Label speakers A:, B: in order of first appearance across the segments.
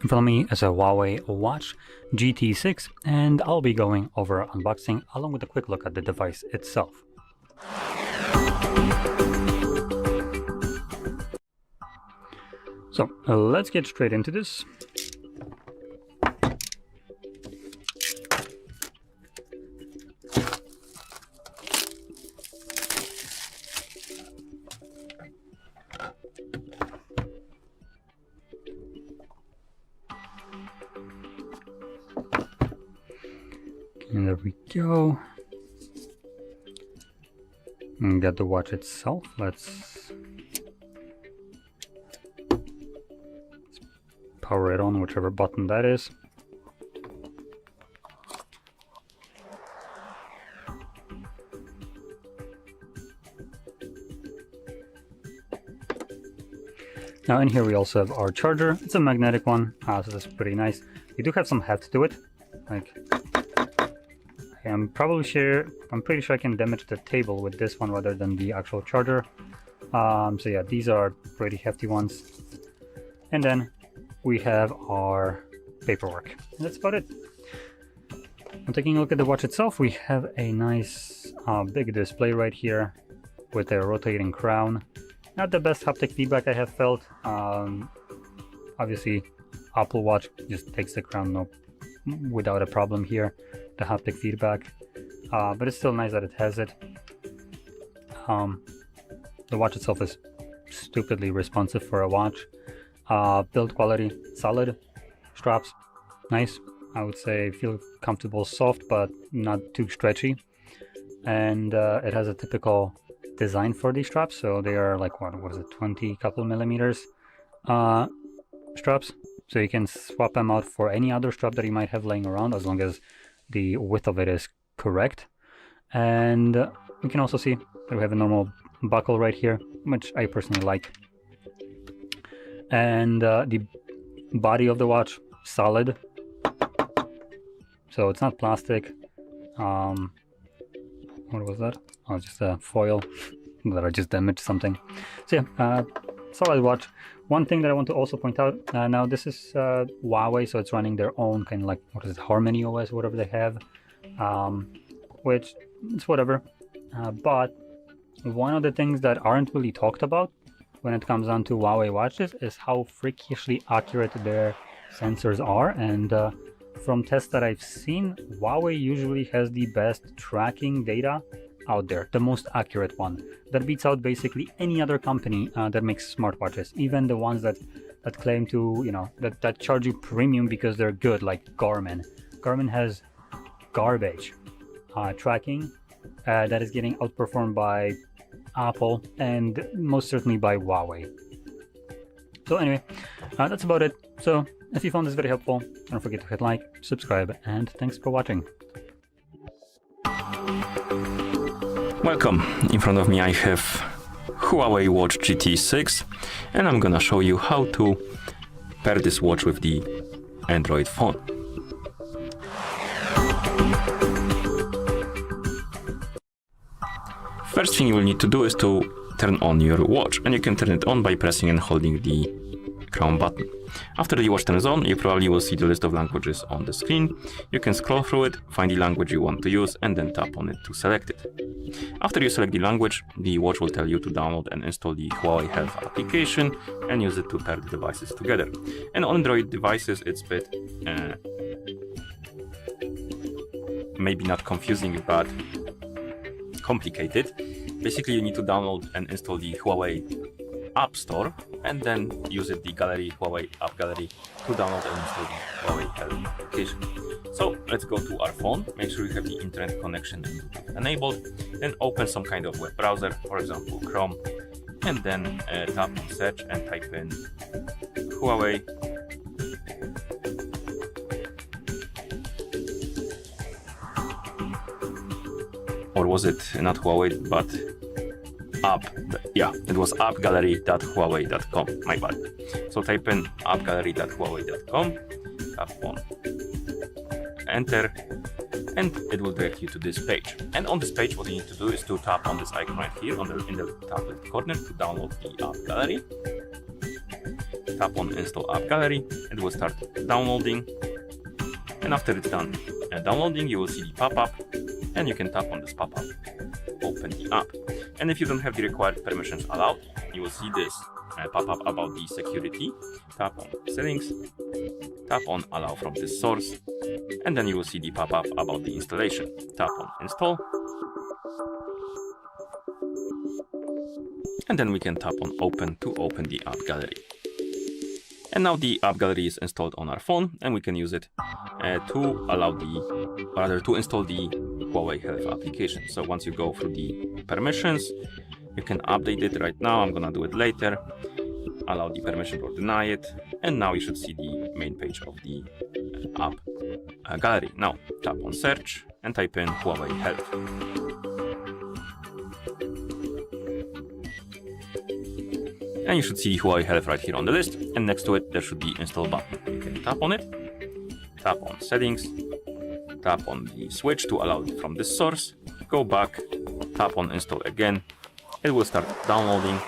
A: In front of me is a Huawei Watch GT 6, and I'll be going over unboxing along with a quick look at the device itself. So let's get straight into this. And there we go. And got the watch itself. Let's power it on, whichever button that is. Now in here we also have our charger. It's a magnetic one, so that's pretty nice. We do have some heft to it. Like, I'm pretty sure I can damage the table with this one rather than the actual charger. So yeah, these are pretty hefty ones. And then we have our paperwork. And that's about it. I'm taking a look at the watch itself. We have a nice big display right here with a rotating crown. Not the best haptic feedback I have felt. Obviously, Apple Watch just takes the crown without a problem here, the haptic feedback. But it's still nice that it has it. The watch itself is stupidly responsive for a watch. Build quality, solid. Straps, nice. I would say feel comfortable, soft, but not too stretchy. And it has a typical design for these straps, so they are like what is it, 20 couple millimeters straps, so you can swap them out for any other strap that you might have laying around as long as the width of it is correct. And we can also see that we have a normal buckle right here, which I personally like. And the body of the watch, solid, so it's not plastic. What was that? Oh, just a foil that I just damaged something. So yeah, solid watch. One thing that I want to also point out, now this is Huawei, so it's running their own kind of like, what is it, Harmony OS, whatever they have, which it's whatever. But one of the things that aren't really talked about when it comes down to Huawei watches is how freakishly accurate their sensors are. And from tests that I've seen, Huawei usually has the best tracking data out there, the most accurate one that beats out basically any other company that makes smartwatches, even the ones that claim to, you know, that charge you premium because they're good, like Garmin. Garmin has garbage tracking that is getting outperformed by Apple and most certainly by Huawei. So anyway, that's about it. So if you found this very helpful, don't forget to hit like, subscribe, and thanks for watching.
B: Welcome. In front of me I have Huawei Watch GT 6, and I'm gonna show you how to pair this watch with the Android phone. First thing you will need to do is to turn on your watch, and you can turn it on by pressing and holding the crown button. After the watch turns on, you probably will see the list of languages on the screen. You can scroll through it, find the language you want to use, and then tap on it to select it. After you select the language, the watch will tell you to download and install the Huawei Health application and use it to pair the devices together. And on Android devices, it's a bit maybe not confusing, but complicated. Basically, you need to download and install the Huawei App Store and then use the gallery, Huawei AppGallery, to download and install the Huawei Health application. So let's go to our phone, make sure you have the internet connection enabled, and open some kind of web browser, for example Chrome, and then tap on search and type in Huawei. Or was it not Huawei, but it was appgallery.huawei.com, my bad. So type in appgallery.huawei.com, tap on enter, and it will direct you to this page. And on this page, what you need to do is to tap on this icon right here in the top left corner to download the App Gallery. tap on Install AppGallery. It will start downloading. And after it's done downloading, you will see the pop-up, and you can tap on this pop-up, open the app. And if you don't have the required permissions allowed, you will see this pop-up about the security. Tap on settings, tap on allow from this source, and then you will see the pop-up about the installation. Tap on install, and then we can tap on open to open the app gallery. And now the app gallery is installed on our phone, and we can use it to install the Huawei Health application. So once you go through the permissions, you can update it right now. I'm gonna do it later. Allow the permission or deny it, and now you should see the main page of the app gallery. Now tap on search and type in Huawei Health. And you should see Huawei Health right here on the list, and next to it there should be install button. You can tap on it, tap on settings, tap on the switch to allow it from this source, go back, tap on install again. It will start downloading.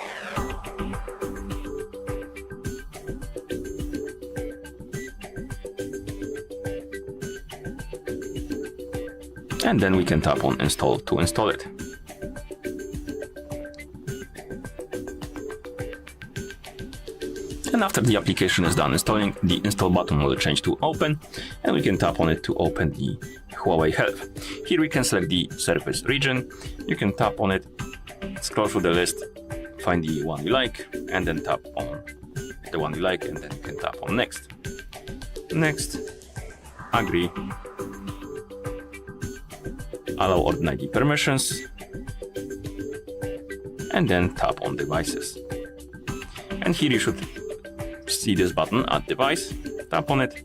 B: And then we can tap on install to install it. And after the application is done installing, the install button will change to open, and we can tap on it to open the Huawei Health. Here we can select the service region. You can tap on it, scroll through the list, find the one you like, and then tap on the one you like, and then you can tap on next. Next, agree, allow or deny the permissions, and then tap on devices. And here you should see this button, add device, tap on it,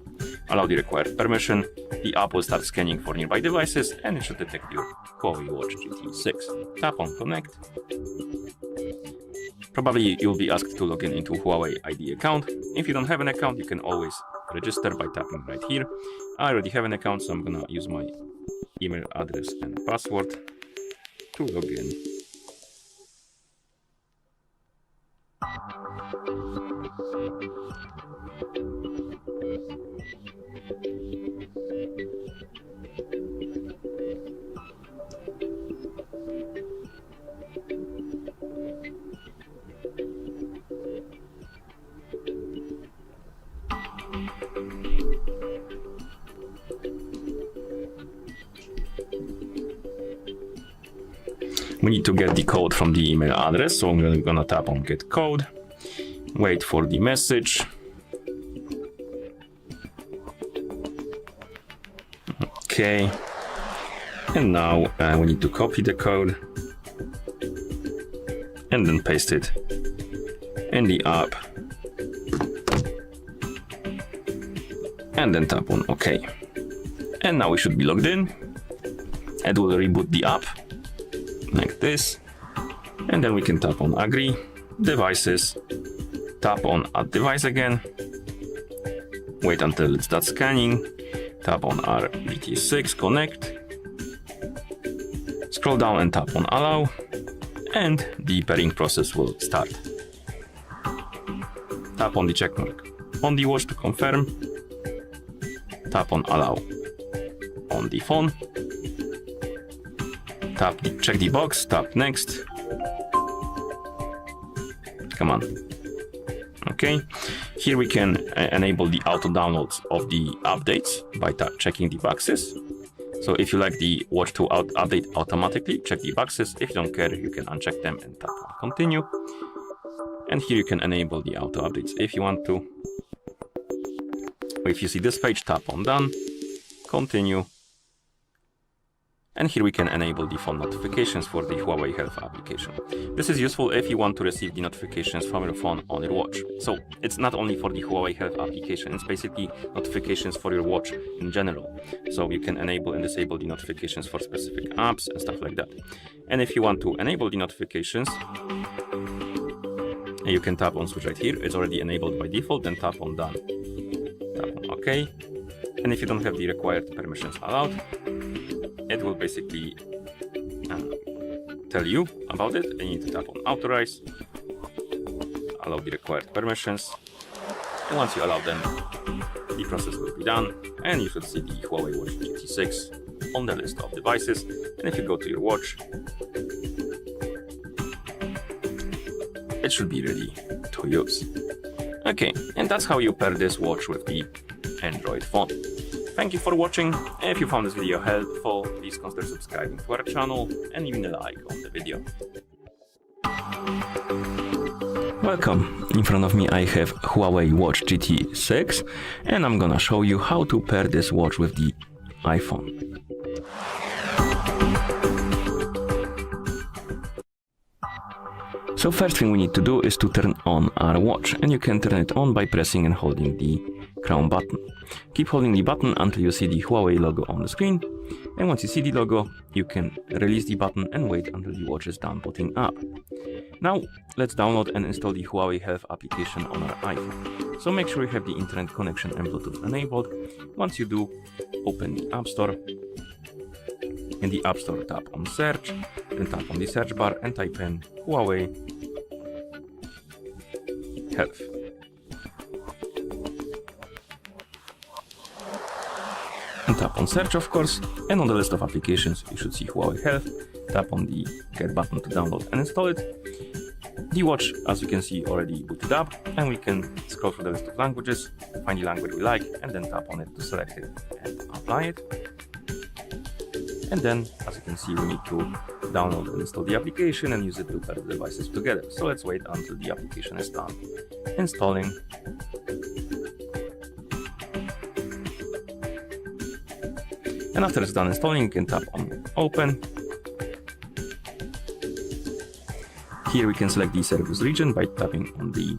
B: allow the required permission. The app will start scanning for nearby devices, and it should detect your Huawei Watch GT 6. Tap on connect. Probably you'll be asked to log in into Huawei ID account. If you don't have an account, you can always register by tapping right here. I already have an account, so I'm gonna use my email address and password to log in. We need to get the code from the email address, so I'm gonna tap on get code, wait for the message. Okay, and now we need to copy the code and then paste it in the app, and then tap on OK. And now we should be logged in. It will reboot the app like this, and then we can tap on agree, devices, tap on add device again, wait until it's done scanning, tap on our GT6 connect, scroll down and tap on allow, and the pairing process will start. Tap on the checkmark on the watch to confirm, tap on allow on the phone, check the box, tap next. Come on. Okay. Here we can enable the auto downloads of the updates by checking the boxes. So if you like the watch to update automatically, check the boxes. If you don't care, you can uncheck them and tap on continue. And here you can enable the auto updates if you want to. If you see this page, tap on done, continue. And here we can enable the phone notifications for the Huawei Health application. This is useful if you want to receive the notifications from your phone on your watch. So it's not only for the Huawei Health application, it's basically notifications for your watch in general. So you can enable and disable the notifications for specific apps and stuff like that. And if you want to enable the notifications, you can tap on switch right here. It's already enabled by default, then tap on done. Tap on OK. And if you don't have the required permissions allowed, it will basically tell you about it, and you need to tap on authorize, allow the required permissions, And once you allow them, the process will be done, and you should see the Huawei Watch GT6 on the list of devices. And if you go to your watch, it should be ready to use. Okay, and that's how you pair this watch with the Android phone. Thank you for watching. If you found this video helpful, please consider subscribing to our channel and leaving a like on the video. Welcome. In front of me I have Huawei Watch GT 6 and I'm gonna show you how to pair this watch with the iPhone. So first thing we need to do is to turn on our watch, and you can turn it on by pressing and holding the crown button. Keep holding the button until you see the Huawei logo on the screen, and once you see the logo, you can release the button and wait until the watch is done booting up. Now let's download and install the Huawei Health application on our iPhone. So make sure you have the internet connection and Bluetooth enabled. Once you do, open the App Store. In the App Store, tap on Search, then tap on the search bar and type in Huawei Health. And tap on Search, of course, and on the list of applications you should see Huawei Health. Tap on the Get button to download and install it. The watch, as you can see, already booted up, and we can scroll through the list of languages, find the language we like, and then tap on it to select it and apply it. And then, as you can see, we need to download and install the application and use it to pair the devices together. So let's wait until the application is done installing. And after it's done installing, you can tap on Open. Here we can select the service region by tapping on the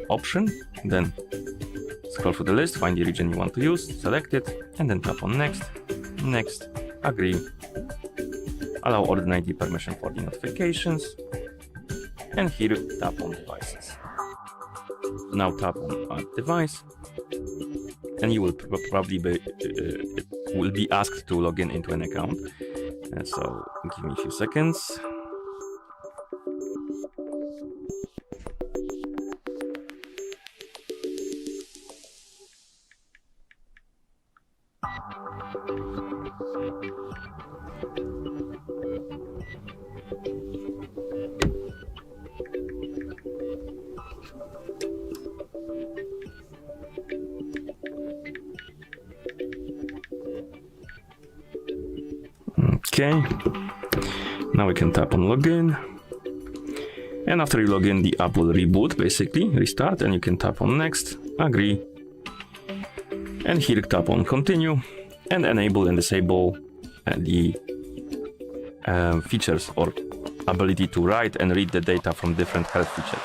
B: option, then scroll through the list, find the region you want to use, select it, and then tap on Next. Next, agree, allow or deny the permission for the notifications, and here tap on devices. Now tap on Add Device, and you will probably be asked to log in into an account. So give me a few seconds. Okay, now we can tap on login, and after you log in, the app will reboot, basically restart, and you can tap on next, agree, and here tap on continue, and enable and disable the features or ability to write and read the data from different health features.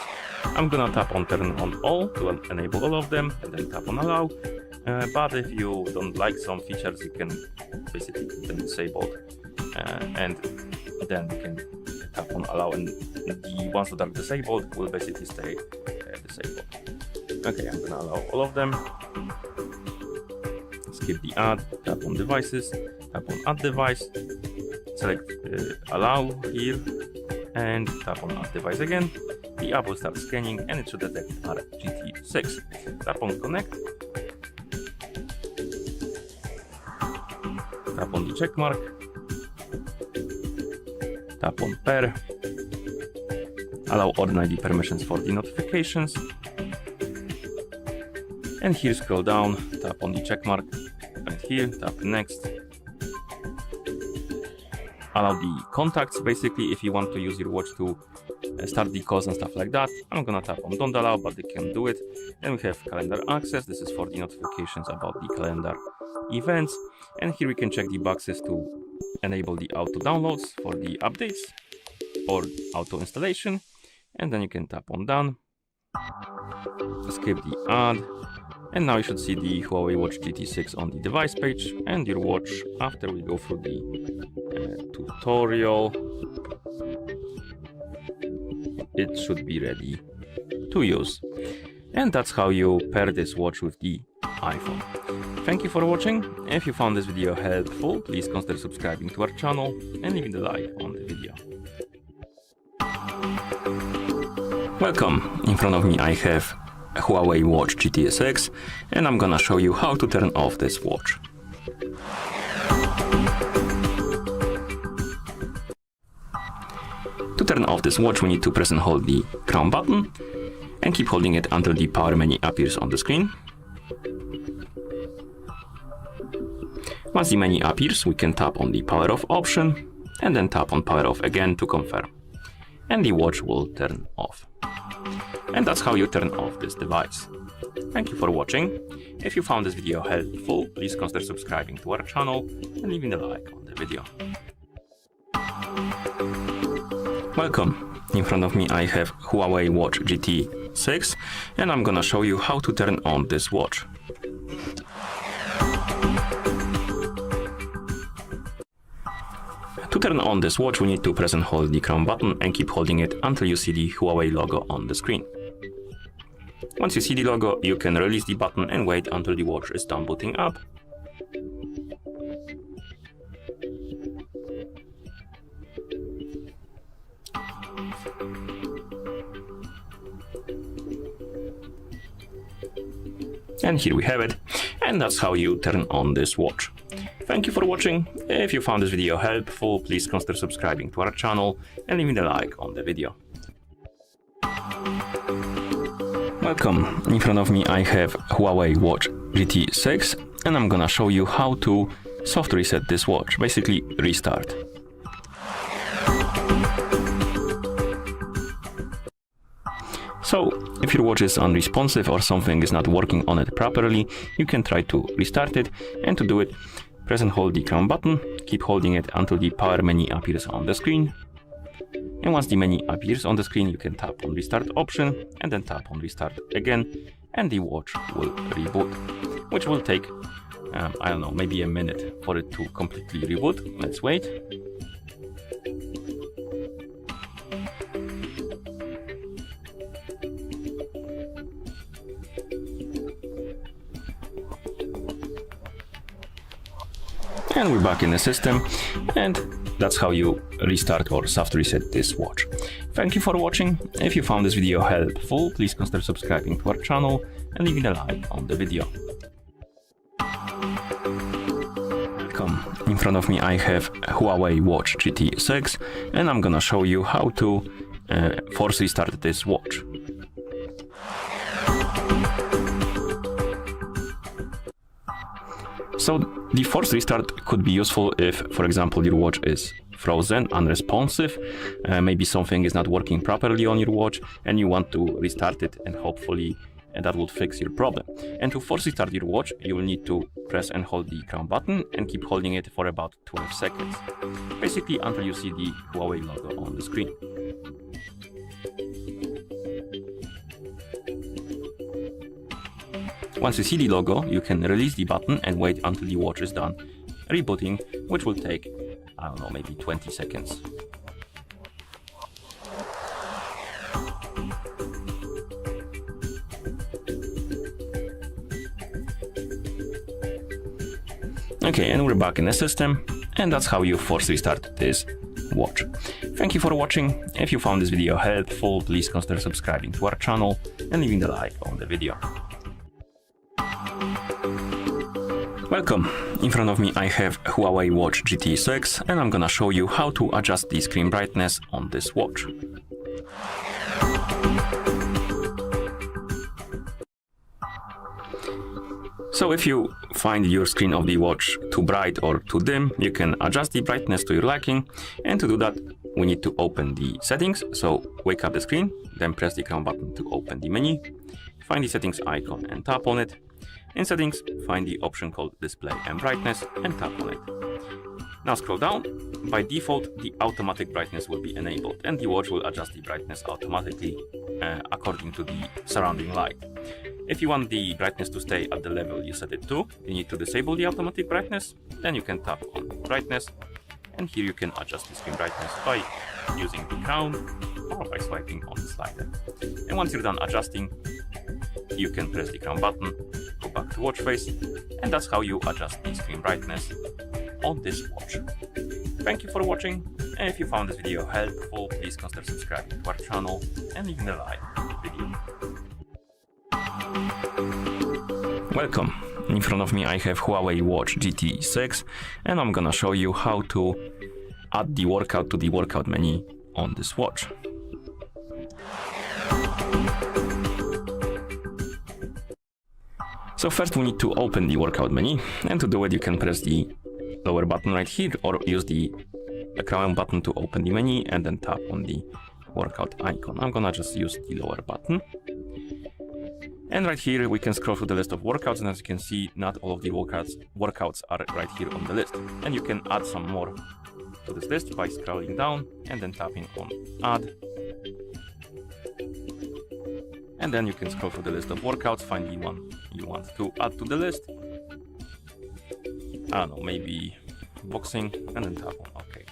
B: I'm gonna tap on turn on all to enable all of them, and then tap on allow. But if you don't like some features, you can basically keep them disabled, and then you can tap on allow, and the ones that are disabled will basically stay disabled. Okay, I'm gonna allow all of them. Skip the add, tap on devices, tap on add device, select allow here, and tap on add device again. The app will start scanning and it should detect our GT6. Tap on connect. Tap on the check mark. Tap on pair. Allow or deny the permissions for the notifications. And here scroll down, tap on the check mark. And here tap next. Allow the contacts, basically, if you want to use your watch to start the calls and stuff like that. I'm gonna tap on don't allow, but they can do it. Then we have calendar access. This is for the notifications about the calendar events. And here we can check the boxes to enable the auto downloads for the updates or auto installation. And then you can tap on done. Skip the add. And now you should see the Huawei Watch GT6 on the device page, and your watch, after we go through the tutorial, it should be ready to use. And that's how you pair this watch with the iPhone. Thank you for watching. If you found this video helpful, please consider subscribing to our channel and leaving the like on the video. Welcome. In front of me I have Huawei Watch GT 6 and I'm gonna show you how to turn off this watch. To turn off this watch, we need to press and hold the crown button and keep holding it until the power menu appears on the screen. Once the menu appears, we can tap on the power off option and then tap on power off again to confirm. And the watch will turn off. And that's how you turn off this device. Thank you for watching. If you found this video helpful, please consider subscribing to our channel and leaving a like on the video. Welcome. In front of me I have Huawei Watch GT 6 and I'm gonna show you how to turn on this watch. To turn on this watch, we need to press and hold the crown button and keep holding it until you see the Huawei logo on the screen. Once you see the logo, you can release the button and wait until the watch is done booting up. And here we have it, and that's how you turn on this watch. Thank you for watching. If you found this video helpful, please consider subscribing to our channel and leaving a like on the video. Welcome. In front of me I have Huawei Watch GT 6 and I'm gonna show you how to soft reset this watch, basically restart. So, if your watch is unresponsive or something is not working on it properly, you can try to restart it, and to do it, press and hold the crown button, keep holding it until the power menu appears on the screen. And once the menu appears on the screen, you can tap on restart option and then tap on restart again, and the watch will reboot, which will take, I don't know, maybe a minute for it to completely reboot. Let's wait. And we're back in the system, and that's how you restart or soft reset this watch. Thank you for watching. If you found this video helpful, please consider subscribing to our channel and leaving a like on the video. Welcome. In front of me I have Huawei Watch GT 6 and I'm gonna show you how to force restart this watch. So the forced restart could be useful if, for example, your watch is frozen, unresponsive, maybe something is not working properly on your watch and you want to restart it, and hopefully that will fix your problem. And to force restart your watch, you will need to press and hold the crown button and keep holding it for about 12 seconds, basically until you see the Huawei logo on the screen. Once you see the logo, you can release the button and wait until the watch is done rebooting, which will take, I don't know, maybe 20 seconds. Okay, and we're back in the system, and that's how you force restart this watch. Thank you for watching. If you found this video helpful, please consider subscribing to our channel and leaving a like on the video. Welcome. In front of me I have Huawei Watch GT 6 and I'm gonna show you how to adjust the screen brightness on this watch. So if you find your screen of the watch too bright or too dim, you can adjust the brightness to your liking, and to do that we need to open the settings. So wake up the screen, then press the crown button to open the menu, find the settings icon and tap on it. In settings, find the option called display and brightness and tap on it. Now scroll down. By default, the automatic brightness will be enabled and the watch will adjust the brightness automatically according to the surrounding light. If you want the brightness to stay at the level you set it to, you need to disable the automatic brightness. Then you can tap on brightness, and here you can adjust the screen brightness by using the crown or by swiping on the slider. And once you're done adjusting, you can press the crown button, go back to watch face, and that's how you adjust the screen brightness on this watch. Thank you for watching, and if you found this video helpful, please consider subscribing to our channel and leaving a like on the video. Welcome. In front of me I have Huawei Watch GT 6 and I'm gonna show you how to add the workout to the workout menu on this watch. So first we need to open the workout menu, and to do it you can press the lower button right here or use the crown button to open the menu and then tap on the workout icon. I'm gonna just use the lower button. And right here we can scroll through the list of workouts, and as you can see, not all of the workouts are right here on the list. And you can add some more to this list by scrolling down and then tapping on add. And then you can scroll through the list of workouts, find the one you want to add to the list. I don't know, maybe boxing, and then tap on OK.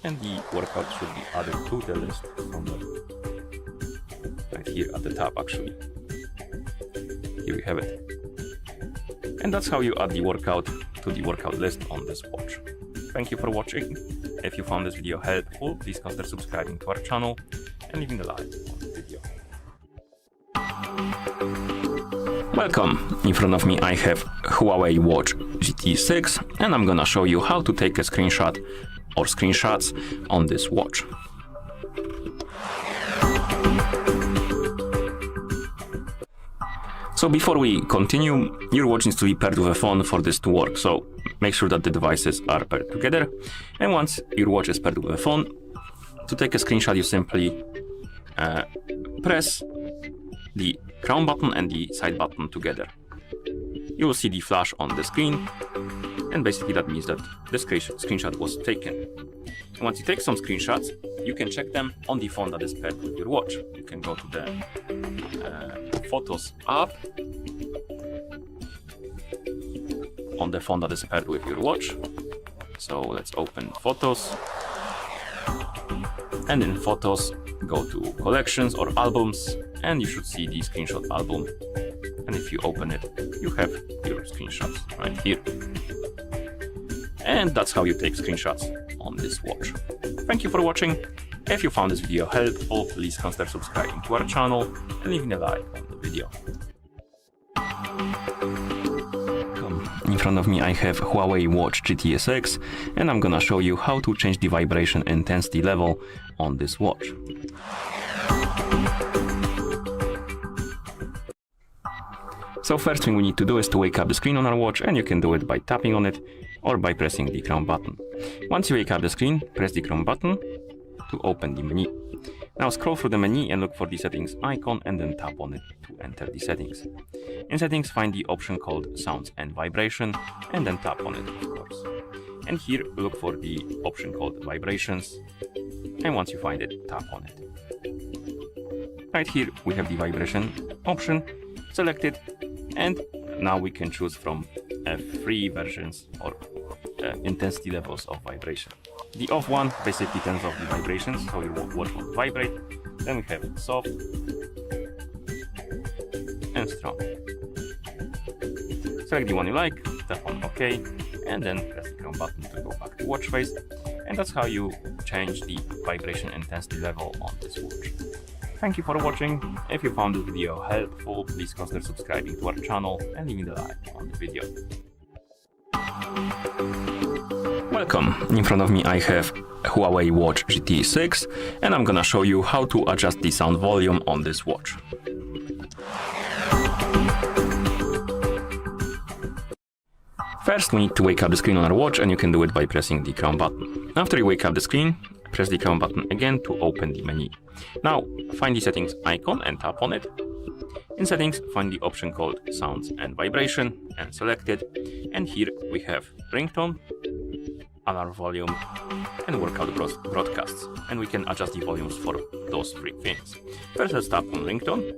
B: And the workout should be added to the list from right here at the top actually. Here we have it. And that's how you add the workout to the workout list on this watch. Thank you for watching. If you found this video helpful, please consider subscribing to our channel and leaving a like on the video. Welcome. In front of me I have Huawei Watch GT 6 and I'm gonna show you how to take a screenshot or screenshots on this watch. So before we continue, your watch needs to be paired with a phone for this to work, so make sure that the devices are paired together. And once your watch is paired with a phone, to take a screenshot you simply press the crown button and the side button together. You will see the flash on the screen, and basically that means that the screenshot was taken. And once you take some screenshots, you can check them on the phone that is paired with your watch. You can go to the Photos app on the phone that is paired with your watch. So let's open Photos, and in Photos go to Collections or Albums, and you should see the screenshot album. And if you open it, you have your screenshots right here. And that's how you take screenshots on this watch. Thank you for watching. If you found this video helpful, please consider subscribing to our channel and leaving a like on the video. In front of me I have Huawei Watch GT 6 and I'm gonna show you how to change the vibration intensity level on this watch. So first thing we need to do is to wake up the screen on our watch, and you can do it by tapping on it or by pressing the crown button. Once you wake up the screen, press the crown button to open the menu. Now scroll through the menu and look for the settings icon and then tap on it to enter the settings. In settings, find the option called sounds and vibration and then tap on it, of course. And here look for the option called vibrations, and once you find it, tap on it. Right here we have the vibration option, select it, and now we can choose from three versions or intensity levels of vibration. The off one basically turns off the vibrations, so your watch won't vibrate. Then we have soft and strong. Select the one you like, tap on OK, and then press the crown button to go back to watch face. And that's how you change the vibration intensity level on this watch. Thank you for watching. If you found this video helpful, please consider subscribing to our channel and leaving a like on the video. Welcome. In front of me I have Huawei Watch GT 6 and I'm gonna show you how to adjust the sound volume on this watch. First we need to wake up the screen on our watch, and you can do it by pressing the crown button. After you wake up the screen, press the crown button again to open the menu. Now find the settings icon and tap on it. In settings, find the option called sounds and vibration and select it. And here we have ringtone, alarm volume, and workout broadcasts. And we can adjust the volumes for those three things. First, let's tap on ringtone.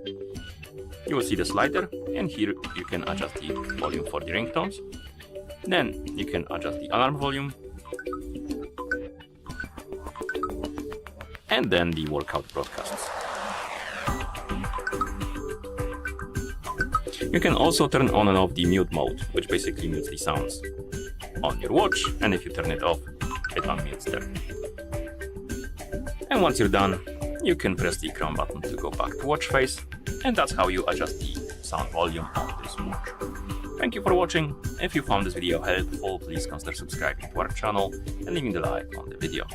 B: You will see the slider, and here you can adjust the volume for the ringtones. Then you can adjust the alarm volume, and then the workout broadcasts. You can also turn on and off the mute mode, which basically mutes the sounds on your watch, and if you turn it off, it unmutes them. And once you're done, you can press the crown button to go back to watch face, and that's how you adjust the sound volume on this watch. Thank you for watching. If you found this video helpful, please consider subscribing to our channel and leaving the like on the video.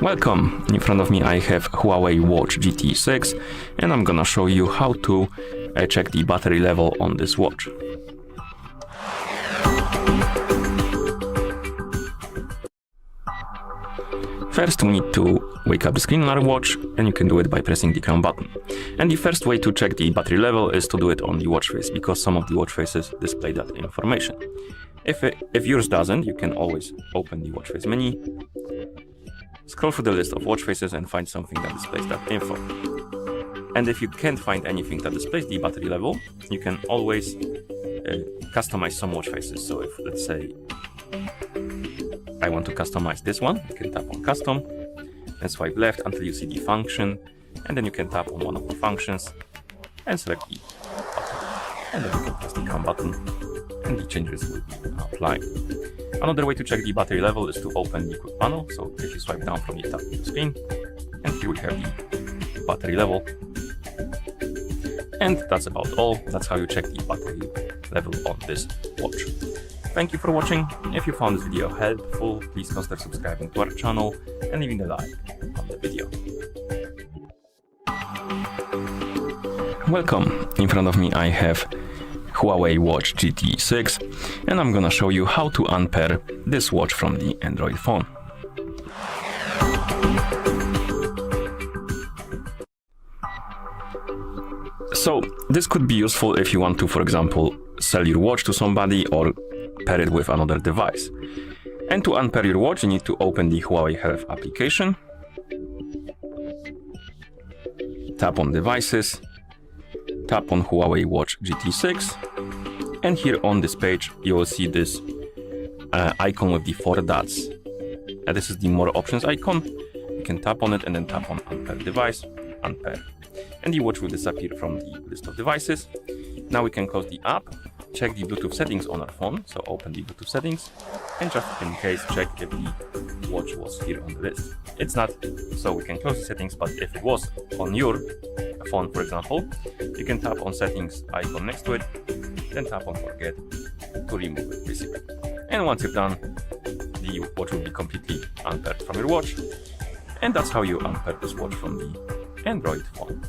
B: Welcome! In front of me I have Huawei Watch GT 6 and I'm gonna show you how to check the battery level on this watch. First we need to wake up the screen on our watch, and you can do it by pressing the crown button. And the first way to check the battery level is to do it on the watch face, because some of the watch faces display that information. If yours doesn't, you can always open the watch face menu, scroll through the list of watch faces and find something that displays that info. And if you can't find anything that displays the battery level, you can always customize some watch faces. So if, let's say, I want to customize this one, you can tap on custom and swipe left until you see the function, and then you can tap on one of the functions and select the button. And then you can press the crown button and the changes will be applied. Another way to check the battery level is to open the quick panel. So if you swipe down from the top of the screen, and here we have the battery level. And that's about all. That's how you check the battery level on this watch. Thank you for watching. If you found this video helpful, please consider subscribing to our channel and leaving a like on the video. Welcome! In front of me I have Huawei Watch GT 6 and I'm gonna show you how to unpair this watch from the Android phone. So this could be useful if you want to, for example, sell your watch to somebody or pair it with another device. And to unpair your watch, you need to open the Huawei Health application, tap on Devices, tap on Huawei Watch GT 6, and here on this page you will see this icon with the 4 dots. This is the More Options icon. You can tap on it and then tap on Unpair Device, Unpair. And the watch will disappear from the list of devices. Now we can close the app, check the Bluetooth settings on our phone, so open the Bluetooth settings, and just in case check if the watch was here on the list. It's not, so we can close the settings, but if it was on your phone, for example, you can tap on settings icon next to it, then tap on forget to remove it basically. And once you're done, the watch will be completely unpaired from your watch. And that's how you unpair this watch from the Android phone.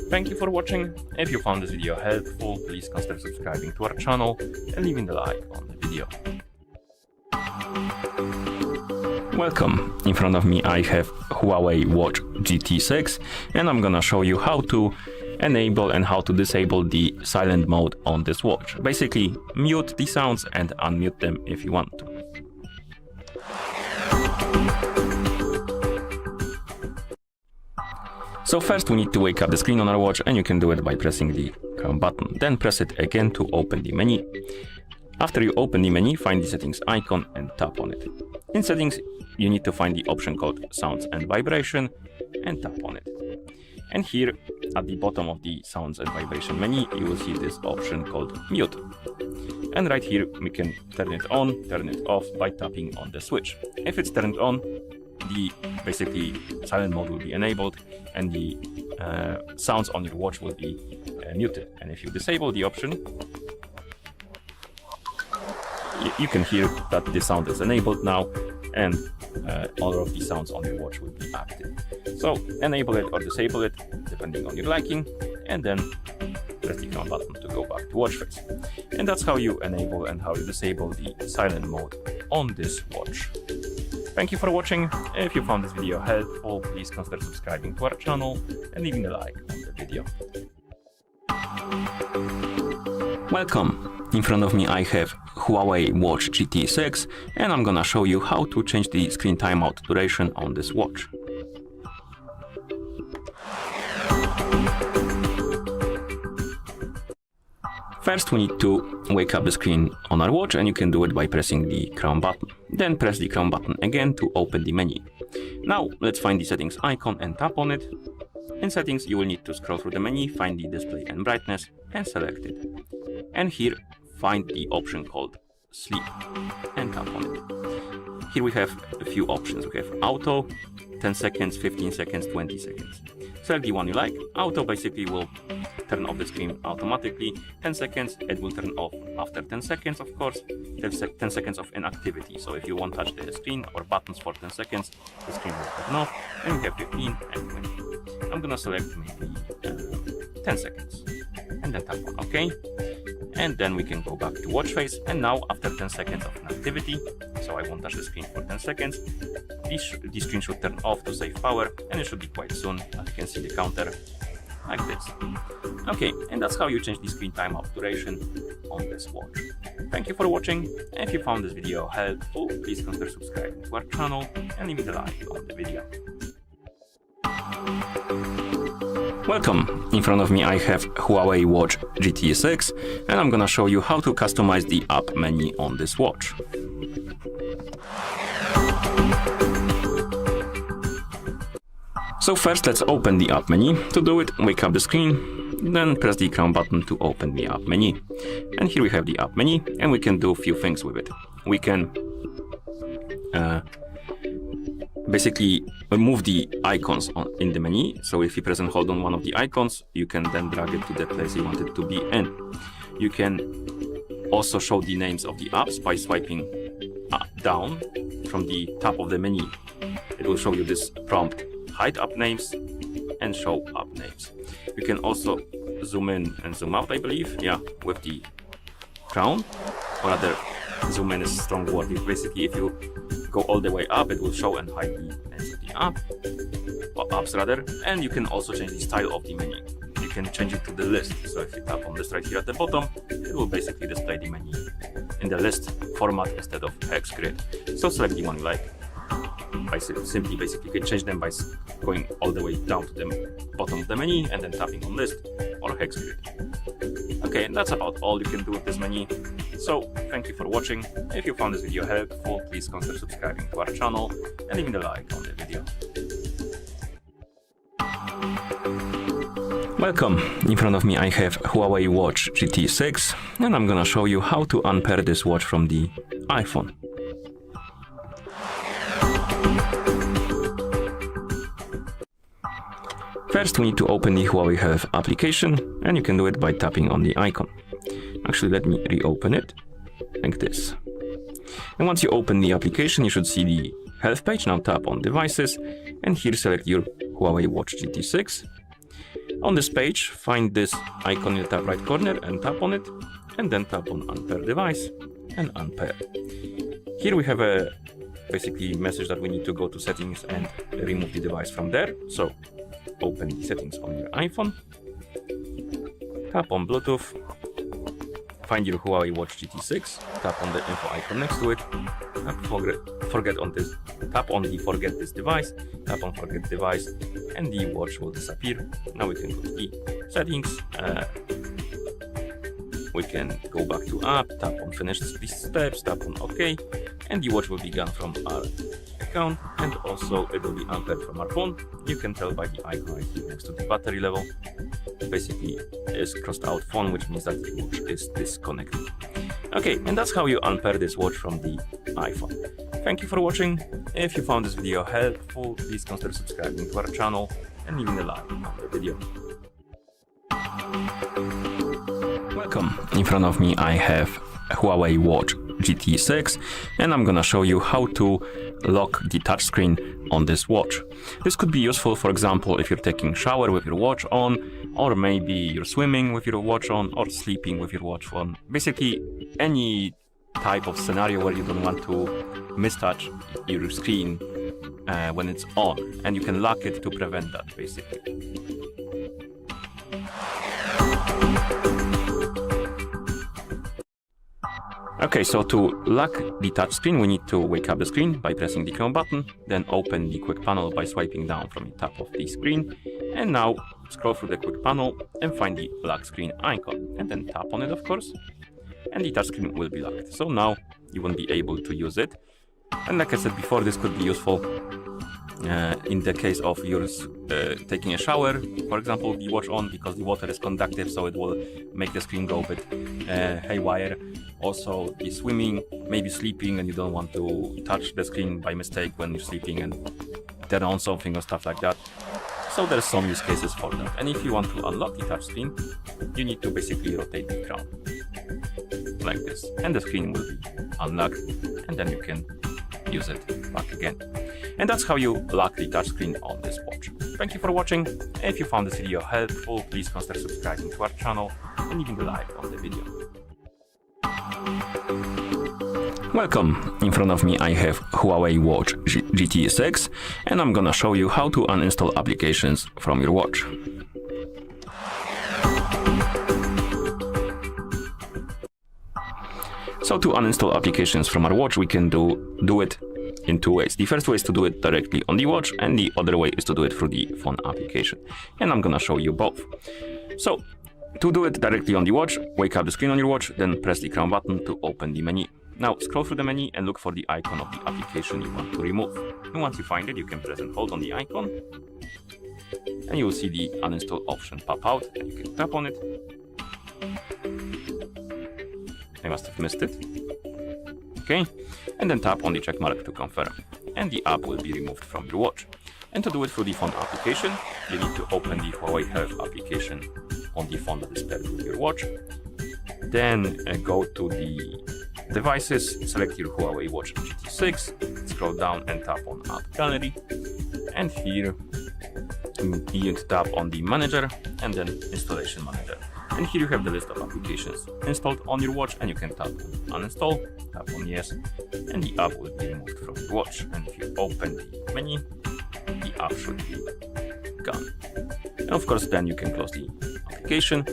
B: Thank you for watching. If you found this video helpful, please consider subscribing to our channel and leaving the like on the video. Welcome! In front of me I have Huawei Watch GT 6 and I'm gonna show you how to enable and how to disable the silent mode on this watch. Basically, mute the sounds and unmute them if you want to. So first we need to wake up the screen on our watch, and you can do it by pressing the crown button. Then press it again to open the menu. After you open the menu, find the settings icon and tap on it. In settings, you need to find the option called Sounds and Vibration and tap on it. And here at the bottom of the Sounds and Vibration menu, you will see this option called Mute. And right here we can turn it on, turn it off by tapping on the switch. If it's turned on, the basically silent mode will be enabled and the sounds on your watch will be muted. And if you disable the option, you can hear that the sound is enabled now, and all of the sounds on your watch will be active. So enable it or disable it depending on your liking, and then press the crown button to go back to watch face. And that's how you enable and how you disable the silent mode on this watch. Thank you for watching. If you found this video helpful, please consider subscribing to our channel and leaving a like on the video. Welcome! In front of me I have Huawei Watch GT 6 and I'm gonna show you how to change the screen timeout duration on this watch. First we need to wake up the screen on our watch, and you can do it by pressing the crown button. Then press the crown button again to open the menu. Now let's find the settings icon and tap on it. In settings you will need to scroll through the menu, find the display and brightness and select it. And here find the option called sleep and tap on it. here we have a few options. We have auto, 10 seconds, 15 seconds, 20 seconds. Select the one you like. Auto basically will turn off the screen automatically. 10 seconds, it will turn off after 10 seconds, of course. There's 10 seconds of inactivity. So if you won't touch the screen or buttons for 10 seconds, the screen will turn off. And we have 15 and 20. I'm gonna select maybe 10 seconds and then tap on OK. And then we can go back to watch face. And now after 10 seconds of inactivity, so I won't touch the screen for 10 seconds, the screen should turn off to save power, and it should be quite soon. As you can see the counter like this. Okay, and that's how you change the screen timeout duration on this watch. Thank you for watching. If you found this video helpful, please consider subscribing to our channel and leave a like on the video. Welcome! In front of me I have Huawei Watch GT 6 and I'm gonna show you how to customize the app menu on this watch. So first let's open the app menu. To do it, wake up the screen, then press the crown button to open the app menu. And here we have the app menu and we can do a few things with it. We can basically move the icons in the menu. So if you press and hold on one of the icons, you can then drag it to the place you want it to be in. You can also show the names of the apps by swiping down from the top of the menu. It will show you this prompt: hide app names and show app names. You can also zoom in and zoom out, I believe, with the crown, or rather zoom in is a strong word. Basically, if you go all the way up, it will show and hide the names of the app, or apps rather. And you can also change the style of the menu. You can change it to the list. So if you tap on this right here at the bottom, it will basically display the menu in the list format instead of hex grid. So select the one you like. By simply basically you can change them by going all the way down to the bottom of the menu and then tapping on list or hex grid. Okay, and that's about all you can do with this menu. So thank you for watching. If you found this video helpful, please consider subscribing to our channel and leaving a like on the video. Welcome! In front of me I have Huawei Watch GT 6 and I'm gonna show you how to unpair this watch from the iPhone. First, we need to open the Huawei Health application, and you can do it by tapping on the icon. Actually, let me reopen it, like this. And once you open the application, you should see the health page. Now tap on Devices, and here select your Huawei Watch GT 6. On this page, find this icon in the top right corner and tap on it, and then tap on Unpair Device and Unpair. Here we have a basically message that we need to go to Settings and remove the device from there. So open the settings on your iPhone, tap on Bluetooth, find your Huawei Watch GT 6, tap on the info icon next to it, tap on the forget this device, tap on forget device, and the watch will disappear. Now we can go to the settings, we can go back to app, tap on finish these steps, tap on OK, and the watch will be gone from our account, and also it will be unpaired from our phone. You can tell by the icon right here next to the battery level. Basically is crossed out phone, which means that the watch is disconnected. Okay, and that's how you unpair this watch from the iPhone. Thank you for watching. If you found this video helpful, please consider subscribing to our channel and leaving a like on the video. Welcome! In front of me I have Huawei Watch GT 6 and I'm gonna show you how to lock the touchscreen on this watch. This could be useful, for example, if you're taking a shower with your watch on, or maybe you're swimming with your watch on, or sleeping with your watch on. Basically, any type of scenario where you don't want to mistouch your screen when it's on, and you can lock it to prevent that, basically. Okay, so to lock the touchscreen, we need to wake up the screen by pressing the Chrome button, then open the quick panel by swiping down from the top of the screen, and now scroll through the quick panel and find the lock screen icon, and then tap on it, of course, and the touchscreen will be locked. So now you won't be able to use it. And like I said before, this could be useful in the case of yours taking a shower, for example, the watch on, because the water is conductive, so it will make the screen go a bit haywire. Also, the swimming, maybe sleeping, and you don't want to touch the screen by mistake when you're sleeping and turn on something or stuff like that. So there's some use cases for that. And if you want to unlock the touchscreen, you need to basically rotate the crown like this, and the screen will be unlocked, and then you can use it back again. And that's how you lock the touchscreen on this watch. Thank you for watching. If you found this video helpful, please consider subscribing to our channel and leaving a like on the video. Welcome. In front of me I have Huawei Watch GT 6, and I'm gonna show you how to uninstall applications from your watch. So to uninstall applications from our watch, we can do it in two ways. The first way is to do it directly on the watch, and the other way is to do it through the phone application. And I'm gonna show you both. So to do it directly on the watch, wake up the screen on your watch, then press the crown button to open the menu. Now scroll through the menu and look for the icon of the application you want to remove. And once you find it, you can press and hold on the icon, and you will see the uninstall option pop out, and you can tap on it. I must have missed it. Okay, and then tap on the check mark to confirm, and the app will be removed from your watch. And to do it through the phone application, you need to open the Huawei Health application on the phone that is paired with your watch. Then go to the devices, select your Huawei Watch GT 6, scroll down and tap on AppGallery, and here you tap on the manager and then installation manager. And here you have the list of applications installed on your watch, and you can tap on uninstall, tap on yes, and the app will be removed from your watch. And if you open the menu, the app should be gone. And of course, then you can close the application,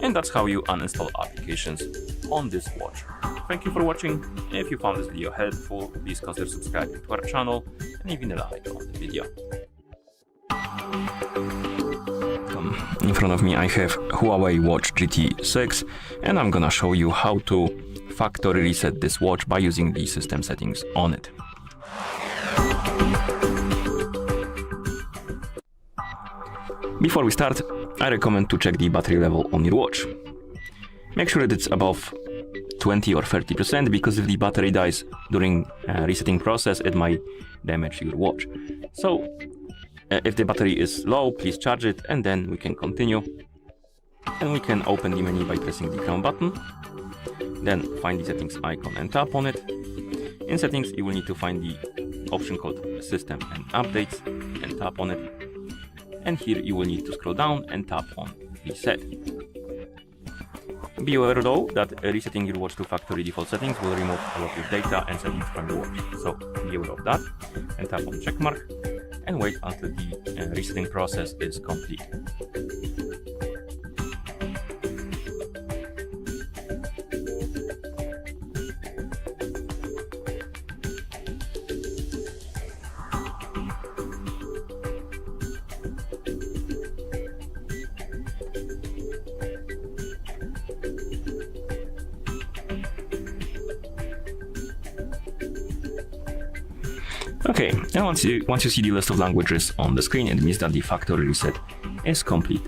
B: and that's how you uninstall applications on this watch. Thank you for watching. If you found this video helpful, please consider subscribing to our channel and leaving a like on the video. In front of me I have Huawei Watch GT 6, and I'm gonna show you how to factory reset this watch by using the system settings on it. Before we start, I recommend to check the battery level on your watch. Make sure that it's above 20 or 30%, because if the battery dies during resetting process, it might damage your watch. So if the battery is low, please charge it, and then we can continue. And we can open the menu by pressing the crown button, then find the settings icon and tap on it. In settings, you will need to find the option called System and Updates and tap on it. And here you will need to scroll down and tap on Reset. Be aware though that resetting your watch to factory default settings will remove all of your data and settings from your watch. So be aware of that and tap on check mark and wait until the resetting process is complete. Okay, and once you see the list of languages on the screen, it means that the factory reset is complete.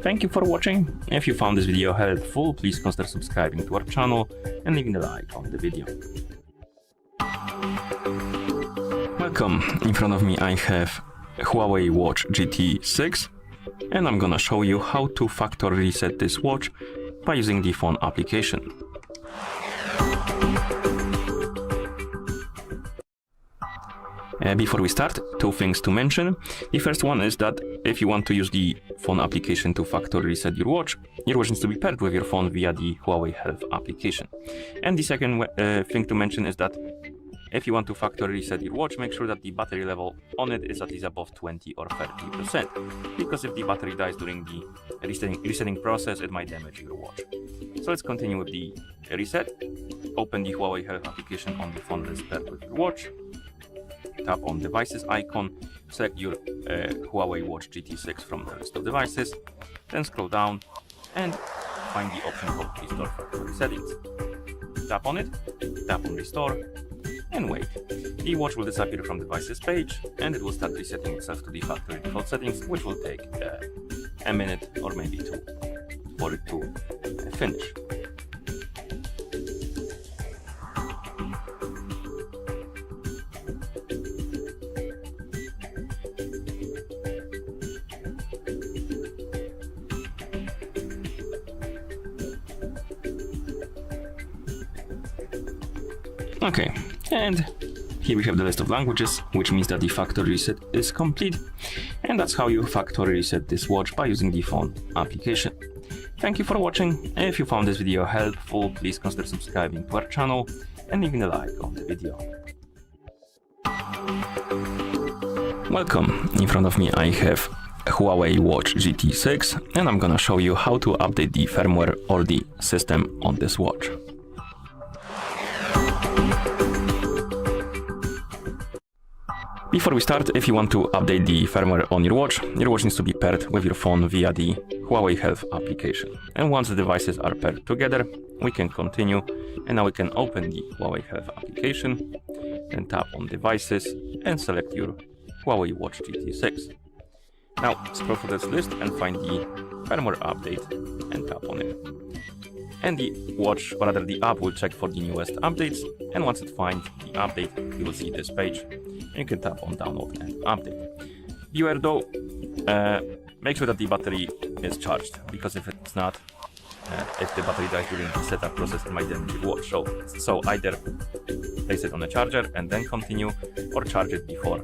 B: Thank you for watching. If you found this video helpful, please consider subscribing to our channel and leaving a like on the video. Welcome. In front of me I have Huawei Watch GT 6, and I'm gonna show you how to factory reset this watch by using the phone application. Before we start, two things to mention. The first one is that if you want to use the phone application to factory reset your watch needs to be paired with your phone via the Huawei Health application. And the second thing to mention is that if you want to factory reset your watch, make sure that the battery level on it is at least above 20 or 30%, because if the battery dies during the resetting process, it might damage your watch. So let's continue with the reset. Open the Huawei Health application on the phone that is paired with your watch. Tap on devices icon, select your Huawei Watch GT 6 from the list of devices, then scroll down and find the option called Restore Factory Settings. Tap on it, tap on Restore, and wait. The watch will disappear from the devices page and it will start resetting itself to the factory default settings, which will take a minute or maybe two for it to finish. Okay, and here we have the list of languages, which means that the factory reset is complete. And that's how you factory reset this watch by using the phone application. Thank you for watching. If you found this video helpful, please consider subscribing to our channel and leaving a like on the video. Welcome. In front of me I have a Huawei Watch GT 6 and I'm gonna show you how to update the firmware or the system on this watch. Before we start, if you want to update the firmware on your watch needs to be paired with your phone via the Huawei Health application. And once the devices are paired together, we can continue. And now we can open the Huawei Health application, then tap on Devices and select your Huawei Watch GT 6. Now scroll through this list and find the firmware update and tap on it. And the watch, or rather the app, will check for the newest updates, and once it finds the update, you will see this page. And you can tap on download and update. Beware though, make sure that the battery is charged, because if it's not, if the battery dies during the setup process, it might damage your watch. So either place it on a charger and then continue, or charge it before,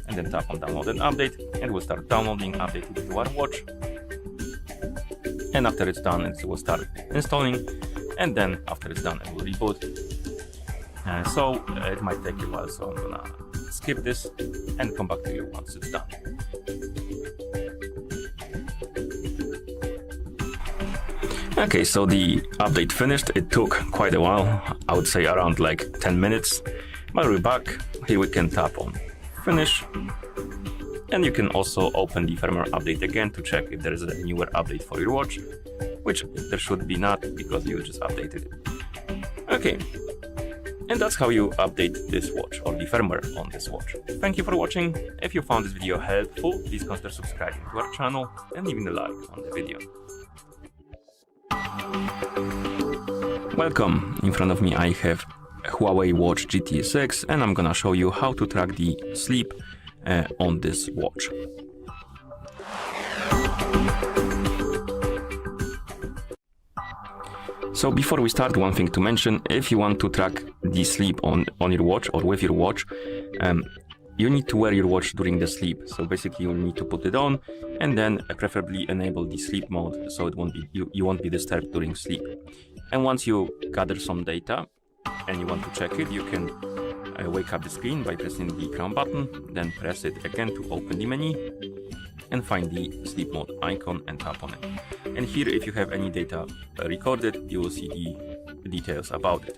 B: and then tap on download and update, and we'll start downloading, updating to our watch. And after it's done, it will start installing, and then after it's done, it will reboot. So it might take a while, so I'm gonna skip this and come back to you once it's done. Okay, so the update finished. It took quite a while, I would say around like 10 minutes, but we're back. Here we can tap on finish. And you can also open the firmware update again to check if there is a newer update for your watch, which there should be not, because you just updated it. Okay, and that's how you update this watch, or the firmware on this watch. Thank you for watching. If you found this video helpful, please consider subscribing to our channel and leaving a like on the video. Welcome. In front of me I have a Huawei Watch GT 6 and I'm gonna show you how to track the sleep on this watch. So before we start, one thing to mention: if you want to track the sleep on your watch or with your watch, you need to wear your watch during the sleep. So basically you need to put it on and then preferably enable the sleep mode, so it won't be you won't be disturbed during sleep. And once you gather some data and you want to check it, you can wake up the screen by pressing the crown button, then press it again to open the menu and find the sleep mode icon and tap on it. And here, if you have any data recorded, you will see the details about it.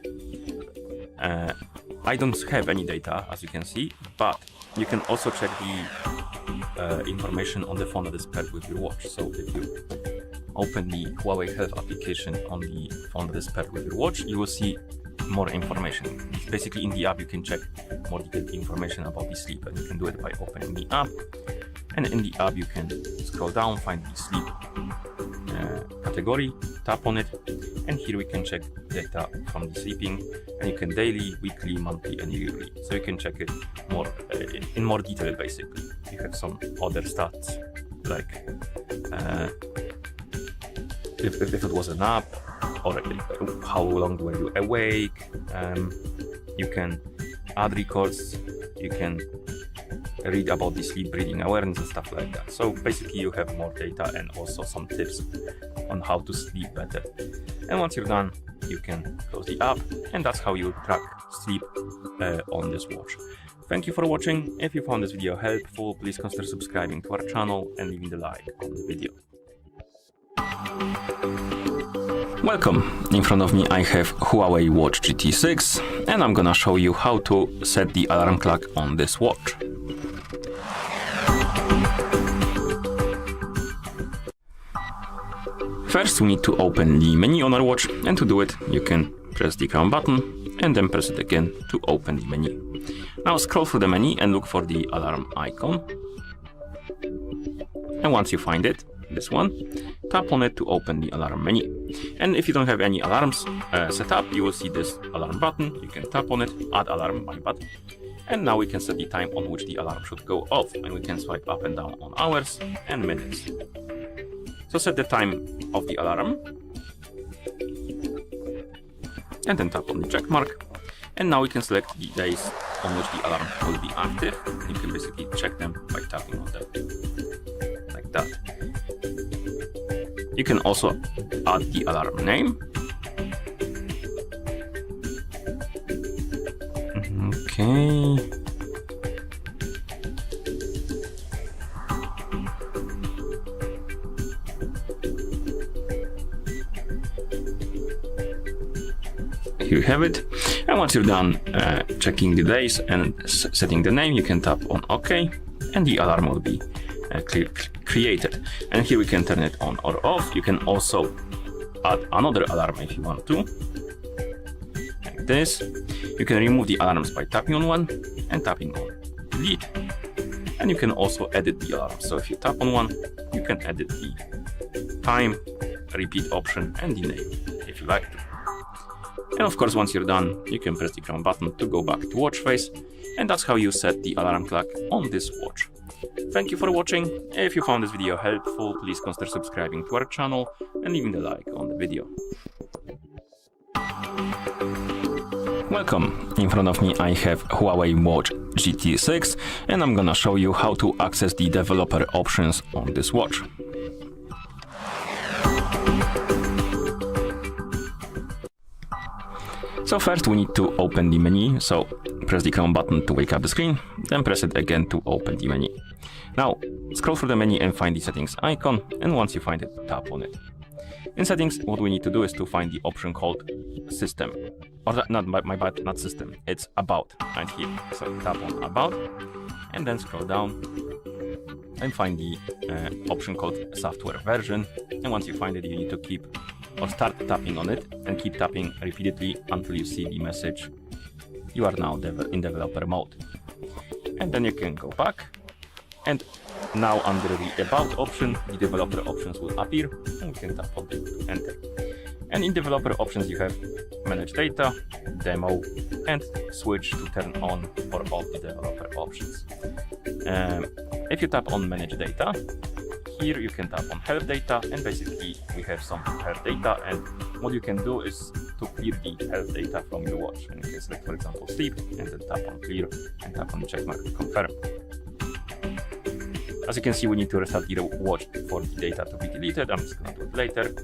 B: I don't have any data, as you can see, but you can also check the information on the phone that is paired with your watch. So if you open the Huawei Health application on the phone that is paired with your watch, you will see more information. Basically, in the app you can check more detailed information about the sleep, and you can do it by opening the app. And in the app you can scroll down, find the sleep category, tap on it, and here we can check data from the sleeping, and you can daily, weekly, monthly and yearly. So you can check it more in more detail. Basically, you have some other stats like if it was a nap, or how long were you awake. You can add records, you can read about the sleep breathing awareness and stuff like that. So basically you have more data and also some tips on how to sleep better. And once you're done, you can close the app, and that's how you track sleep on this watch. Thank you for watching. If you found this video helpful, please consider subscribing to our channel and leaving the like on the video. Welcome. In front of me I have Huawei Watch GT 6 and I'm gonna show you how to set the alarm clock on this watch. First we need to open the menu on our watch, and to do it you can press the crown button and then press it again to open the menu. Now scroll through the menu and look for the alarm icon. And once you find it, this one, tap on it to open the alarm menu. And if you don't have any alarms set up, you will see this alarm button. You can tap on it, add alarm by button. And now we can set the time on which the alarm should go off, and we can swipe up and down on hours and minutes. So set the time of the alarm, and then tap on the check mark. And now we can select the days on which the alarm will be active. You can basically check them by tapping on them, like that. You can also add the alarm name. Okay. Here you have it. And once you're done checking the days and setting the name, you can tap on OK, and the alarm will be created. And here we can turn it on or off. You can also add another alarm if you want to, like this. You can remove the alarms by tapping on one and tapping on delete. And you can also edit the alarm. So if you tap on one, you can edit the time, repeat option, and the name if you like to. And of course, once you're done, you can press the crown button to go back to watch face. And that's how you set the alarm clock on this watch. Thank you for watching. If you found this video helpful, please consider subscribing to our channel and leaving a like on the video. Welcome. In front of me I have Huawei Watch GT 6, and I'm gonna show you how to access the developer options on this watch. So first we need to open the menu, so press the crown button to wake up the screen, then press it again to open the menu. Now scroll through the menu and find the settings icon, and once you find it, tap on it. In settings, what we need to do is to find the option called system, or not system, it's about right here. So tap on about, and then scroll down and find the option called software version. And once you find it, you need to keep or start tapping on it and keep tapping repeatedly until you see the message, you are now in developer mode. And then you can go back, and now under the about option, the developer options will appear, and we can tap on it to enter. And in developer options, you have manage data, demo, and switch to turn on or off the developer options. If you tap on manage data, here you can tap on help data, and basically we have some help data, and what you can do is to clear the help data from your watch. And you can select, for example, sleep, and then tap on clear and tap on the check mark to confirm. As you can see, we need to restart the watch for the data to be deleted. I'm just going to do it later.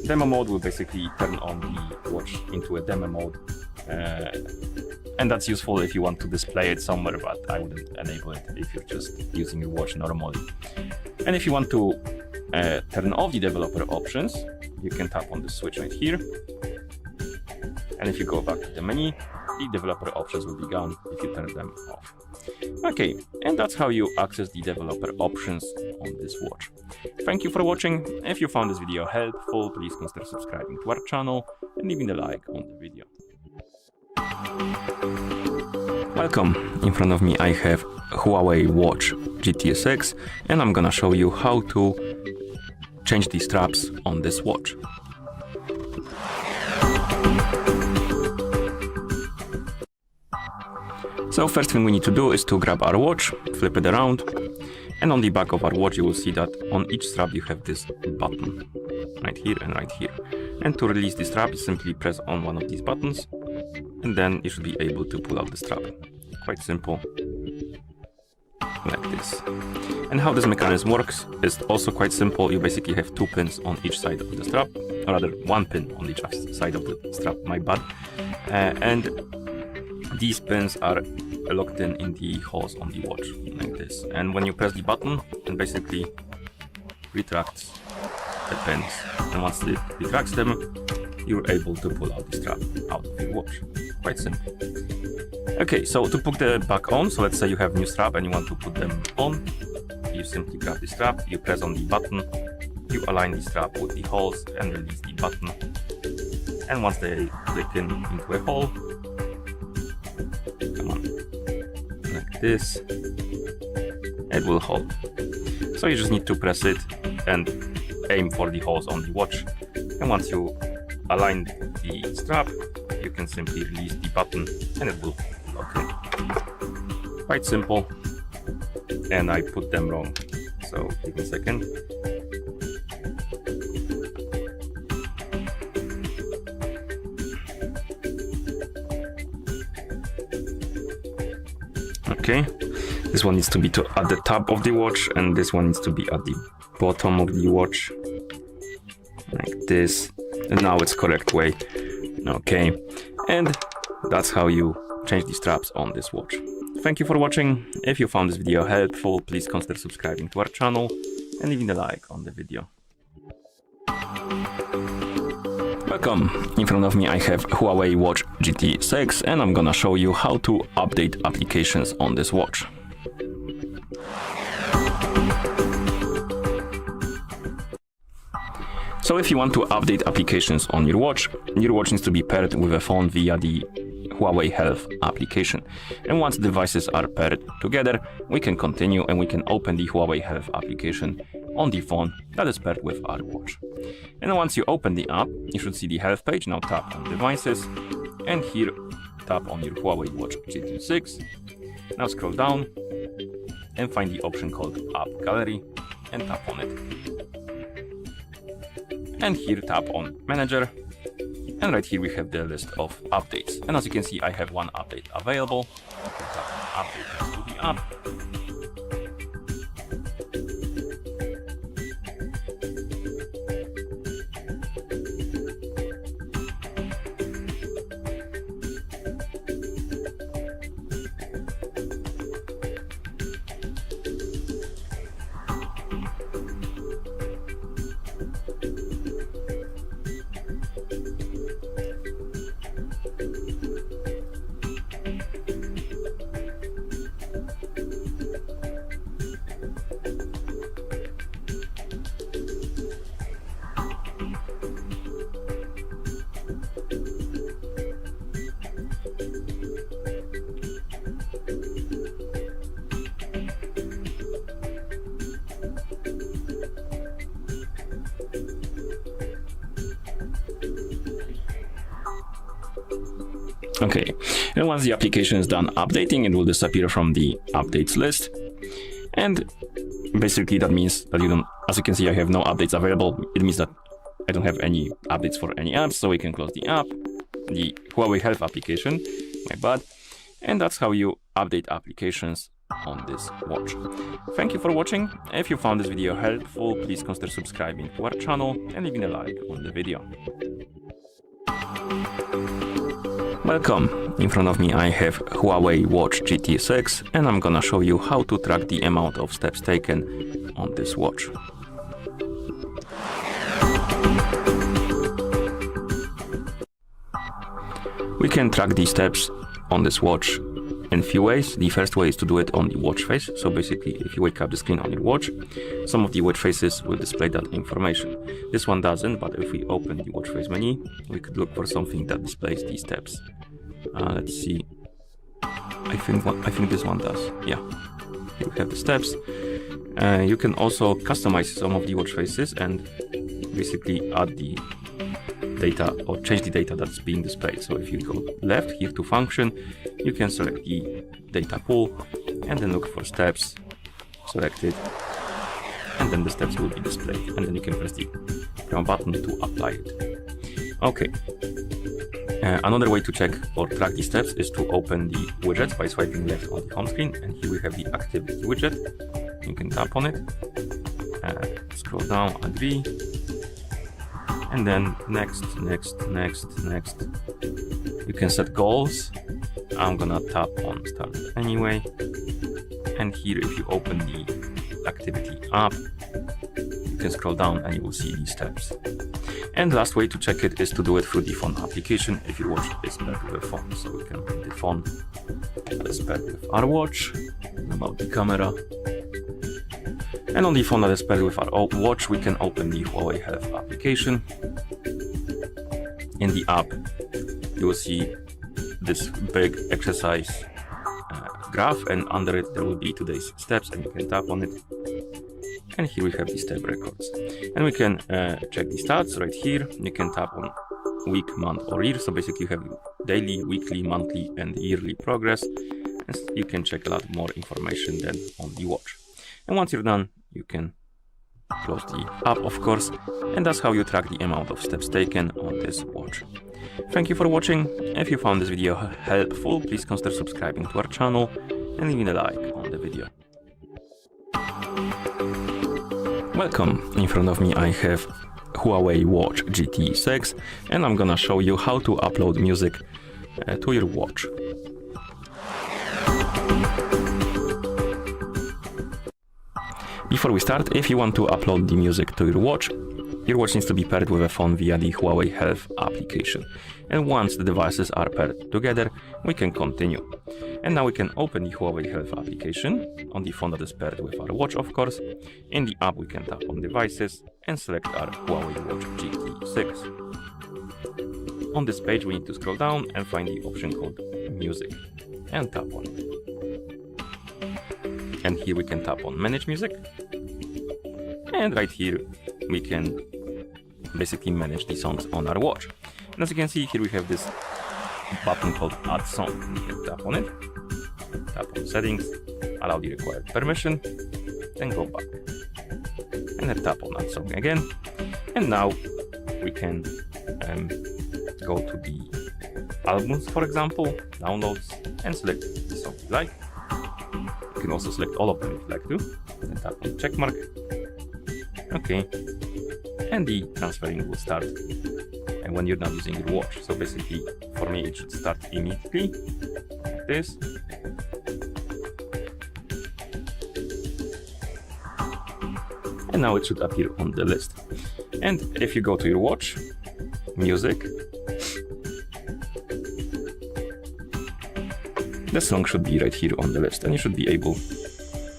B: Demo mode will basically turn on the watch into a demo mode. And that's useful if you want to display it somewhere, but I wouldn't enable it if you're just using your watch normally. And if you want to turn off the developer options, you can tap on the switch right here. And if you go back to the menu, the developer options will be gone if you turn them off. Okay, and that's how you access the developer options on this watch. Thank you for watching. If you found this video helpful, please consider subscribing to our channel and leaving a like on the video. Welcome. In front of me I have Huawei Watch GT 6, and I'm gonna show you how to change the straps on this watch. So first thing we need to do is to grab our watch, flip it around, and on the back of our watch you will see that on each strap you have this button, right here and right here. And to release the strap, you simply press on one of these buttons, and then you should be able to pull out the strap. Quite simple, like this. And how this mechanism works is also quite simple. You basically have two pins on each side of the strap, or rather one pin on each side of the strap, my bad. And these pins are locked in the holes on the watch, like this. And when you press the button, it basically retracts the pins. And once it retracts them, you're able to pull out the strap out of your watch. Quite simple. Okay, so to put the back on, so let's say you have new strap and you want to put them on, you simply grab the strap, you press on the button, you align the strap with the holes and release the button. And once they click into a hole, come on, like this, it will hold. So you just need to press it and aim for the holes on the watch. And once you align the strap, you can simply release the button and it will lock in. Quite simple. And I put them wrong. So give me a second. Okay, this one needs to be at the top of the watch, and this one needs to be at the bottom of the watch, like this. And now it's correct way. Okay, and that's how you change the straps on this watch. Thank you for watching. If you found this video helpful, please consider subscribing to our channel and leaving a like on the video. Welcome. In front of me I have Huawei Watch GT 6 and I'm gonna show you how to update applications on this watch. So if you want to update applications on your watch needs to be paired with a phone via the Huawei Health application. And once devices are paired together, we can continue and we can open the Huawei Health application on the phone that is paired with our watch. And once you open the app, you should see the health page. Now tap on devices and here tap on your Huawei Watch GT 6. Now scroll down and find the option called AppGallery and tap on it. And here tap on Manager. And right here we have the list of updates. And as you can see, I have one update available. I can tap on Update to the app. Okay, and once the application is done updating, it will disappear from the updates list. And basically that means that you don't, as you can see, I have no updates available. It means that I don't have any updates for any apps, so we can close the app, the Huawei Health application, my bad. And that's how you update applications on this watch. Thank you for watching. If you found this video helpful, please consider subscribing to our channel and leaving a like on the video. Welcome. In front of me I have Huawei Watch GT 6 and I'm gonna show you how to track the amount of steps taken on this watch. We can track the steps on this watch in a few ways. The first way is to do it on the watch face. So basically, if you wake up the screen on your watch, some of the watch faces will display that information. This one doesn't, but if we open the watch face menu, we could look for something that displays these steps. Let's see. I think this one does. Yeah, here we have the steps. You can also customize some of the watch faces and basically add the data or change the data that's being displayed. So if you go left here to function, you can select the data pool and then look for steps, select it, and then the steps will be displayed. And then you can press the down button to apply it. Okay. Another way to check or track the steps is to open the widgets by swiping left on the home screen. And here we have the activity widget. You can tap on it, scroll down, agree. And then next. You can set goals. I'm gonna tap on start anyway. And here, if you open the activity app, you can scroll down and you will see these steps. And the last way to check it is to do it through the phone application if your watch is paired with a phone. So we can put the phone that is paired with our watch, about the camera. And on the phone that is paired with our watch, we can open the Huawei Health application. In the app, you will see this big exercise graph, and under it there will be today's steps, and you can tap on it. And here we have the step records. And we can check the stats right here. You can tap on week, month, or year. So basically you have daily, weekly, monthly, and yearly progress. And you can check a lot more information than on the watch. And once you're done, you can close the app, of course. And that's how you track the amount of steps taken on this watch. Thank you for watching. If you found this video helpful, please consider subscribing to our channel and leaving a like on the video. Welcome. In front of me I have Huawei Watch GT 6, and I'm gonna show you how to upload music to your watch. Before we start, if you want to upload the music to your watch needs to be paired with a phone via the Huawei Health application. And once the devices are paired together, we can continue. And now we can open the Huawei Health application on the phone that is paired with our watch, of course. In the app, we can tap on Devices and select our Huawei Watch GT 6. On this page, we need to scroll down and find the option called Music and tap on it. And here we can tap on Manage Music. And right here, we can basically manage the songs on our watch. And as you can see, here we have this button called Add Song. You can tap on it, tap on Settings, allow the required permission, then go back. And then tap on Add Song again. And now we can go to the albums, for example, downloads, and select the song you like. You can also select all of them if you like to. Then tap on check mark. Okay, and the transferring will start and when you're not using your watch. So basically, for me, it should start immediately, like this. And now it should appear on the list. And if you go to your watch, music, the song should be right here on the list, and you should be able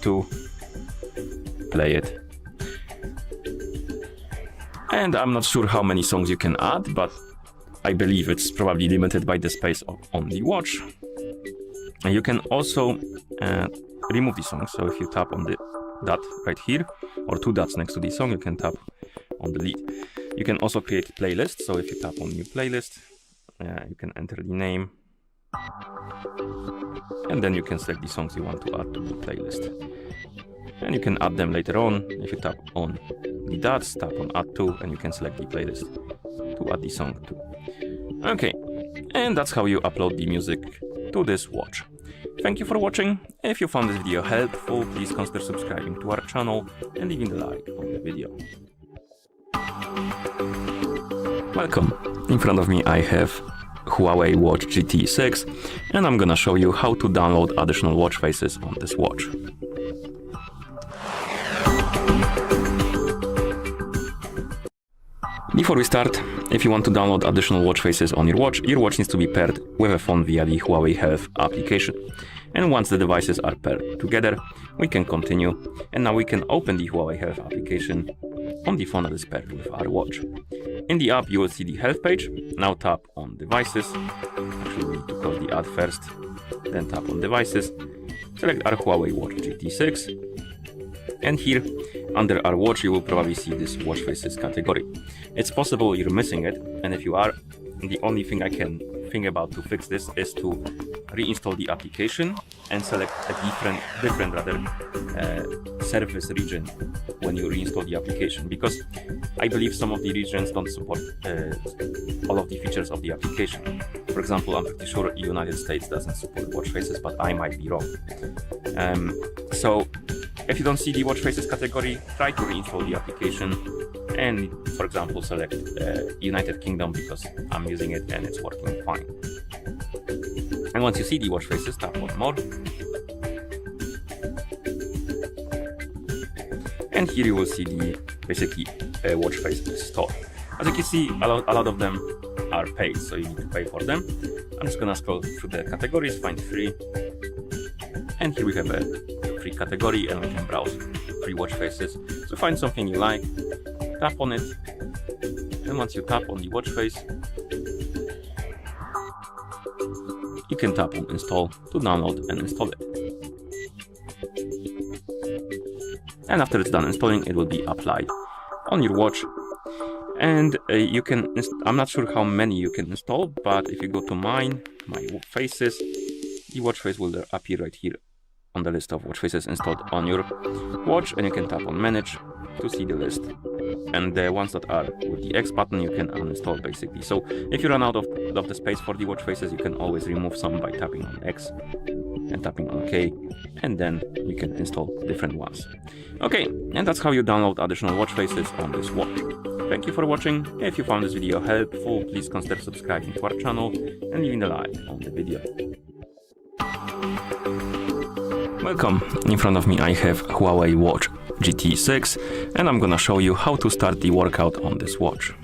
B: to play it. And I'm not sure how many songs you can add, but I believe it's probably limited by the space on the watch. And you can also remove the song. So if you tap on the dot right here, or two dots next to the song, you can tap on delete. You can also create playlists. So if you tap on new playlist, you can enter the name. And then you can select the songs you want to add to the playlist. And you can add them later on. If you tap on the dots, tap on add to, and you can select the playlist to add the song to. Okay, and that's how you upload the music to this watch. Thank you for watching. If you found this video helpful, please consider subscribing to our channel and leaving a like on the video. Welcome. In front of me I have Huawei Watch GT 6, and I'm gonna show you how to download additional watch faces on this watch. Before we start, if you want to download additional watch faces on your watch needs to be paired with a phone via the Huawei Health application. And once the devices are paired together, we can continue. And now we can open the Huawei Health application on the phone that is paired with our watch. In the app, you will see the health page. Now tap on Devices. Actually, we need to close the ad first. Then tap on Devices. Select our Huawei Watch GT 6. And here, under our watch, you will probably see this watch faces category. It's possible you're missing it, and if you are, the only thing I can think about to fix this is to reinstall the application and select a different service region when you reinstall the application, because I believe some of the regions don't support all of the features of the application. For example, I'm pretty sure United States doesn't support watch faces, but I might be wrong. So if you don't see the watch faces category, try to reinstall the application and, for example, select United Kingdom, because I'm using it and it's working fine. And once you see the watch faces, tap on More. And here you will see the basically watch face store. As you can see, a lot of them are paid, so you need to pay for them. I'm just gonna scroll through the categories, find free. And here we have a free category, and we can browse free watch faces. So find something you like, tap on it, and once you tap on the watch face, you can tap on install to download and install it. And after it's done installing, it will be applied on your watch. And you can, I'm not sure how many you can install, but if you go to my faces, the watch face will appear right here on the list of watch faces installed on your watch, and you can tap on manage to see the list. And the ones that are with the X button, you can uninstall basically. So if you run out of the space for the watch faces, you can always remove some by tapping on X and tapping on K, and then you can install different ones. Okay, and that's how you download additional watch faces on this watch. Thank you for watching. If you found this video helpful, please consider subscribing to our channel and leaving a like on the video. Welcome. In front of me I have Huawei Watch GT 6, and I'm gonna show you how to start the workout on this watch.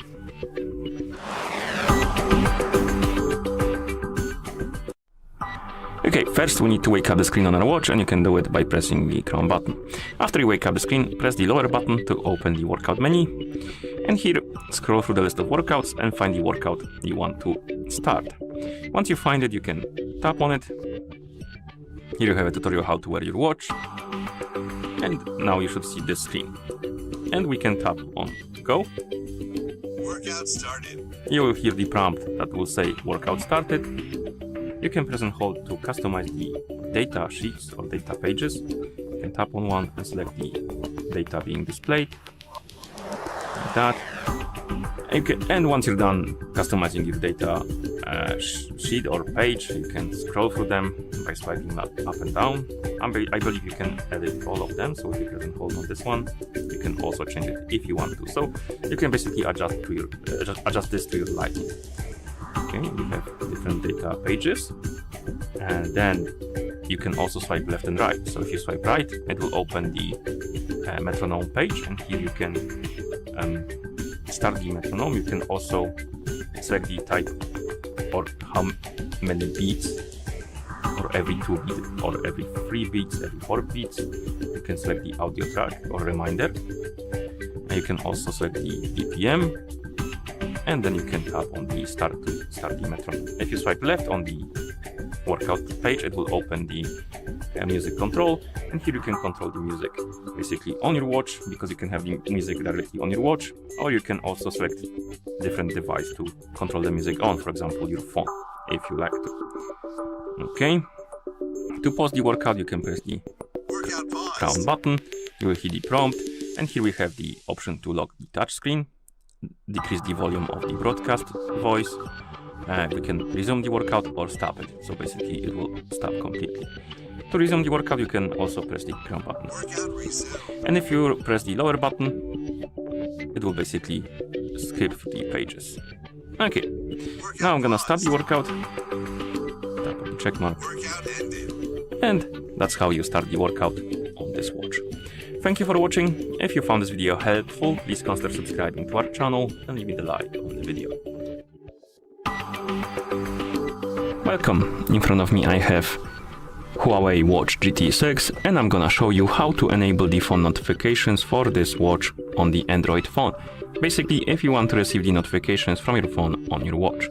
B: Okay, first we need to wake up the screen on our watch, and you can do it by pressing the crown button. After you wake up the screen, press the lower button to open the workout menu, and here scroll through the list of workouts and find the workout you want to start. Once you find it, you can tap on it. Here you have a tutorial how to wear your watch, and now you should see this screen. And we can tap on go.
C: Workout started.
B: You will hear the prompt that will say workout started. You can press and hold to customize the data sheets or data pages. You can tap on one and select the data being displayed, like that. And once you're done customizing your data sheet or page, you can scroll through them by swiping up and down. I believe you can edit all of them, so if you press and hold on this one, you can also change it if you want to. So you can basically adjust this to your liking. Okay, we have different data pages, and then you can also swipe left and right. So if you swipe right, it will open the metronome page, and here you can start the metronome. You can also select the type or how many beats, or every 2 beats, or every 3 beats, every 4 beats. You can select the audio track or reminder, and you can also select the BPM. And then you can tap on the start to start the metronome. If you swipe left on the workout page, it will open the music control, and here you can control the music basically on your watch, because you can have the music directly on your watch, or you can also select different device to control the music on, for example your phone, if you like to. Okay, to pause the workout, you can press the crown button. You will hear the prompt, and here we have the option to lock the touch screen, decrease the volume of the broadcast voice. We can resume the workout or stop it. So basically it will stop completely. To resume the workout, you can also press the crown button. And if you press the lower button, it will basically skip the pages. Okay, now I'm gonna start the workout. Tap on the check mark. And that's how you start the workout on this watch. Thank you for watching. If you found this video helpful, please consider subscribing to our channel and leaving a like on the video. Welcome. In front of me I have Huawei Watch GT 6, and I'm gonna show you how to enable the phone notifications for this watch on the Android phone. Basically, if you want to receive the notifications from your phone on your watch.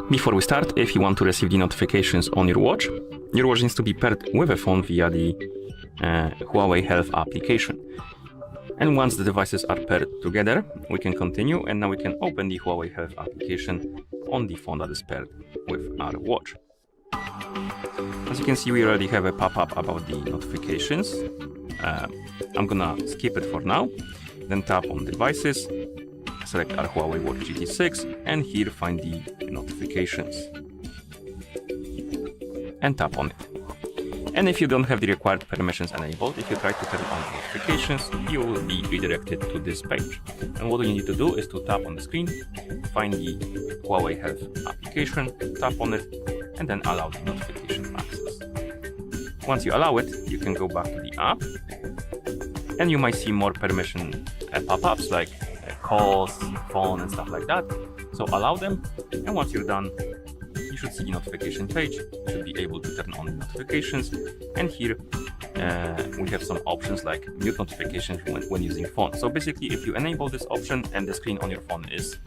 B: Before we start, if you want to receive the notifications on your watch needs to be paired with a phone via the Huawei Health application. And once the devices are paired together, we can continue, and now we can open the Huawei Health application on the phone that is paired with our watch. As you can see, we already have a pop-up about the notifications. I'm gonna skip it for now, then tap on devices, select our Huawei Watch GT 6, and here find the notifications and tap on it. And if you don't have the required permissions enabled, if you try to turn on notifications, you will be redirected to this page. And what you need to do is to tap on the screen, find the Huawei Health application, tap on it, and then allow the notification access. Once you allow it, you can go back to the app, and you might see more permission pop-ups like calls, phone, and stuff like that. So allow them, and once you're done, you should see the notification page. You should be able to turn on the notifications, and here we have some options like mute notifications when using phone. So basically, if you enable this option and the screen on your phone is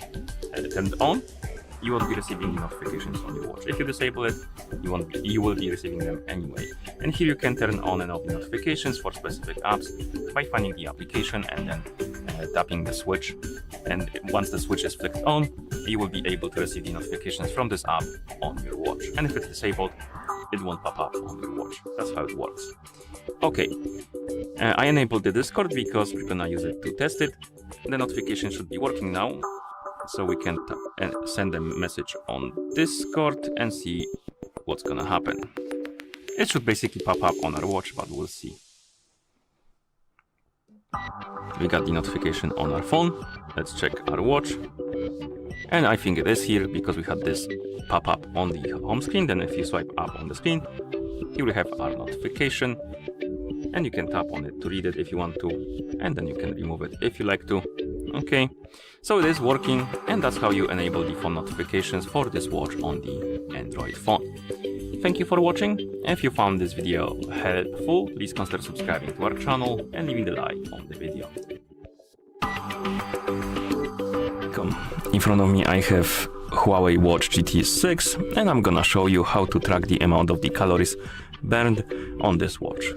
B: turned on, you won't be receiving the notifications on your watch. If you disable it, you will be receiving them anyway. And here you can turn on and off the notifications for specific apps by finding the application and then tapping the switch. And once the switch is flicked on, you will be able to receive the notifications from this app on your watch. And if it's disabled, it won't pop up on your watch. That's how it works. Okay, I enabled the Discord because we're gonna use it to test it. The notification should be working now, so we can send a message on Discord and see what's gonna happen. It should basically pop up on our watch, but we'll see. We got the notification on our phone. Let's check our watch. And I think it is here because we had this pop up on the home screen. Then if you swipe up on the screen, here we have our notification. And you can tap on it to read it if you want to. And then you can remove it if you like to. Okay, so it is working, and that's how you enable the phone notifications for this watch on the Android phone. Thank you for watching. If you found this video helpful, please consider subscribing to our channel and leaving the like on the video. In front of me I have Huawei Watch GT 6, and I'm gonna show you how to track the amount of the calories burned on this watch.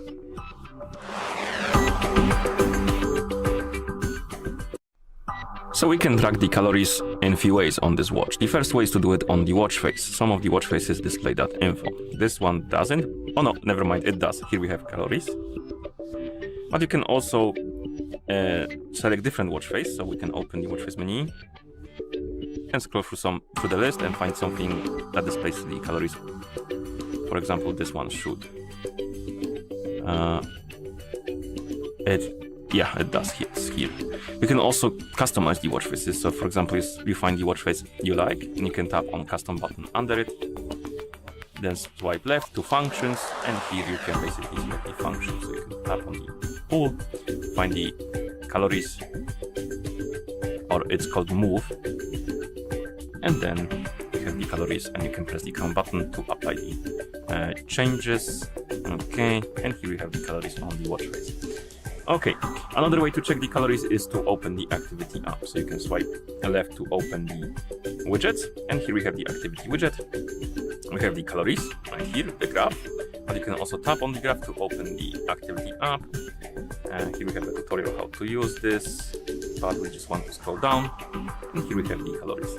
B: So we can track the calories in few ways on this watch. The first way is to do it on the watch face. Some of the watch faces display that info. This one doesn't. Oh no, never mind, it does. Here we have calories. But you can also select different watch face. So we can open the watch face menu and scroll through the list and find something that displays the calories. For example, this one should. It does. It's here. You can also customize the watch faces. So for example, you find the watch face you like, and you can tap on custom button under it. Then swipe left to functions, and here you can basically select the function. So you can tap on the pool, find the calories, or it's called move, and then you have the calories, and you can press the count button to apply the changes. Okay, and here we have the calories on the watch face. Okay, another way to check the calories is to open the activity app. So you can swipe left to open the widgets, and here we have the activity widget. We have the calories right here, the graph, but you can also tap on the graph to open the activity app. Here we have a tutorial how to use this, but we just want to scroll down, and here we have the calories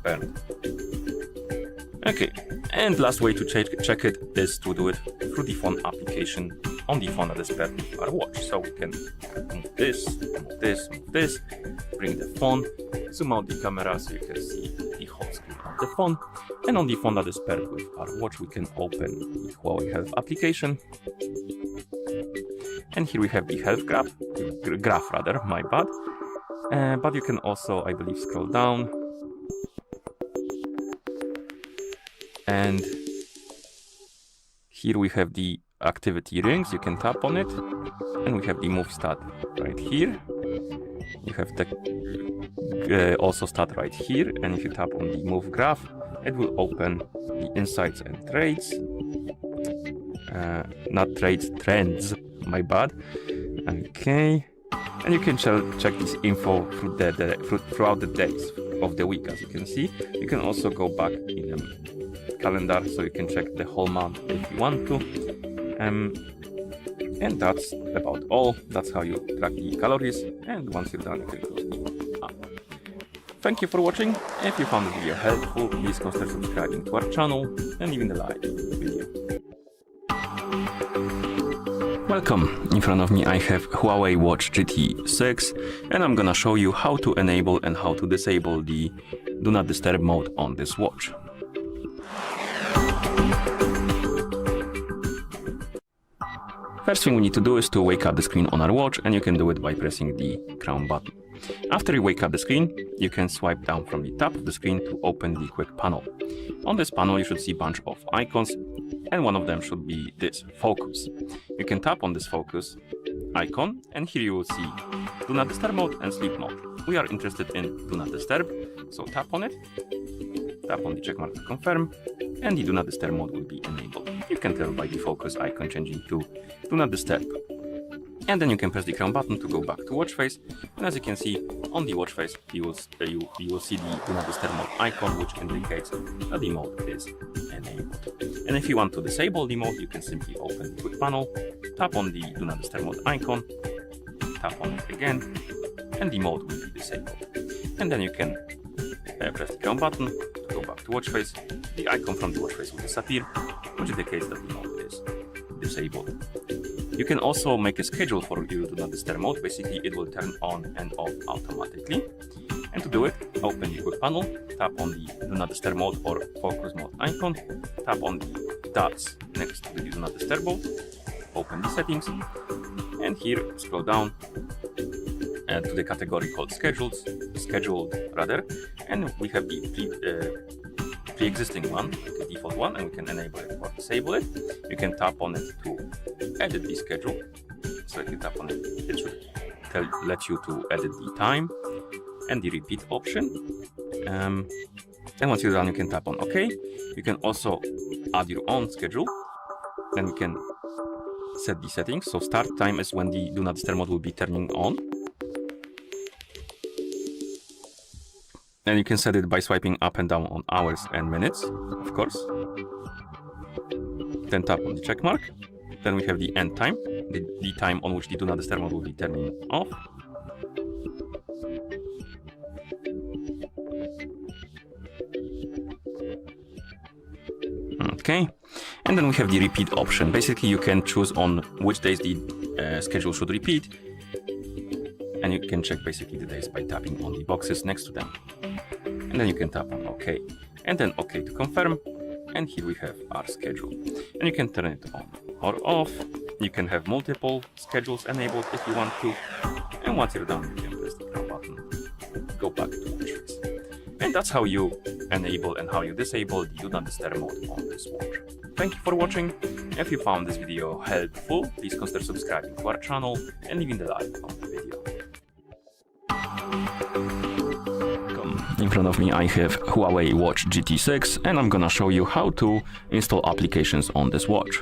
B: burned. Okay, and last way to check it is to do it through the phone application on the phone that is paired with our watch. So we can move this, bring the phone, zoom out the camera so you can see the whole screen of the phone. And on the phone that is paired with our watch, we can open the Huawei Health application. And here we have the health graph, my bad. But you can also, I believe, scroll down. And here we have the activity rings. You can tap on it, and we have the move stat right here. You have the also stat right here, and if you tap on the move graph, it will open the insights and trades. Not trades, trends, my bad. Okay, and you can check this info throughout the days of the week. As you can see, you can also go back in calendar, so you can check the whole month if you want to. And that's about all. That's how you track the calories, and once you're done, you can close the app. Thank you for watching. If you found the video helpful, please consider subscribing to our channel and leaving a like on the video. Welcome. In front of me I have Huawei Watch GT 6, and I'm gonna show you how to enable and how to disable the Do Not Disturb mode on this watch. First thing we need to do is to wake up the screen on our watch, and you can do it by pressing the crown button. After you wake up the screen, you can swipe down from the top of the screen to open the quick panel. On this panel you should see a bunch of icons, and one of them should be this, focus. You can tap on this focus icon, and here you will see Do Not Disturb mode and Sleep mode. We are interested in Do Not Disturb, so tap on it, tap on the check mark to confirm, and the Do Not Disturb mode will be enabled. you can tell by the focus icon changing to Do Not Disturb. And then you can press the crown button to go back to watch face. And as you can see on the watch face, you will see the Do Not Disturb mode icon, which indicates that the mode is enabled. And if you want to disable the mode, you can simply open the quick panel, tap on the Do Not Disturb mode icon, tap on it again, and the mode will be disabled. And then you can press the crown button to go back to watch face. The icon from the watch face will disappear, which indicates that the mode is disabled. You can also make a schedule for your Do Not Disturb mode. Basically, it will turn on and off automatically. And to do it, open the quick panel, tap on the Do Not Disturb mode or focus mode icon, tap on the dots next to the Do Not Disturb mode, open the settings, and here scroll down to the category called scheduled, and we have the pre-existing one, the default one, and we can enable it or disable it. You can tap on it to edit the schedule. So if you tap on it, it should let you to edit the time and the repeat option. And once you're done, you can tap on OK. You can also add your own schedule, and you can set the settings. So start time is when the Do Not Disturb mode will be turning on. And you can set it by swiping up and down on hours and minutes, of course. Then tap on the check mark. Then we have the end time, the time on which the Do Not Disturb mode will be turning off. Okay, and then we have the repeat option. Basically, you can choose on which days the schedule should repeat. And you can check basically the days by tapping on the boxes next to them. And then you can tap on OK. And then OK to confirm. And here we have our schedule. And you can turn it on or off. You can have multiple schedules enabled if you want to. And once you're done, you can press the crown button, go back to watch face. And that's how you enable and how you disable the Do Not Disturb mode on this watch. Thank you for watching. If you found this video helpful, please consider subscribing to our channel and leaving the like on the video. In front of me I have Huawei Watch GT6, and I'm gonna show you how to install applications on this watch.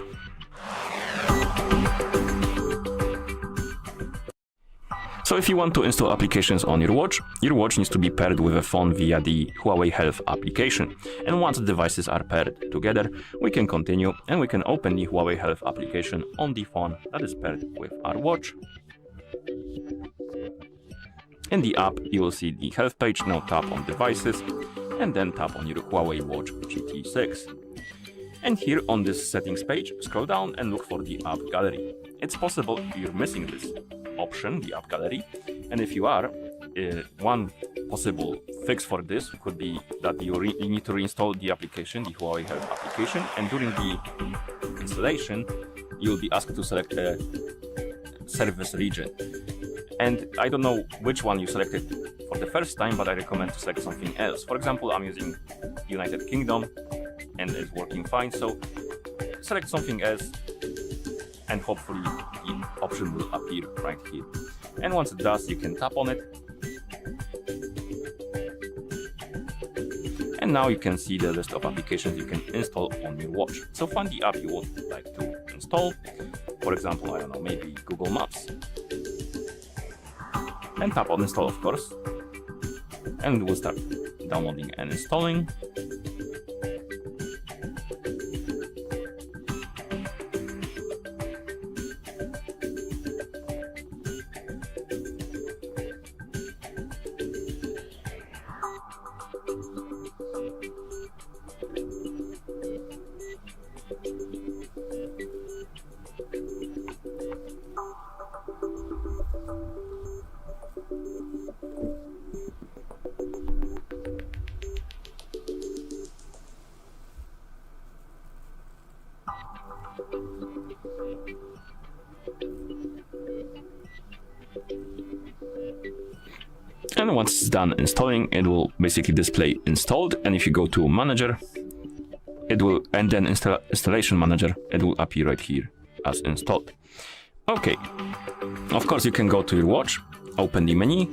B: So if you want to install applications on your watch needs to be paired with a phone via the Huawei Health application. And once the devices are paired together, we can continue and we can open the Huawei Health application on the phone that is paired with our watch. In the app, you will see the health page. Now tap on devices and then tap on your Huawei Watch GT6. And here on this settings page, scroll down and look for the AppGallery. It's possible you're missing this option, the AppGallery. And if you are, one possible fix for this could be that you need to reinstall the application, the Huawei Health application. And during the installation, you'll be asked to select a service region. And I don't know which one you selected for the first time, but I recommend to select something else. For example, I'm using United Kingdom and it's working fine. So select something else and hopefully the option will appear right here. And once it does, you can tap on it. And now you can see the list of applications you can install on your watch. So find the app you would like to install. For example, I don't know, maybe Google Maps. And tap on install, of course, and we'll start downloading and installing. And once it's done installing, it will basically display installed. And if you go to manager, it will, and then installation manager, it will appear right here as installed. Okay, of course you can go to your watch, open the menu,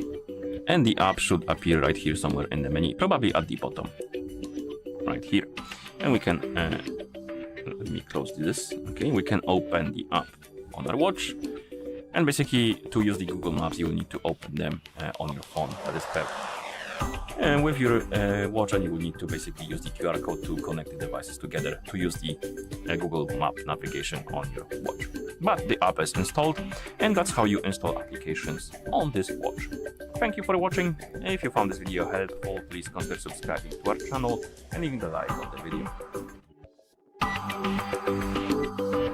B: and the app should appear right here somewhere in the menu, probably at the bottom, right here. And we can let me close this. Okay, we can open the app on our watch. And basically, to use the Google Maps, you will need to open them on your phone. That is paired. And with your watch, and you will need to basically use the QR code to connect the devices together to use the Google Map navigation on your watch. But the app is installed, and that's how you install applications on this watch. Thank you for watching. If you found this video helpful, please consider subscribing to our channel and leaving a like on the video.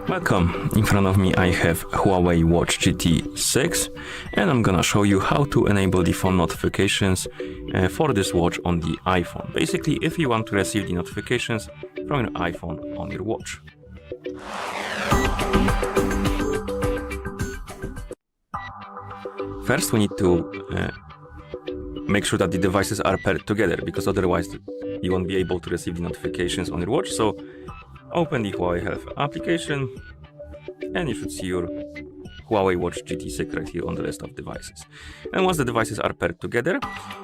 B: Welcome, in front of me I have Huawei Watch GT 6 and I'm gonna show you how to enable the phone notifications for this watch on the iPhone. Basically, if you want to receive the notifications from your iPhone on your watch. First we need to make sure that the devices are paired together, because otherwise you won't be able to receive the notifications on your watch. So open the Huawei Health application and you should see your Huawei Watch GT 6 right here on the list of devices. And once the devices are paired together,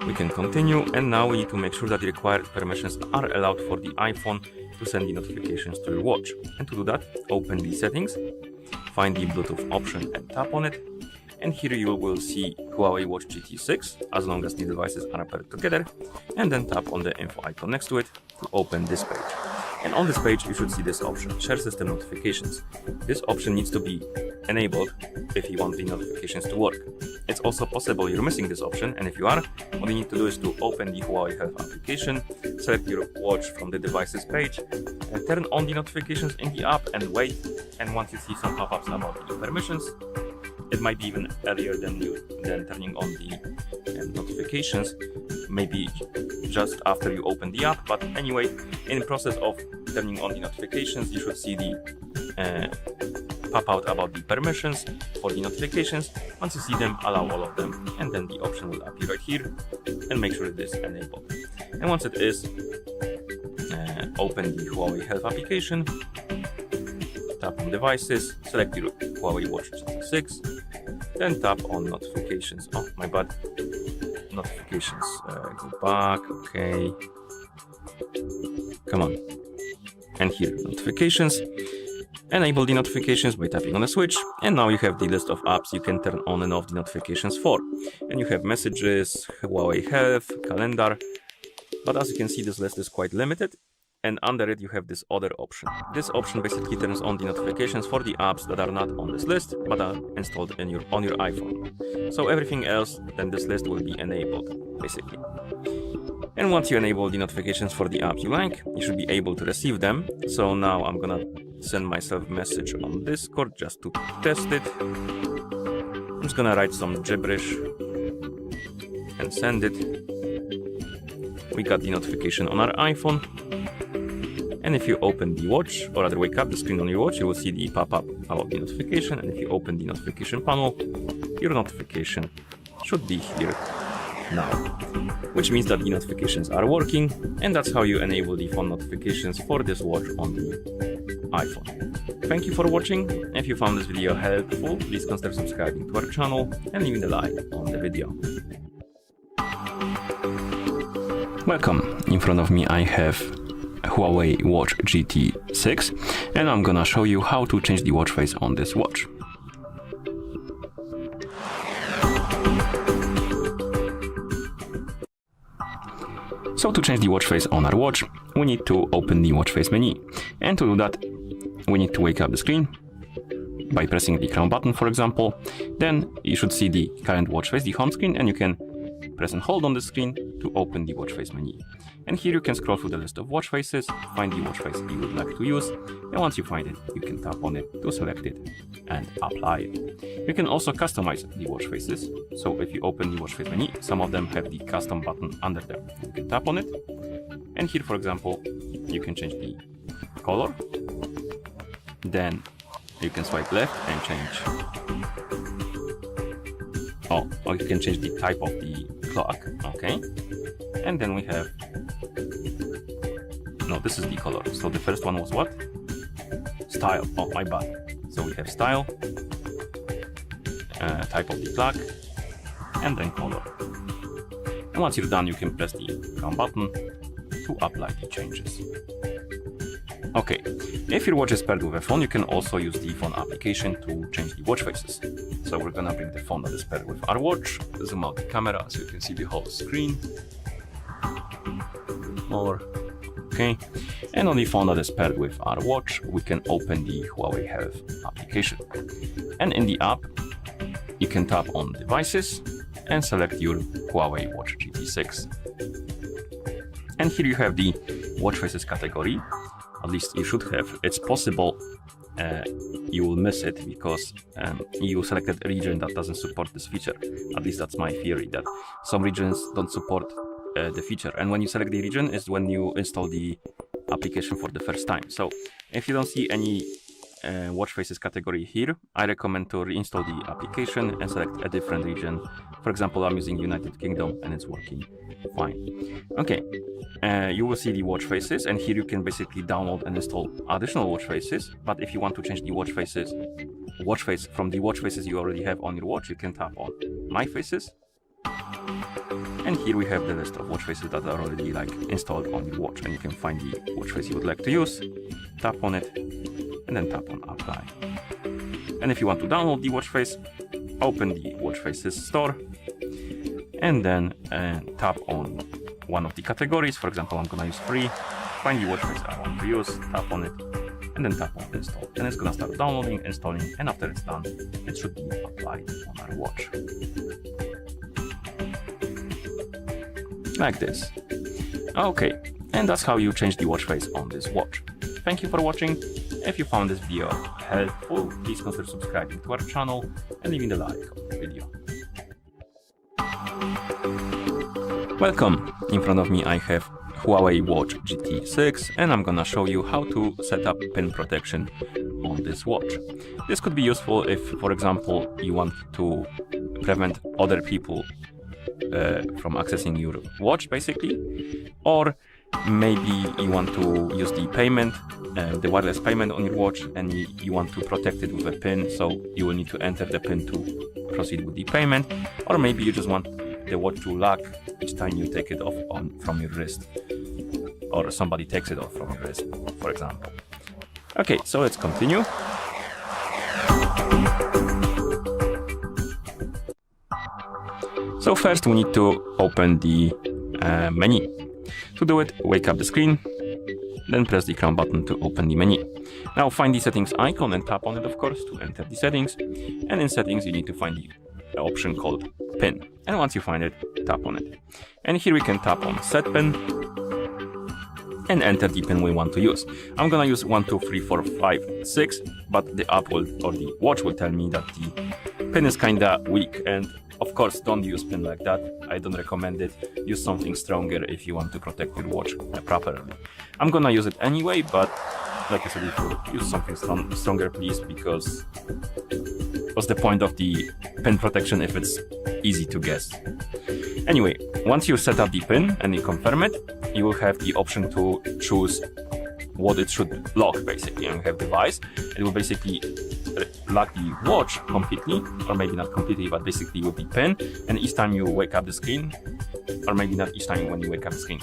B: we can continue, and now we need to make sure that the required permissions are allowed for the iPhone to send the notifications to your watch. And to do that, open the settings, find the Bluetooth option and tap on it. And here you will see Huawei Watch GT 6 as long as the devices are paired together, and then tap on the info icon next to it to open this page. And on this page, you should see this option, Share System Notifications. This option needs to be enabled if you want the notifications to work. It's also possible you're missing this option, and if you are, what you need to do is to open the Huawei Health application, select your watch from the devices page, and turn on the notifications in the app and wait. And once you see some pop-ups about the permissions, it might be even earlier than turning on the notifications, maybe just after you open the app. But anyway, in the process of turning on the notifications, you should see the pop out about the permissions for the notifications. Once you see them, allow all of them, and then the option will appear right here, and make sure it is enabled. And once it is, open the Huawei Health application, tap on devices, select your Huawei Watch GT 6, then tap on notifications. Oh, my bad. Notifications. Go back. Okay. Come on. And here, notifications. Enable the notifications by tapping on a switch. And now you have the list of apps you can turn on and off the notifications for. And you have messages, Huawei Health, calendar. But as you can see, this list is quite limited. And under it, you have this other option. This option basically turns on the notifications for the apps that are not on this list, but are installed on your iPhone. So everything else, then this list will be enabled, basically. And once you enable the notifications for the apps you like, you should be able to receive them. So now I'm gonna send myself a message on Discord just to test it. I'm just gonna write some gibberish and send it. We got the notification on our iPhone. And if you open the watch, or rather wake up the screen on your watch, you will see the pop-up about the notification. And if you open the notification panel, your notification should be here now, which means that the notifications are working. And that's how you enable the phone notifications for this watch on the iPhone. Thank you for watching. If you found this video helpful, please consider subscribing to our channel and leaving a like on the video. Welcome, in front of me I have Huawei Watch GT 6 and I'm gonna show you how to change the watch face on this watch. So to change the watch face on our watch, we need to open the watch face menu, and to do that we need to wake up the screen by pressing the crown button, for example. Then you should see the current watch face, the home screen, and you can press and hold on the screen to open the watch face menu. And here you can scroll through the list of watch faces, find the watch face you would like to use, and once you find it, you can tap on it to select it and apply it. You can also customize the watch faces. So if you open the watch face menu, some of them have the custom button under them. You can tap on it, and here, for example, you can change the color. Then you can swipe left and change. Or you can change the type of the clock, okay? And then we have, no, this is the color. So the first one was what? Style, oh my bad. So we have style, type of the clock, and then color. And once you're done, you can press the crown button to apply the changes. Okay, if your watch is paired with a phone, you can also use the phone application to change the watch faces. So we're gonna bring the phone that is paired with our watch, zoom out the camera so you can see the whole screen. More. Okay, and on the phone that is paired with our watch, we can open the Huawei Health application. And in the app, you can tap on Devices and select your Huawei Watch GT6. And here you have the watch faces category. At least you should have. It's possible you will miss it because you selected a region that doesn't support this feature. At least that's my theory, that some regions don't support the feature. And when you select the region is when you install the application for the first time. So if you don't see any watch faces category here, I recommend to reinstall the application and select a different region. For example, I'm using United Kingdom and it's working fine. Okay, you will see the watch faces, and here you can basically download and install additional watch faces. But if you want to change the watch face from the watch faces you already have on your watch, you can tap on My Faces. And here we have the list of watch faces that are already installed on your watch, and you can find the watch face you would like to use, tap on it, and then tap on Apply. And if you want to download the watch face, open the watch faces store, and then tap on one of the categories. For example, I'm gonna use free, find the watch face I want to use, tap on it, and then tap on install. And it's gonna start downloading, installing, and after it's done, it should be applied on our watch. Like this. Okay, and that's how you change the watch face on this watch. Thank you for watching. If you found this video helpful, please consider subscribing to our channel and leaving a like on the video. Welcome! In front of me I have Huawei Watch GT6, and I'm gonna show you how to set up pin protection on this watch. This could be useful if, for example, you want to prevent other people from accessing your watch, basically, or maybe you want to use the payment, the wireless payment on your watch, and you want to protect it with a pin, so you will need to enter the pin to proceed with the payment, or maybe you just want the watch to lock each time you take it off from your wrist, or somebody takes it off from your wrist, for example. Okay, so let's continue. So first we need to open the menu. To do it, wake up the screen, then press the crown button to open the menu. Now find the settings icon and tap on it, of course, to enter the settings. And in settings you need to find the option called pin. And once you find it, tap on it. And here we can tap on set pin and enter the pin we want to use. I'm gonna use 1, 2, 3, 4, 5, 6, but the app will, or the watch will tell me that the pin is kinda weak, and of course, don't use pin like that. I don't recommend it. Use something stronger if you want to protect your watch properly. I'm gonna use it anyway, but like I said before, use something stronger, please, because what's the point of the pin protection if it's easy to guess? Anyway, once you set up the pin and you confirm it, you will have the option to choose what it should lock, basically. And you have device. It will basically lock the watch completely, or maybe not completely, but basically with the pin. And each time you wake up the screen, or maybe not each time when you wake up the screen,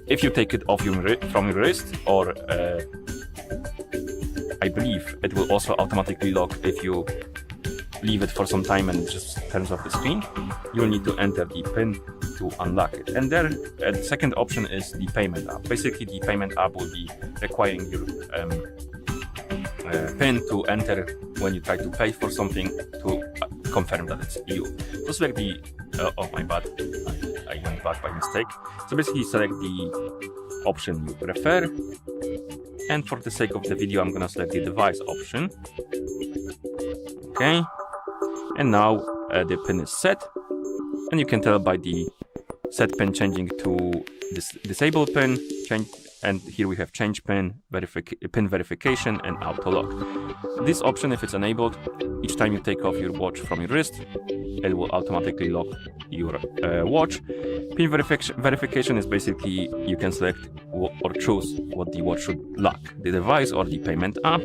B: if you take it off from your wrist, or I believe it will also automatically lock if you leave it for some time and it just turns off the screen. You will need to enter the pin to unlock it. And there, the second option is the payment app. Basically, the payment app will be requiring your pin to enter when you try to pay for something to confirm that it's you. So select the, oh my bad, I went back by mistake. So basically select the option you prefer. And for the sake of the video, I'm gonna select the device option. Okay. And now the pin is set. And you can tell by the set pin changing to this disable pin, and here we have change pin, pin verification, and auto lock. This option, if it's enabled, each time you take off your watch from your wrist, it will automatically lock your watch. Pin verification is basically you can select or choose what the watch should lock, the device or the payment app.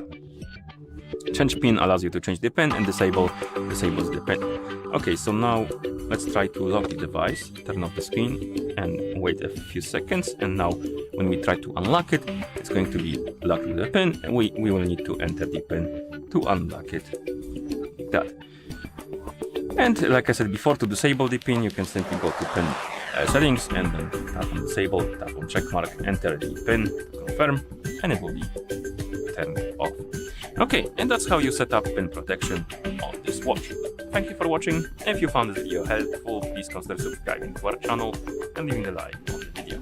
B: Change pin allows you to change the pin, and disables the pin. Okay, so now let's try to lock the device, turn off the screen, and wait a few seconds. And now when we try to unlock it, it's going to be locked with a pin, and we will need to enter the pin to unlock it, like that. And like I said before, to disable the pin, you can simply go to pin settings and then tap on disable, tap on checkmark, enter the pin, confirm, and it will be turned off. Okay, and that's how you set up pin protection on this watch. Thank you for watching. If you found this video helpful, please consider subscribing to our channel and leaving a like on the video.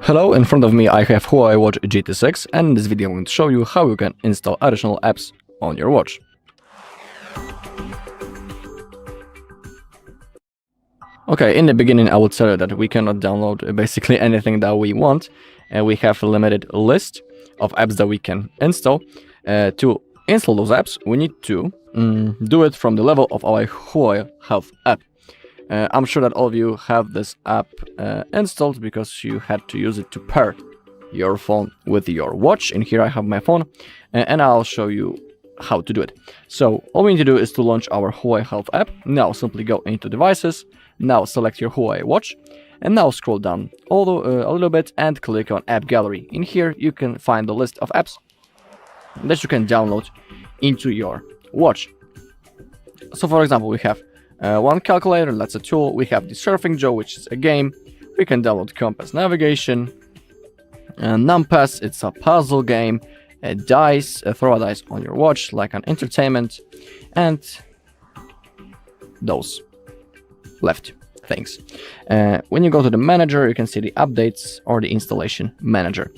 D: Hello, in front of me I have Huawei Watch GT6, and in this video I'm going to show you how you can install additional apps on your watch. Okay, in the beginning I would tell you that we cannot download basically anything that we want. We have a limited list of apps that we can install. To install those apps, we need to do it from the level of our Huawei Health app. I'm sure that all of you have this app installed because you had to use it to pair your phone with your watch. And here I have my phone, and I'll show you how to do it. So all we need to do is to launch our Huawei Health app. Now simply go into devices, now select your Huawei Watch, and now scroll down a little bit and click on AppGallery. In here you can find the list of apps that you can download into your watch. So for example, we have one calculator, that's a tool. We have the Surfing Joe, which is a game. We can download Compass Navigation, Numpass, it's a puzzle game, dice, throw a dice on your watch, like an entertainment, and those left things. When you go to the manager, you can see the updates or the installation manager.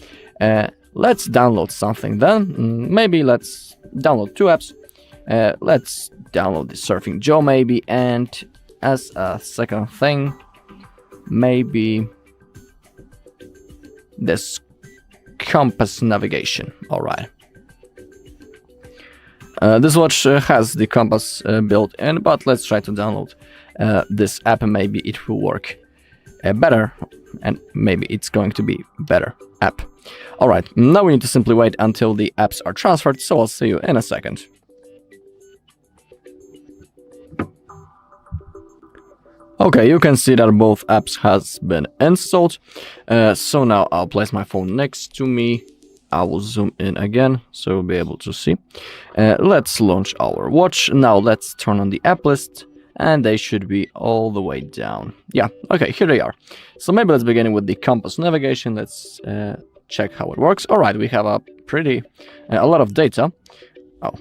D: Let's download something then. Maybe let's download two apps. Let's download the Surfing Joe maybe, and as a second thing, maybe this Compass Navigation. Alright. This watch has the compass built in, but let's try to download this app and maybe it will work better, and maybe it's going to be better app. Alright, now we need to simply wait until the apps are transferred, so I'll see you in a second. Okay, you can see that both apps has been installed. So now I'll place my phone next to me. I will zoom in again so you'll be able to see. Let's launch our watch. Now let's turn on the app list, and they should be all the way down. Yeah, okay, here they are. So maybe let's begin with the Compass Navigation. Let's check how it works. Alright, we have a lot of data. Oh,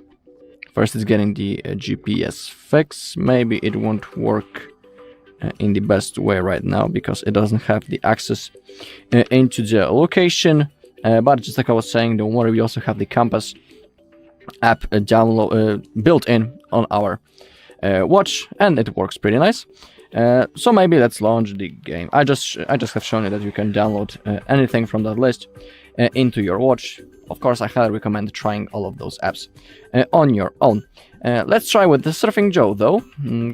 D: first it's getting the GPS fix. Maybe it won't work in the best way right now because it doesn't have the access into the location, but just like I was saying, don't worry, we also have the Compass app built in on our watch, and it works pretty nice. So maybe let's launch the game. I just have shown you that you can download anything from that list into your watch. Of course, I highly recommend trying all of those apps on your own. Let's try with the Surfing Joe though.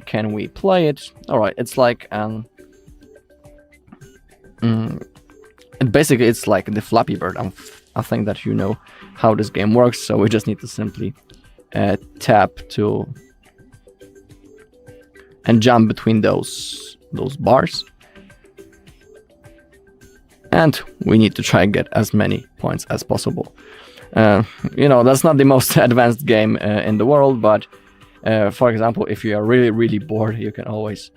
D: Can we play it? Alright, it's like basically it's like the Flappy Bird. I think that you know how this game works, so we just need to simply tap to and jump between those bars, and we need to try and get as many points as possible. You know, that's not the most advanced game in the world, but for example, if you are really bored, you can always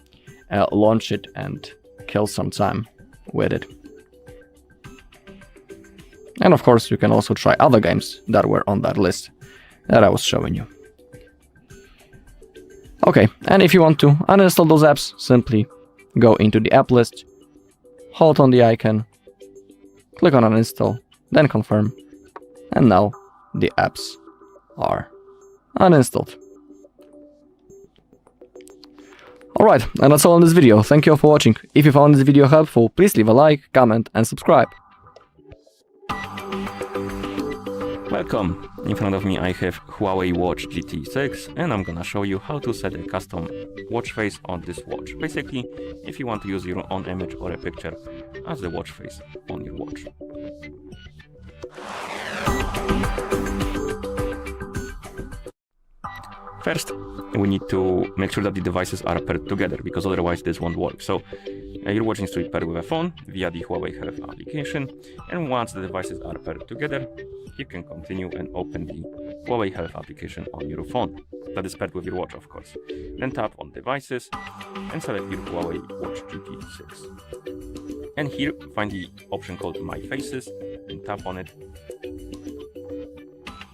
D: launch it and kill some time with it. And of course, you can also try other games that were on that list that I was showing you. Okay, and if you want to uninstall those apps, simply go into the app list, hold on the icon, click on uninstall, then confirm, and now the apps are uninstalled. Alright, and that's all in this video. Thank you all for watching. If you found this video helpful, please leave a like, comment, and subscribe.
B: Welcome! In front of me I have Huawei Watch GT6, and I'm gonna show you how to set a custom watch face on this watch. Basically, if you want to use your own image or a picture as the watch face on your watch. First, we need to make sure that the devices are paired together, because otherwise this won't work. So your watch needs to be paired with a phone via the Huawei Health application, and once the devices are paired together, you can continue and open the Huawei Health application on your phone. That is paired with your watch, of course. Then tap on Devices and select your Huawei Watch GT 6. And here, find the option called My Faces and tap on it.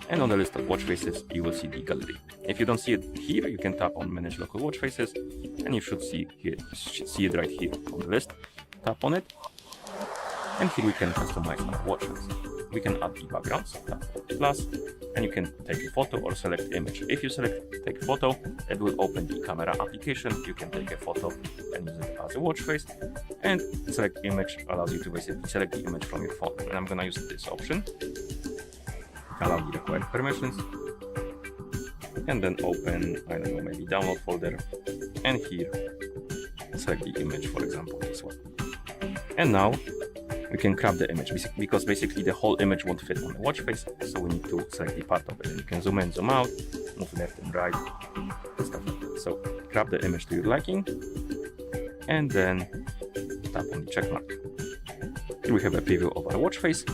B: And on the list of watch faces, you will see the gallery. If you don't see it here, you can tap on Manage Local Watch Faces, and you should see it right here on the list. Tap on it, and here we can customize our watch face. We can add the backgrounds, tap on plus, and you can take a photo or select image. If you select take photo, it will open the camera application. You can take a photo and use it as a watch face, and select image allows you to basically select the image from your phone. And I'm gonna use this option. Allow the required permissions, and then open, I don't know, maybe download folder, and here select the image, for example this one. And now we can crop the image, because basically the whole image won't fit on the watch face, so we need to select the part of it. And you can zoom in, zoom out, move left and right, and stuff like that. So crop the image to your liking, and then tap on the check mark. Here we have a preview of our watch face.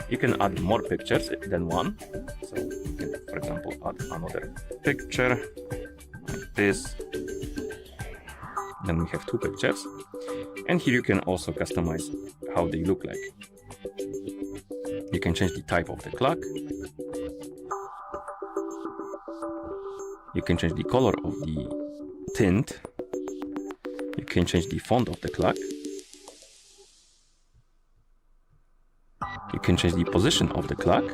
B: You can add more pictures than one. So you can, for example, add another picture like this. Then we have 2 pictures. And here you can also customize how they look like. You can change the type of the clock. You can change the color of the tint. You can change the font of the clock. You can change the position of the clock.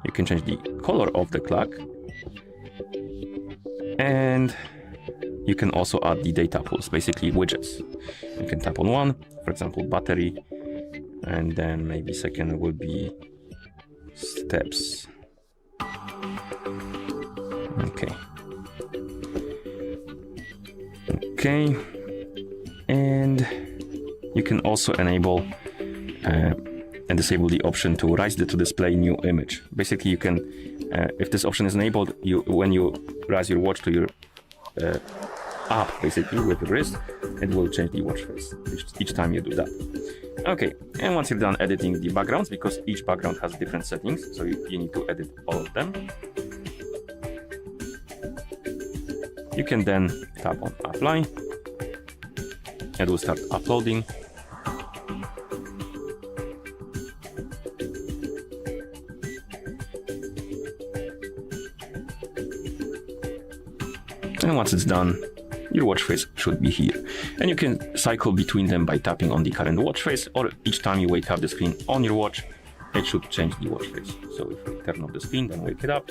B: You can change the color of the clock. And you can also add the data pools, basically widgets. You can tap on one, for example, battery, and then maybe second will be steps. Okay. Okay. And you can also enable and disable the option to display new image. Basically, you can, if this option is enabled, when you raise your watch to your app, basically with your wrist, it will change the watch face each time you do that. Okay, and once you're done editing the backgrounds, because each background has different settings, so you need to edit all of them. You can then tap on Apply. It will start uploading. And once it's done, your watch face should be here. And you can cycle between them by tapping on the current watch face, or each time you wake up the screen on your watch, it should change the watch face. So if we turn off the screen, then wake it up.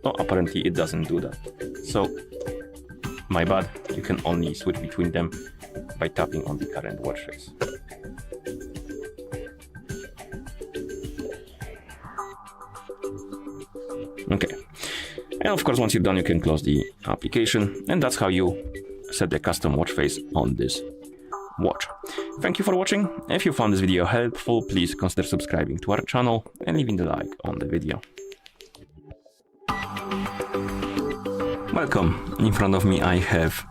B: Oh, apparently it doesn't do that. So, my bad, you can only switch between them by tapping on the current watch face. Okay. And of course, once you're done, you can close the application, and that's how you set the custom watch face on this watch. Thank you for watching. If you found this video helpful, please consider subscribing to our channel and leaving the like on the video. Welcome. In front of me I have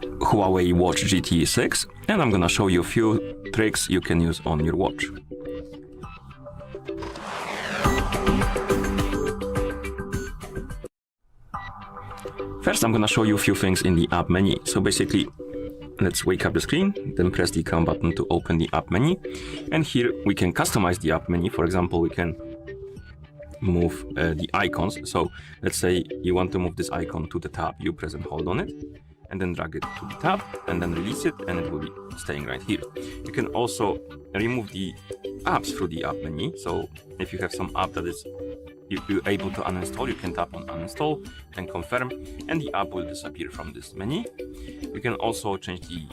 B: Huawei Watch GT 6, and I'm gonna show you a few tricks you can use on your watch. First, I'm gonna show you a few things in the app menu. So basically, let's wake up the screen, then press the crown button to open the app menu. And here we can customize the app menu. For example, we can move the icons. So let's say you want to move this icon to the tab, you press and hold on it, and then drag it to the tab, and then release it, and it will be staying right here. You can also remove the apps through the app menu. So if you have some app that is you're able to uninstall, you can tap on uninstall and confirm, and the app will disappear from this menu. You can also change the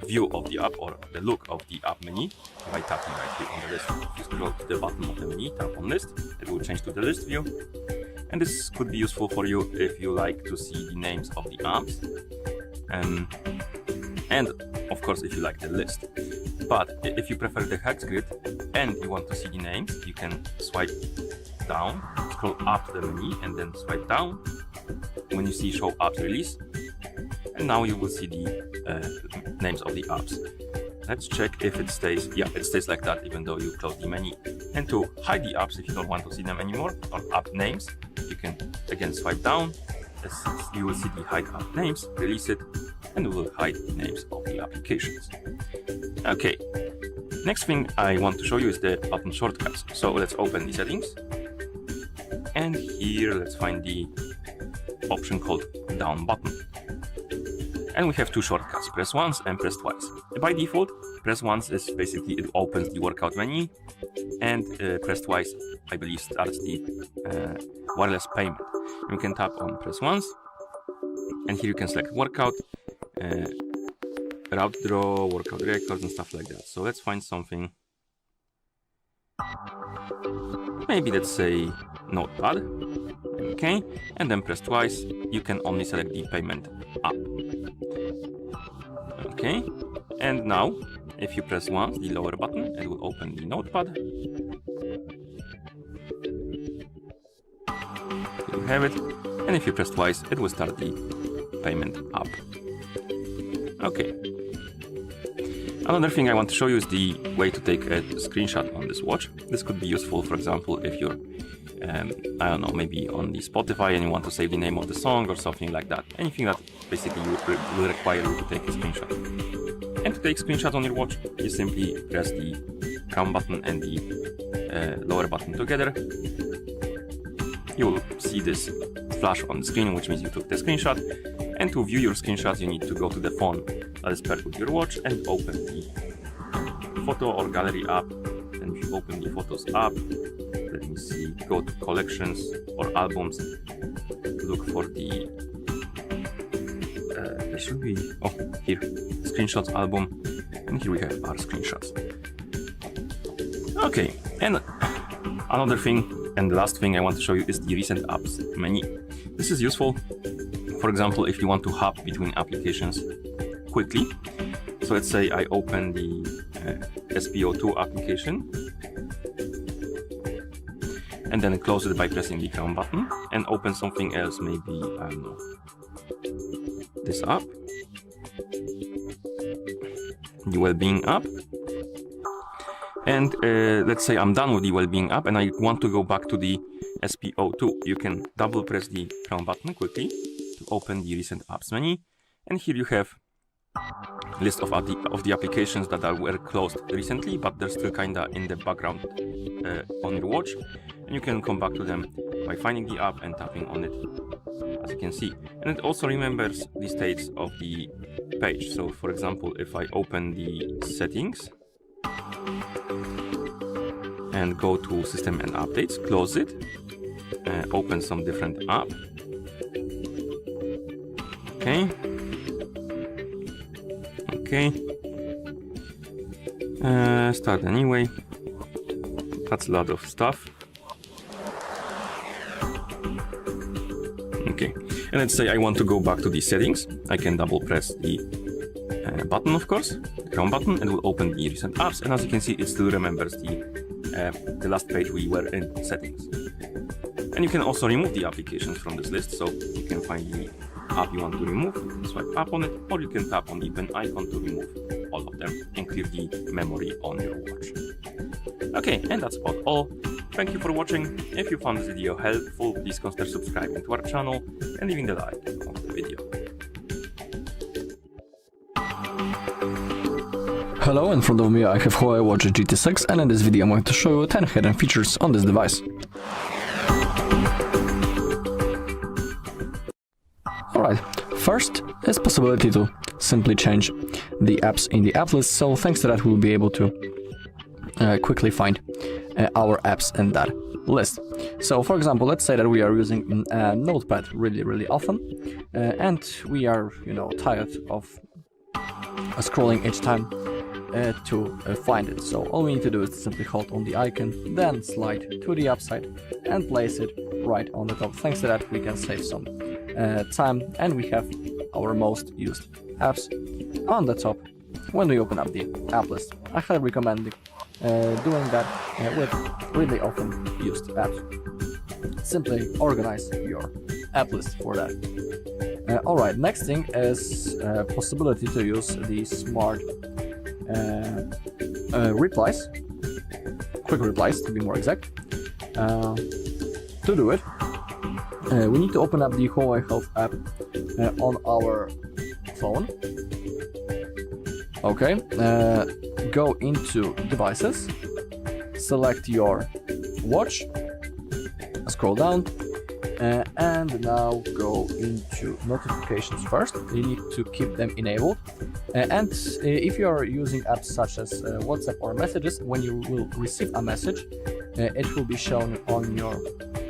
B: view of the app or the look of the app menu by tapping right here on the list. Just go to the bottom of the menu, tap on list, it will change to the list view. And this could be useful for you if you like to see the names of the apps. And of course, if you like the list. But if you prefer the hex grid and you want to see the names, you can swipe down, scroll up to the menu, and then swipe down. When you see show apps release, and now you will see the names of the apps. Let's check if it stays. Yeah, it stays like that even though you close the menu. And to hide the apps if you don't want to see them anymore, or app names, you can again swipe down. You will see the hide app names, release it, and it will hide the names of the applications. Okay, next thing I want to show you is the button shortcuts. So let's open the settings, and here let's find the option called down button. And we have two shortcuts, press once and press twice. By default, press once is basically it opens the workout menu, and press twice, I believe, starts the wireless payment. You can tap on press once, and here you can select workout, route draw, workout records, and stuff like that. So let's find something. Maybe let's say notepad. Okay, and then press twice. You can only select the payment app. Okay, and now if you press once the lower button, it will open the notepad. You have it, and if you press twice, it will start the payment app. Okay. Another thing I want to show you is the way to take a screenshot on this watch. This could be useful, for example, if you're I don't know, maybe on the Spotify and you want to save the name of the song or something like that. Anything that basically will require you to take a screenshot. And to take screenshot on your watch, you simply press the crown button and the lower button together. You will see this flash on the screen, which means you took the screenshot. And to view your screenshots, you need to go to the phone that is paired with your watch and open the photo or gallery app. And if you open the Photos app, let me see, go to collections or albums, look for the, there should be, oh, here, screenshots album, and here we have our screenshots. Okay, and another thing, and the last thing I want to show you is the recent apps menu. This is useful, for example, if you want to hop between applications quickly. So let's say I open the SPO2 application, and then close it by pressing the crown button, and open something else, maybe, I don't know, this app, the well-being app. And let's say I'm done with the well-being app and I want to go back to the SPO2. You can double press the crown button quickly to open the recent apps menu, and here you have list of the applications that were closed recently, but they're still kinda in the background on your watch, and you can come back to them by finding the app and tapping on it, as you can see. And it also remembers the states of the page. So for example, if I open the settings and go to system and updates, close it, open some different app. Okay. Start anyway. That's a lot of stuff. Okay, and let's say I want to go back to the settings. I can double press the button, of course, the crown button, and it will open the recent apps. And as you can see, it still remembers the last page we were in, settings. And you can also remove the applications from this list. So you can find the app you want to remove, swipe up on it, or you can tap on the pen icon to remove all of them and clear the memory on your watch. Okay, and that's about all. Thank you for watching. If you found this video helpful, please consider subscribing to our channel and leaving a like on the video.
D: Hello, in front of me I have Huawei Watch GT6, and in this video I'm going to show you 10 hidden features on this device. Alright, first is possibility to simply change the apps in the app list, so thanks to that we'll be able to quickly find our apps in that list. So for example, let's say that we are using Notepad really often, and we are, tired of scrolling each time to find it. So all we need to do is simply hold on the icon, then slide to the upside and place it right on the top. Thanks to that we can save some time, and we have our most used apps on the top when we open up the app list. I highly recommend doing that with really often used apps. Simply organize your app list for that. Alright, next thing is possibility to use the smart replies, quick replies to be more exact. To do it, we need to open up the Huawei Health app on our phone. Okay, go into devices, select your watch, scroll down, and now go into notifications first. You need to keep them enabled. And if you are using apps such as WhatsApp or messages, when you will receive a message, it will be shown on your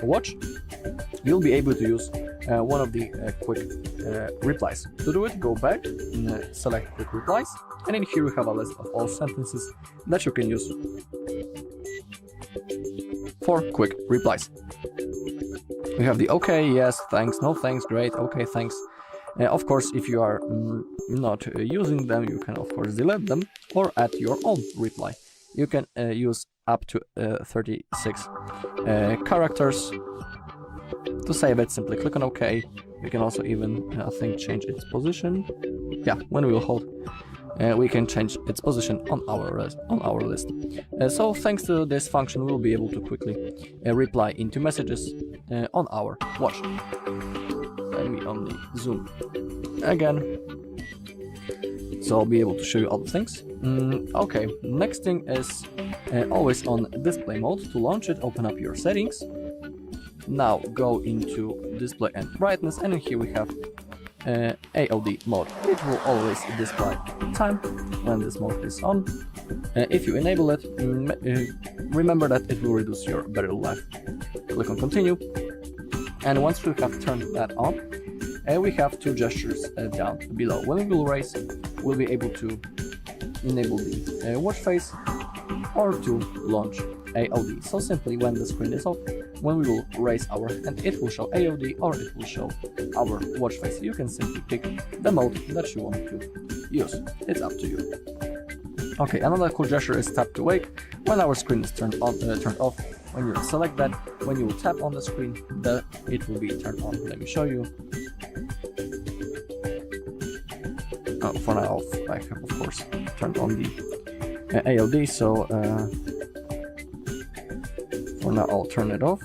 D: watch. You'll be able to use one of the quick replies. To do it, go back, select quick replies, and in here we have a list of all sentences that you can use for quick replies. We have the okay, yes, thanks, no thanks, great, okay, thanks. Of course, if you are not using them, you can of course delete them or add your own reply. You can use up to 36 characters. To save it, simply click on OK. We can also even, I think, change its position. Yeah, when we will hold, we can change its position on our list. So thanks to this function, we'll be able to quickly reply into messages on our watch. Let me only zoom again, so I'll be able to show you other things. Okay, next thing is always on display mode. To launch it, open up your settings. Now go into display and brightness, and in here we have AOD mode. It will always display time when this mode is on. If you enable it, remember that it will reduce your battery life. Click on continue, and once we have turned that on, we have two gestures down below. When we will raise, we'll be able to enable the watch face or to launch AOD. So simply when the screen is off, when we will raise our hand, it will show AOD or it will show our watch face. You can simply pick the mode that you want to use. It's up to you. Okay, another cool gesture is tap to wake. When our screen is turned on, turned off, when you select that, when you will tap on the screen, it will be turned on. Let me show you. For now, I have of course turned on the AOD, so for now I'll turn it off.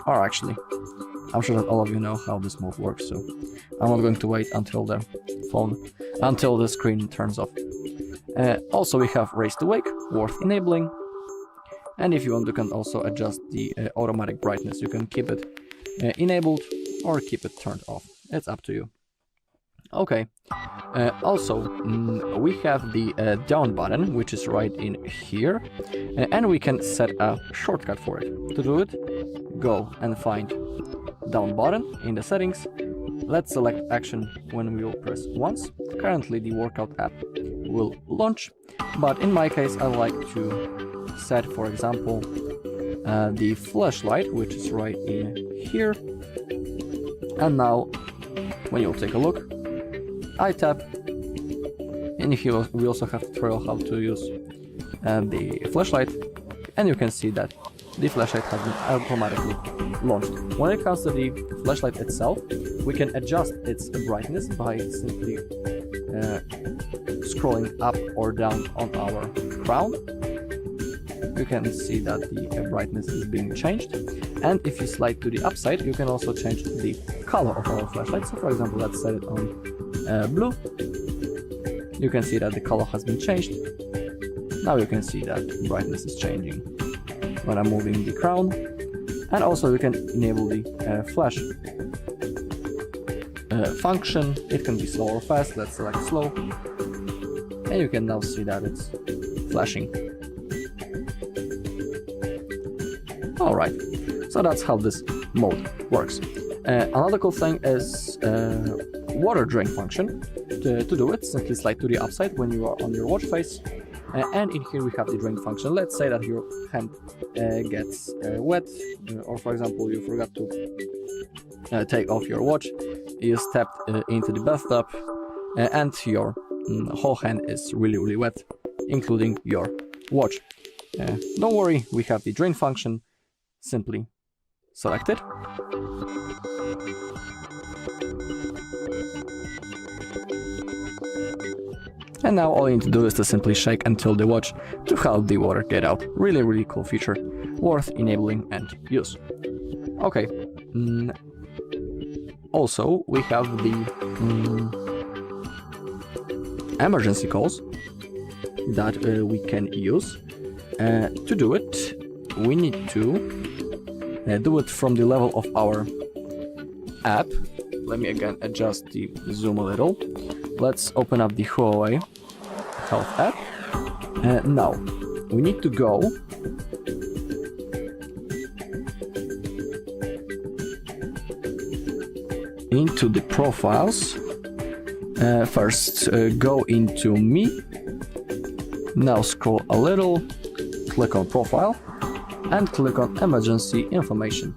D: Or actually, I'm sure that all of you know how this mode works, so I'm not going to wait until the screen turns off. Also, we have raise to wake, worth enabling, and if you want, you can also adjust the automatic brightness. You can keep it enabled or keep it turned off. It's up to you. Okay, also we have the down button, which is right in here, and we can set a shortcut for it. To do it, go and find down button in the settings. Let's select action when we will press once. Currently the workout app will launch, but in my case I like to set, for example, the flashlight, which is right in here. And now when you'll take a look, I tap, and here we also have a tutorial how to use the flashlight, and you can see that the flashlight has been automatically launched. When it comes to the flashlight itself, we can adjust its brightness by simply scrolling up or down on our crown. You can see that the brightness is being changed, and if you slide to the upside, you can also change the color of our flashlight. So for example, let's set it on blue. You can see that the color has been changed. Now you can see that brightness is changing when I'm moving the crown, and also you can enable the flash function. It can be slow or fast. Let's select slow, and you can now see that it's flashing. Alright, so that's how this mode works. Another cool thing is water drain function. To do it, simply slide to the upside when you are on your watch face, and in here we have the drain function. Let's say that your hand gets wet, or for example you forgot to take off your watch, you stepped into the bathtub, and your whole hand is really wet. including your watch. Don't worry, we have the drain function. Simply select it. And now all you need to do is to simply shake and tilt the watch to help the water get out. Really cool feature, worth enabling and use. Okay. Also, we have the emergency calls that we can use. To do it, we need to do it from the level of our app. Let me again adjust the zoom a little. Let's open up the Huawei Health app. Now, we need to go into the profiles. First, go into Me. Now scroll a little, click on Profile, and click on Emergency Information.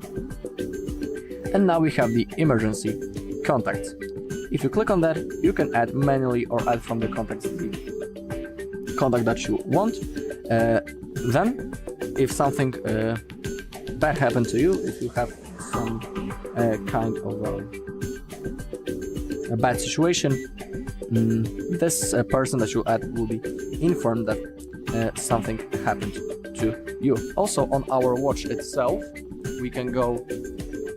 D: And now we have the emergency contacts. If you click on that, you can add manually or add from the contacts the contact that you want. Then, if something bad happened to you, if you have some kind of a bad situation, this person that you add will be informed that something happened to you. Also, on our watch itself, we can go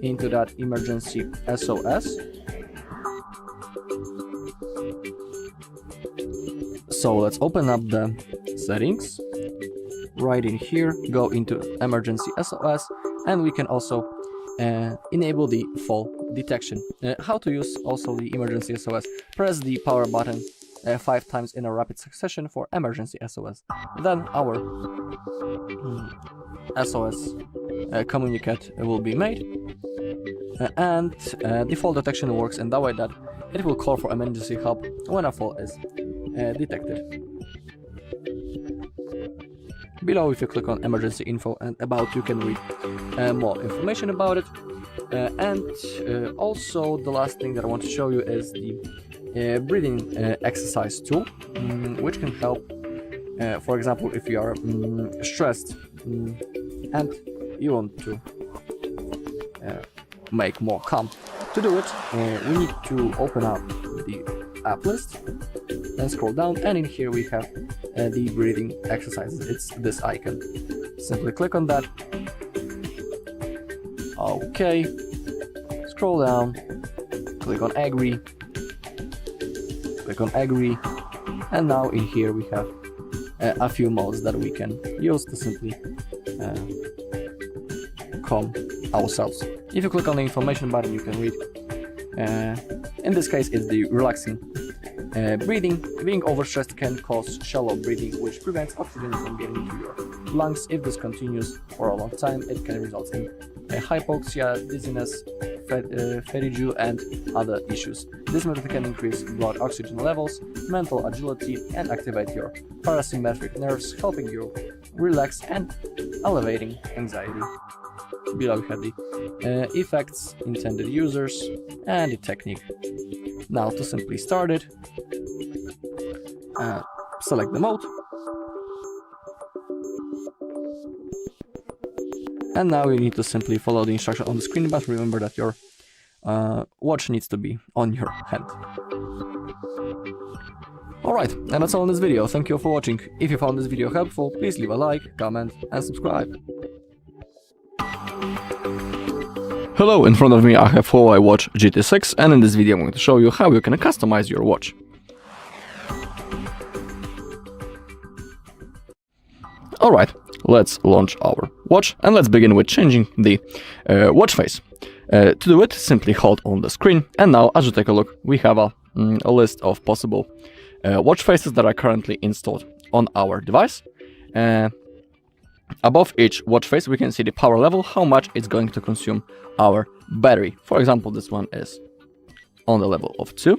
D: into that emergency SOS. So let's open up the settings. Right in here, go into emergency SOS, and we can also enable the fall detection. How to use also the emergency SOS? Press the power button 5 times in a rapid succession for emergency SOS. Then our SOS communicate will be made, and the fall detection works in that way that it will call for emergency help when a fall is detected. Below, if you click on emergency info and about, you can read more information about it. And also the last thing that I want to show you is the breathing exercise tool, which can help, for example, if you are stressed and you want to make more calm. To do it, we need to open up the app list and scroll down, and in here we have the breathing exercises. It's this icon. Simply click on that. Okay, scroll down, click on agree, and now in here we have a few modes that we can use to simply calm ourselves. If you click on the information button, you can read. In this case, it's the relaxing breathing. Being overstressed can cause shallow breathing, which prevents oxygen from getting into your lungs. If this continues for a long time, it can result in hypoxia, dizziness, fatigue, and other issues. This method can increase blood oxygen levels, mental agility, and activate your parasympathetic nerves, helping you relax and elevating anxiety. Below we have the effects, intended users, and the technique. Now to simply start it, select the mode, and now you need to simply follow the instruction on the screen, but remember that your watch needs to be on your hand. Alright, and that's all in this video. Thank you for watching. If you found this video helpful, please leave a like, comment, and subscribe. Hello, in front of me I have Huawei Watch GT6, and in this video I'm going to show you how you can customize your watch. Alright, let's launch our watch, and let's begin with changing the watch face. To do it, simply hold on the screen, and now as you take a look, we have a list of possible watch faces that are currently installed on our device. Above each watch face, we can see the power level, how much it's going to consume our battery. For example, this one is on the level of 2.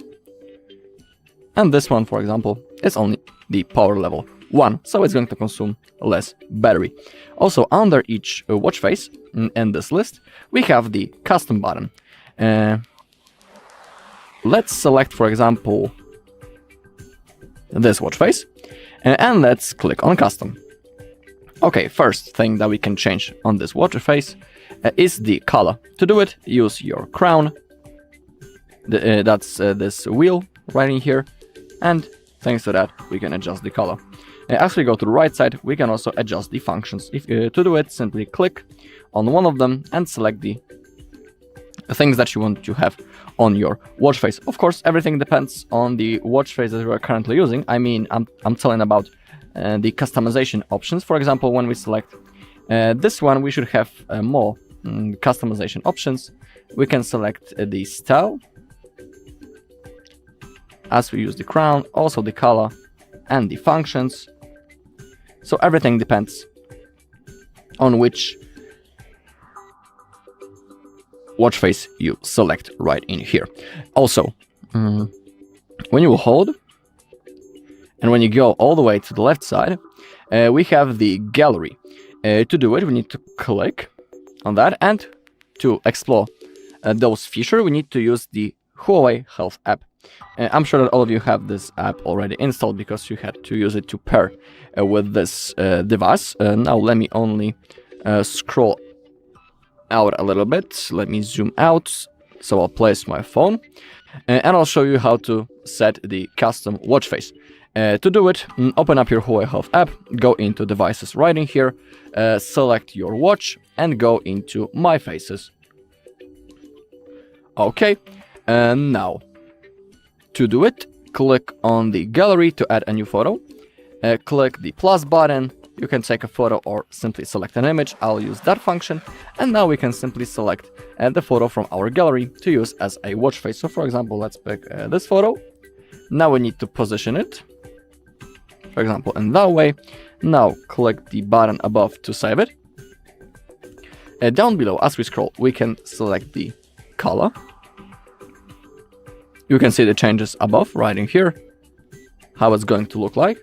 D: And this one, for example, is only the power level 1, so it's going to consume less battery. Also, under each watch face in this list, we have the custom button. Let's select, for example, this watch face. And let's click on custom. Okay, first thing that we can change on this watch face is the color. To do it, use your crown. That's this wheel right in here. And thanks to that, we can adjust the color. As we go to the right side, we can also adjust the functions. To do it, simply click on one of them and select the things that you want to have on your watch face. Of course, everything depends on the watch face that you are currently using. I mean, I'm telling about the customization options. For example, when we select this one, we should have more customization options. We can select the style, as we use the crown, also the color and the functions. So everything depends on which watch face you select right in here. Also, when you hold and when you go all the way to the left side, we have the gallery. To do it, we need to click on that, and to explore those features, we need to use the Huawei Health app. I'm sure that all of you have this app already installed because you had to use it to pair with this device. Now let me only scroll out a little bit. Let me zoom out. So I'll place my phone and I'll show you how to set the custom watch face. To do it, open up your Huawei Health app, go into devices right in here, select your watch and go into My Faces. Okay, and now to do it, click on the gallery to add a new photo. Click the plus button. You can take a photo or simply select an image. I'll use that function. And now we can simply select the photo from our gallery to use as a watch face. So for example, let's pick this photo. Now we need to position it, for example, in that way. Now click the button above to save it. Down below, as we scroll, we can select the color. You can see the changes above right in here, how it's going to look like.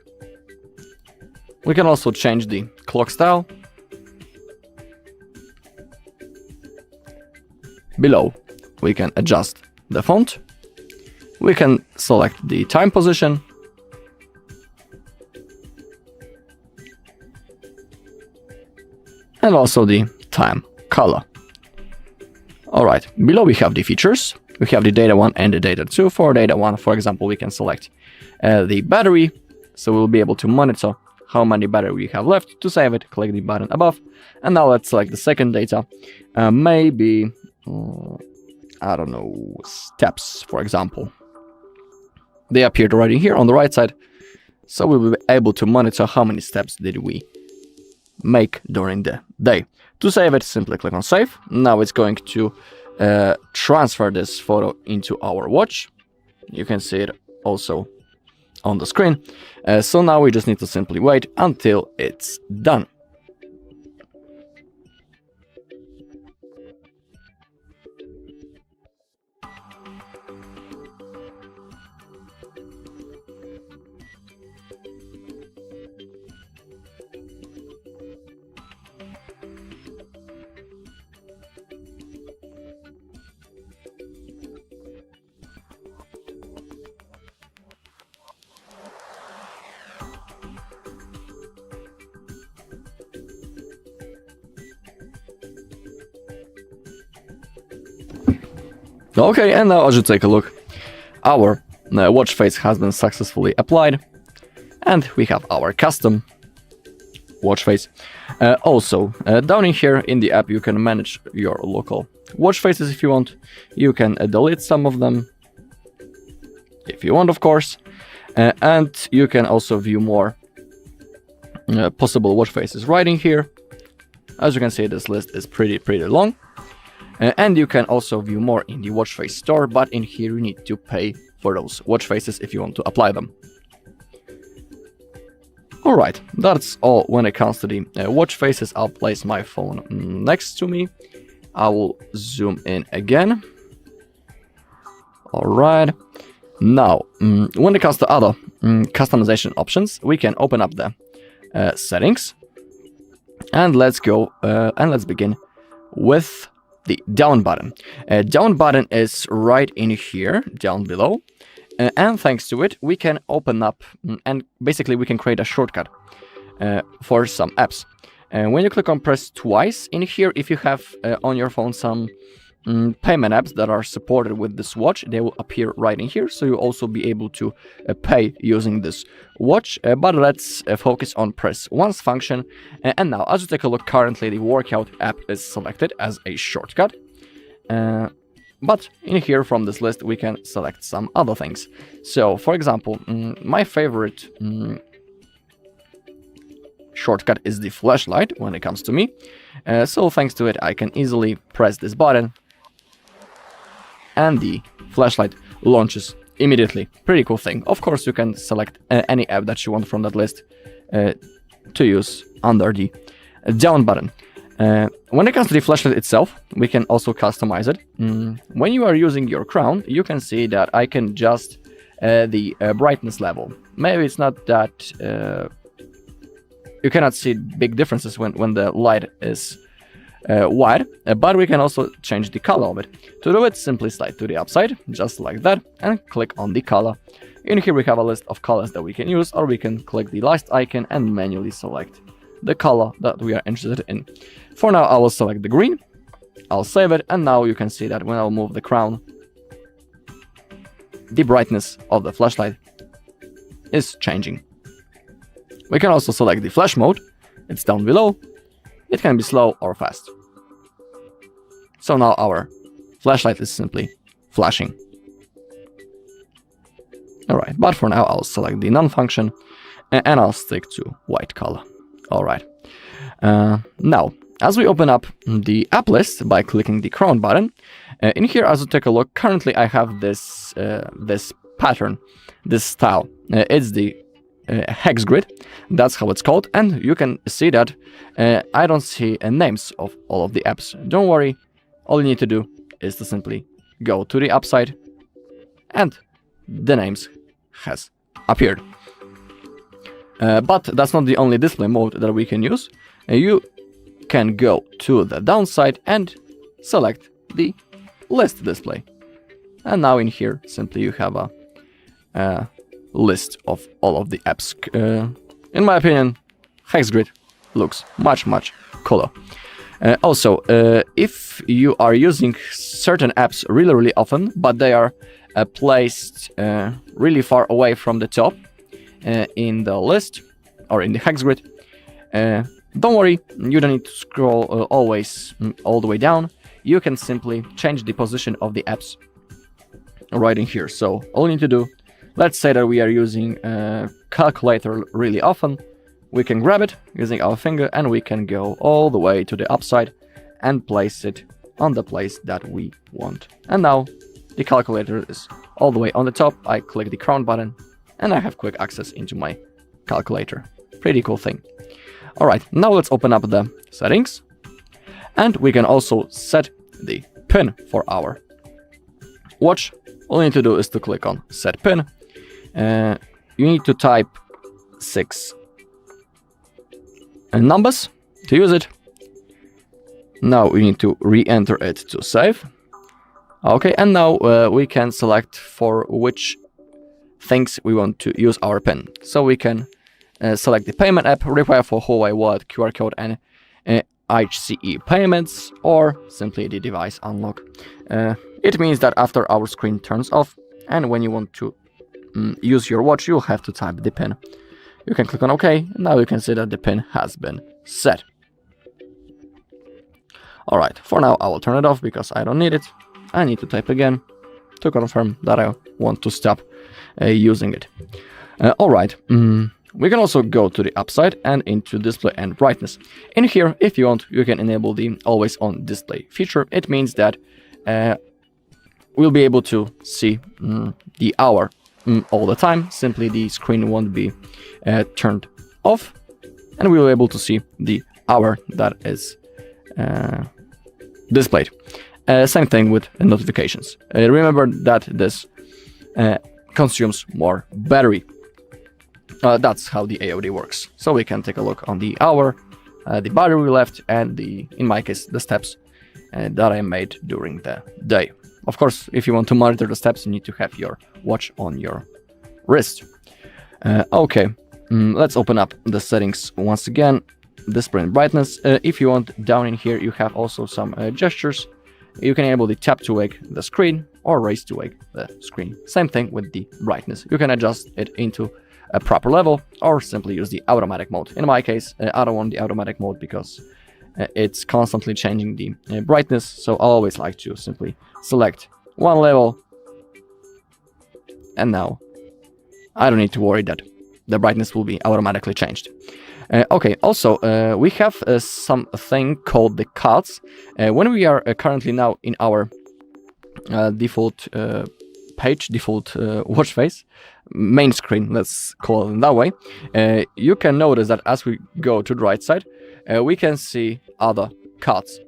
D: We can also change the clock style. Below, we can adjust the font. We can select the time position. And also the time color. Alright, below we have the features. We have the data 1 and the data 2. For data 1, for example, we can select the battery. So we'll be able to monitor how many battery we have left. To save it, click the button above. And now let's select the second data. Maybe, I don't know, steps, for example. They appeared right in here on the right side. So we'll be able to monitor how many steps did we make during the day. To save it, simply click on save. Now it's going to transfer this photo into our watch. You can see it also on the screen. So now we just need to simply wait until it's done. Okay, and now as you take a look, our watch face has been successfully applied, and we have our custom watch face. Also, down in here in the app, you can manage your local watch faces if you want. You can delete some of them if you want, of course, and you can also view more possible watch faces right in here. As you can see, this list is pretty long. And you can also view more in the watch face store, but in here you need to pay for those watch faces if you want to apply them. Alright, that's all when it comes to the watch faces. I'll place my phone next to me. I will zoom in again. Alright, now when it comes to other customization options, we can open up the settings. And let's go and let's begin with the down button. Down button is right in here, down below. and thanks to it, we can open up and basically we can create a shortcut for some apps. When you click on press twice in here, if you have on your phone some payment apps that are supported with this watch, they will appear right in here, so you'll also be able to pay using this watch. But let's focus on press once function. And now, as you take a look, currently the workout app is selected as a shortcut. But in here from this list, we can select some other things. So, for example, my favorite shortcut is the flashlight when it comes to me. So thanks to it, I can easily press this button and the flashlight launches immediately. Pretty cool thing. Of course, you can select any app that you want from that list to use under the down button. When it comes to the flashlight itself, we can also customize it. When you are using your crown, you can see that I can adjust the brightness level. Maybe it's not that you cannot see big differences when the light is wide, but we can also change the color of it. To do it, simply slide to the upside, just like that, and click on the color. In here we have a list of colors that we can use, or we can click the last icon and manually select the color that we are interested in. For now, I will select the green, I'll save it, and now you can see that when I'll move the crown, the brightness of the flashlight is changing. We can also select the flash mode, it's down below. It can be slow or fast. So now our flashlight is simply flashing. Alright, but for now I'll select the none function and I'll stick to white color. Alright. Now, as we open up the app list by clicking the crown button, in here as you take a look, currently I have this this pattern, this style. It's the hex grid, that's how it's called, and you can see that I don't see names of all of the apps. Don't worry, all you need to do is to simply go to the upside and the names has appeared. But that's not the only display mode that we can use. You can go to the downside and select the list display, and now in here simply you have a list of all of the apps. In my opinion, hex grid looks much cooler. Also, if you are using certain apps really often, but they are placed really far away from the top in the list or in the hex grid, don't worry, you don't need to scroll always all the way down. You can simply change the position of the apps right in here. So all you need to do, let's say that we are using a calculator really often. We can grab it using our finger and we can go all the way to the upside and place it on the place that we want. And now the calculator is all the way on the top. I click the crown button and I have quick access into my calculator. Pretty cool thing. Alright, now let's open up the settings. And we can also set the pin for our watch. All you need to do is to click on set pin. You need to type 6 numbers to use it. Now we need to re-enter it to save. Okay, and now we can select for which things we want to use our pin. So we can select the payment app, require for Huawei Wallet, QR code and HCE payments, or simply the device unlock. It means that after our screen turns off and when you want to use your watch, you'll have to type the pin. You can click on OK, and now you can see that the pin has been set. Alright, for now I will turn it off because I don't need it. I need to type again to confirm that I want to stop using it. Alright, we can also go to the upside and into display and brightness. In here, if you want, you can enable the always on display feature. It means that we'll be able to see the hour all the time. Simply the screen won't be turned off and we'll be able to see the hour that is displayed. Same thing with notifications. Remember that this consumes more battery. That's how the AOD works. So we can take a look on the hour, the battery left, and in my case, the steps that I made during the day. Of course, if you want to monitor the steps, you need to have your watch on your wrist. Okay, let's open up the settings once again. Display and brightness. If you want, down in here you have also some gestures. You can enable the tap to wake the screen or raise to wake the screen. Same thing with the brightness. You can adjust it into a proper level or simply use the automatic mode. In my case, I don't want the automatic mode because it's constantly changing the brightness, so I always like to simply select one level, and now I don't need to worry that the brightness will be automatically changed. Okay, also we have something called the cuts. When we are currently now in our default page, default watch face, main screen, let's call it that way, you can notice that as we go to the right side, we can see other cuts.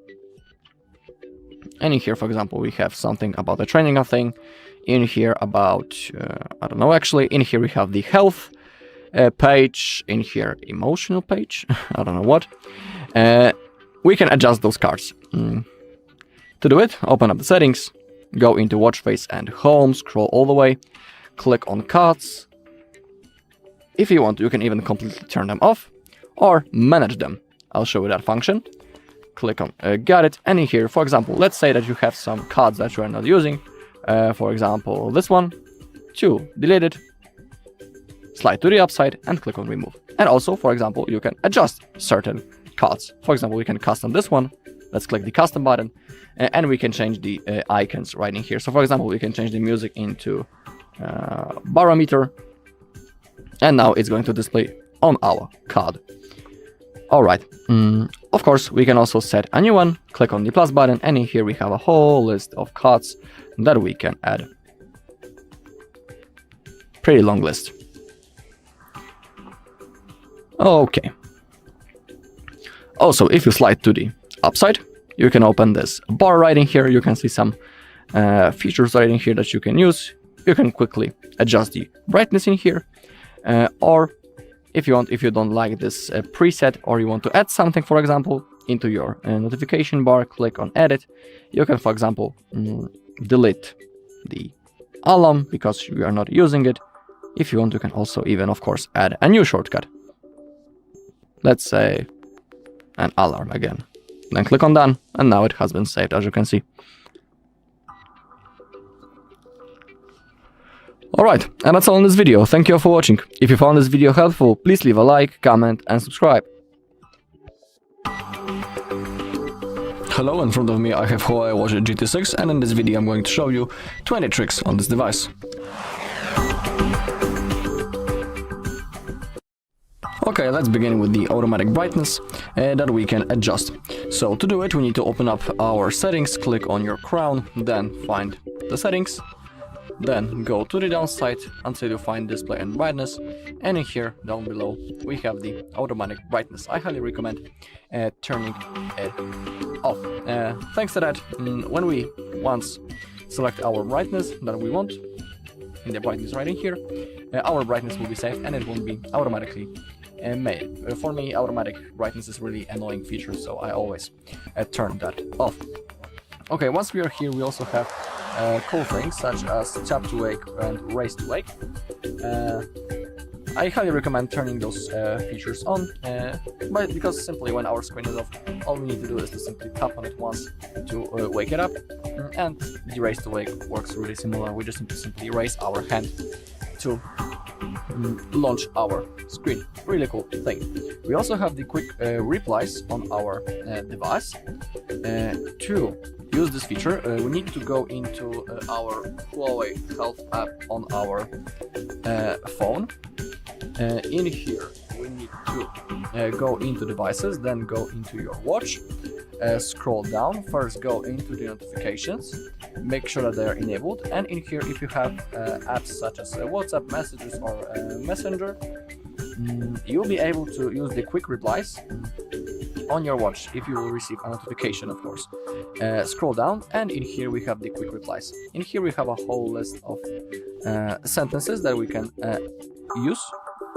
D: And in here, for example, we have something about the training thing. In here about, I don't know, actually, in here we have the health page, in here emotional page, I don't know what. We can adjust those cards. To do it, open up the settings, go into watch face and home, scroll all the way, click on cards. If you want, you can even completely turn them off or manage them. I'll show you that function. Click on got it, and in here, for example, let's say that you have some cards that you are not using. For example, this one, to delete it, slide to the upside and click on remove. And also, for example, you can adjust certain cards. For example, we can custom this one. Let's click the custom button and we can change the icons right in here. So for example, we can change the music into barometer, and now it's going to display on our card. All right. Of course, we can also set a new one. Click on the plus button, and in here we have a whole list of cards that we can add. Pretty long list. Okay. Also, if you slide to the upside, you can open this bar right in here. You can see some features right in here that you can use. You can quickly adjust the brightness in here, or if you want, if you don't like this preset, or you want to add something, for example, into your notification bar, click on edit. You can, for example, delete the alarm because you are not using it. If you want, you can also even, of course, add a new shortcut. Let's say an alarm again. Then click on done, and now it has been saved, as you can see. Alright, and that's all in this video. Thank you all for watching. If you found this video helpful, please leave a like, comment and subscribe. Hello, in front of me I have Huawei Watch GT6, and in this video I'm going to show you 20 tricks on this device. Okay, let's begin with the automatic brightness that we can adjust. So to do it, we need to open up our settings, click on your crown, then find the settings, then go to the downside until you find display and brightness, and in here down below we have the automatic brightness. I highly recommend turning it off. Thanks to that, when we once select our brightness that we want, in the brightness right in here, our brightness will be saved and it won't be automatically made. For me, automatic brightness is really annoying feature, so I always turn that off. Okay, once we are here, we also have cool things such as tap to wake and raise to wake. I highly recommend turning those features on, but because simply when our screen is off, all we need to do is to simply tap on it once to wake it up, and the raise to wake works really similar. We just need to simply raise our hand to launch our screen. Really cool thing. We also have the quick replies on our device. To use this feature, we need to go into our Huawei Health app on our phone. In here, we need to go into devices, then go into your watch, scroll down, first go into the notifications, make sure that they are enabled, and in here, if you have apps such as WhatsApp, Messages or Messenger, you'll be able to use the quick replies on your watch if you will receive a notification, of course. Scroll down, and in here we have the quick replies. In here we have a whole list of sentences that we can use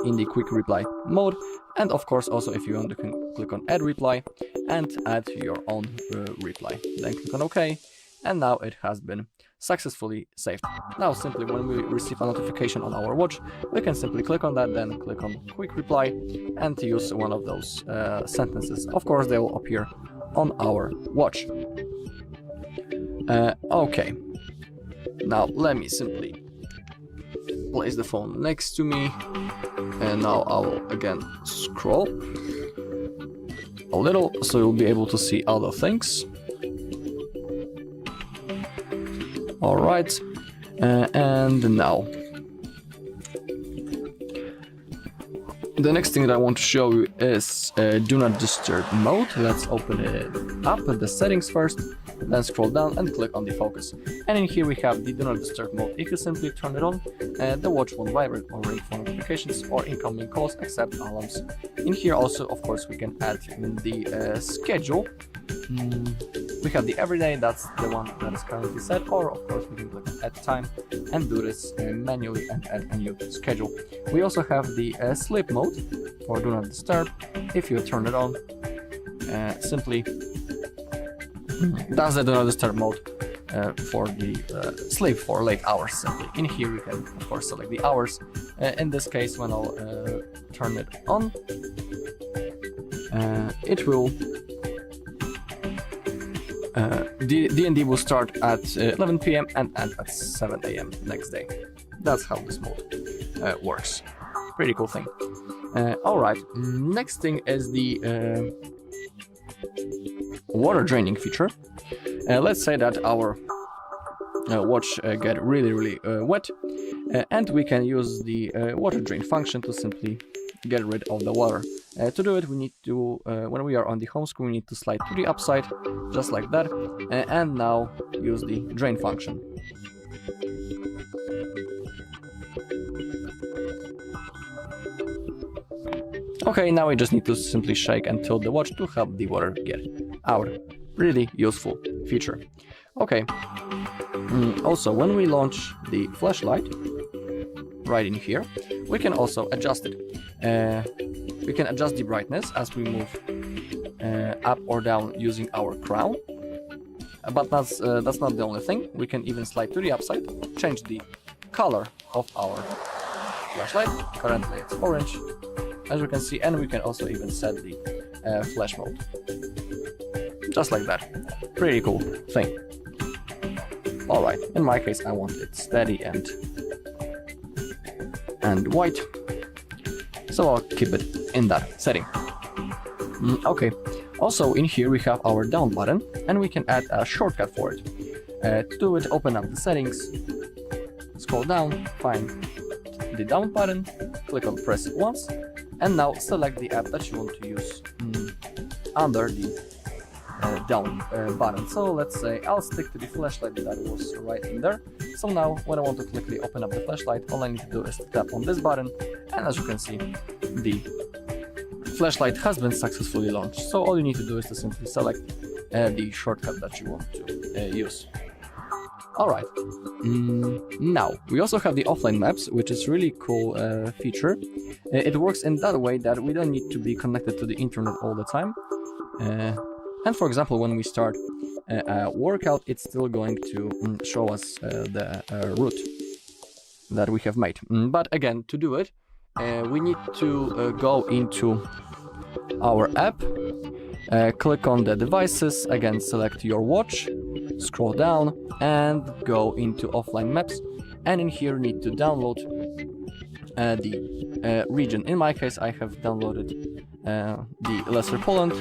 D: in the quick reply mode, and of course also if you want, you can click on add reply and add your own reply, then click on OK, and now it has been successfully saved. Now simply when we receive a notification on our watch, we can simply click on that, then click on quick reply and use one of those sentences. Of course they will appear on our watch. Okay, now let me simply place the phone next to me, and now I will again scroll a little so you'll be able to see other things. Alright, and now the next thing that I want to show you is do not disturb mode. Let's open it up at the settings first, then scroll down and click on the focus. And in here we have the do not disturb mode. If you simply turn it on, the watch won't vibrate or ring for notifications or incoming calls except alarms. In here also, of course, we can add the schedule. We have the everyday, that's the one that is currently set, or of course we can click on add time and do this manually and add a new schedule. We also have the sleep mode for do not disturb. If you turn it on, simply that's the do not disturb mode for the sleep for late hours simply. In here you can of course select the hours. In this case, when I'll turn it on, it will D&D will start at 11 PM and end at 7 AM next day. That's how this mode works. Pretty cool thing. Alright, next thing is the water draining feature. Let's say that our watch get really wet, and we can use the water drain function to simply get rid of the water. To do it, we need to, when we are on the home screen, we need to slide to the upside, just like that, and now use the drain function. Okay, now we just need to simply shake and tilt the watch to help the water get out. Really useful feature. Okay, also when we launch the flashlight, right in here, we can also adjust it. We can adjust the brightness as we move up or down using our crown. But that's not the only thing. We can even slide to the upside, change the color of our flashlight. Currently it's orange, as you can see, and we can also even set the flash mode. Just like that. Pretty cool thing. Alright, in my case I want it steady and white, so I'll keep it in that setting. Okay, also in here we have our down button, and we can add a shortcut for it. To do it, open up the settings, scroll down, find the down button, click on press it once, and now select the app that you want to use under the down button. So let's say I'll stick to the flashlight that was right in there. So now when I want to quickly open up the flashlight, all I need to do is to tap on this button, and as you can see, the flashlight has been successfully launched. So all you need to do is to simply select the shortcut that you want to use. Alright, now we also have the offline maps, which is really cool feature. It works in that way that we don't need to be connected to the internet all the time. And for example, when we start a workout, it's still going to show us the route that we have made. But again, to do it, we need to go into our app, click on the devices, again select your watch, scroll down and go into offline maps, and in here you need to download the region. In my case, I have downloaded the Lesser Poland.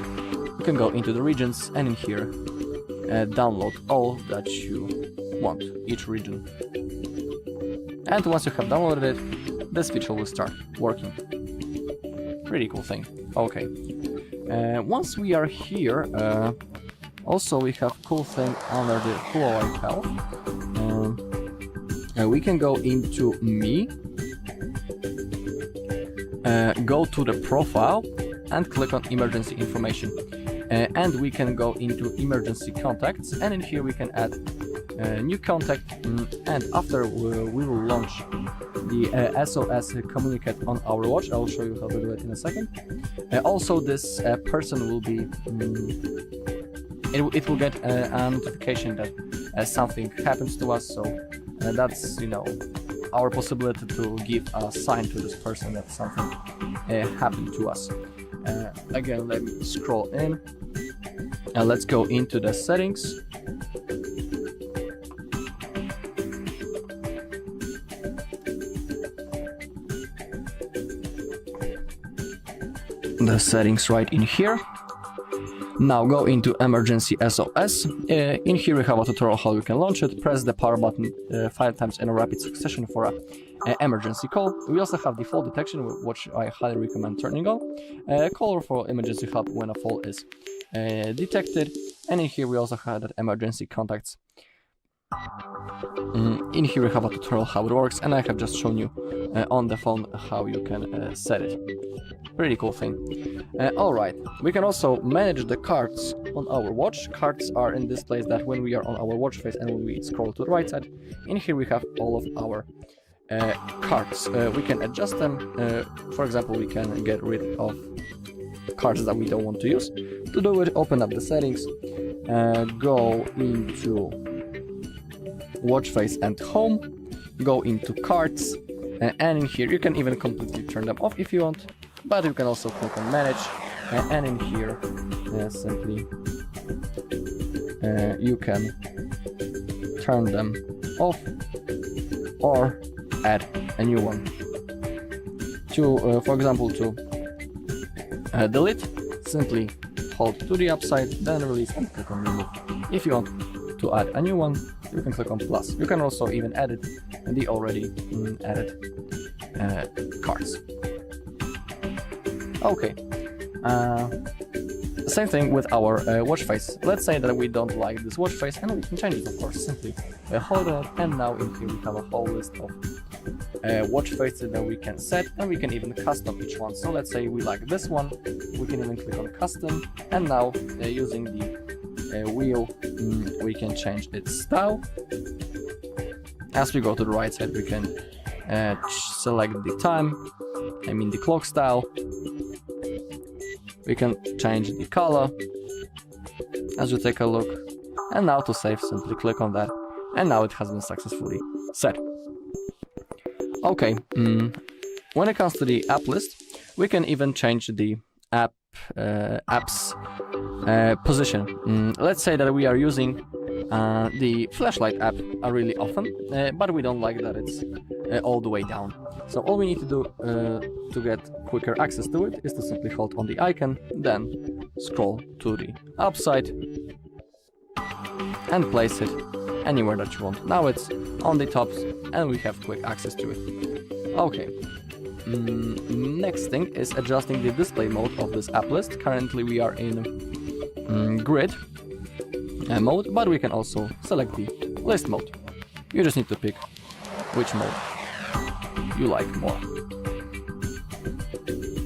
D: You can go into the regions, and in here download all that you want, each region. And once you have downloaded it, this feature will start working. Pretty cool thing. Okay. Once we are here, also we have cool thing under the Huawei Health. We can go into Me, go to the profile and click on emergency information. And we can go into emergency contacts, and in here we can add a new contact, and after we will launch the SOS communicate on our watch. I will show you how to do it in a second. Also this person will be it will get a notification that something happens to us. So that's, you know, our possibility to give a sign to this person that something happened to us. Again, let me scroll in and let's go into the settings. The settings right in here. Now go into emergency SOS. In here we have a tutorial how you can launch it. Press the power button 5 times in a rapid succession for an emergency call. We also have the fall detection, which I highly recommend turning on. Call for emergency help when a fall is detected. And in here we also have that emergency contacts. In here we have a tutorial how it works, and I have just shown you on the phone how you can set it. Pretty cool thing. Alright, we can also manage the cards on our watch. Cards are in this place that when we are on our watch face and when we scroll to the right side, in here we have all of our cards. We can adjust them. For example, we can get rid of cards that we don't want to use. To do it, open up the settings, go into watch face and home, go into cards, and in here you can even completely turn them off if you want, but you can also click on manage, and in here simply you can turn them off or add a new one. To for example, to delete, simply hold to the upside, then release and click on remove. If you want to add a new one, you can click on plus. You can also even edit the already added cards. Okay. Same thing with our watch face. Let's say that we don't like this watch face, and we can change it, of course. Simply hold it, and now in here we have a whole list of watch faces that we can set, and we can even custom each one. So let's say we like this one, we can even click on custom, and now using the wheel we can change its style. As we go to the right side, we can select the time, the clock style. We can change the color as you take a look, and now to save, simply click on that, and now it has been successfully set. Okay, when it comes to the app list, we can even change the app's position. Let's say that we are using the flashlight app really often, but we don't like that it's all the way down. So all we need to do to get quicker access to it is to simply hold on the icon, then scroll to the upside and place it anywhere that you want. Now it's on the top and we have quick access to it. Okay. Next thing is adjusting the display mode of this app list. Currently we are in grid mode, but we can also select the list mode. You just need to pick which mode you like more.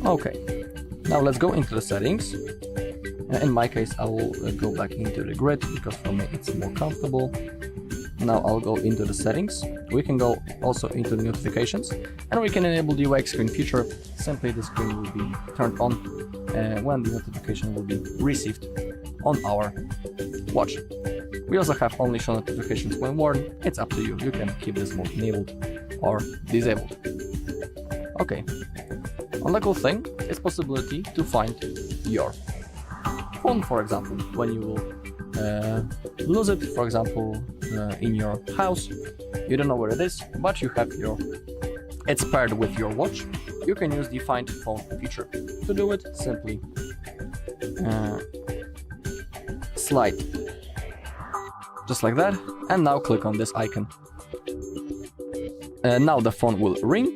D: Okay, now let's go into the settings. In my case, I will go back into the grid because for me it's more comfortable. Now I'll go into the settings. We can go also into the notifications, and we can enable the wake screen feature. Simply the screen will be turned on when the notification will be received on our watch. We also have only show notifications when worn. It's up to you. You can keep this mode enabled or disabled. Okay. Another cool thing is possibility to find your phone, for example, when you will lose it, for example, in your house. You don't know where it is, but you have it's paired with your watch. You can use the find phone feature. To do it, simply slide just like that, and now click on this icon. Now the phone will ring,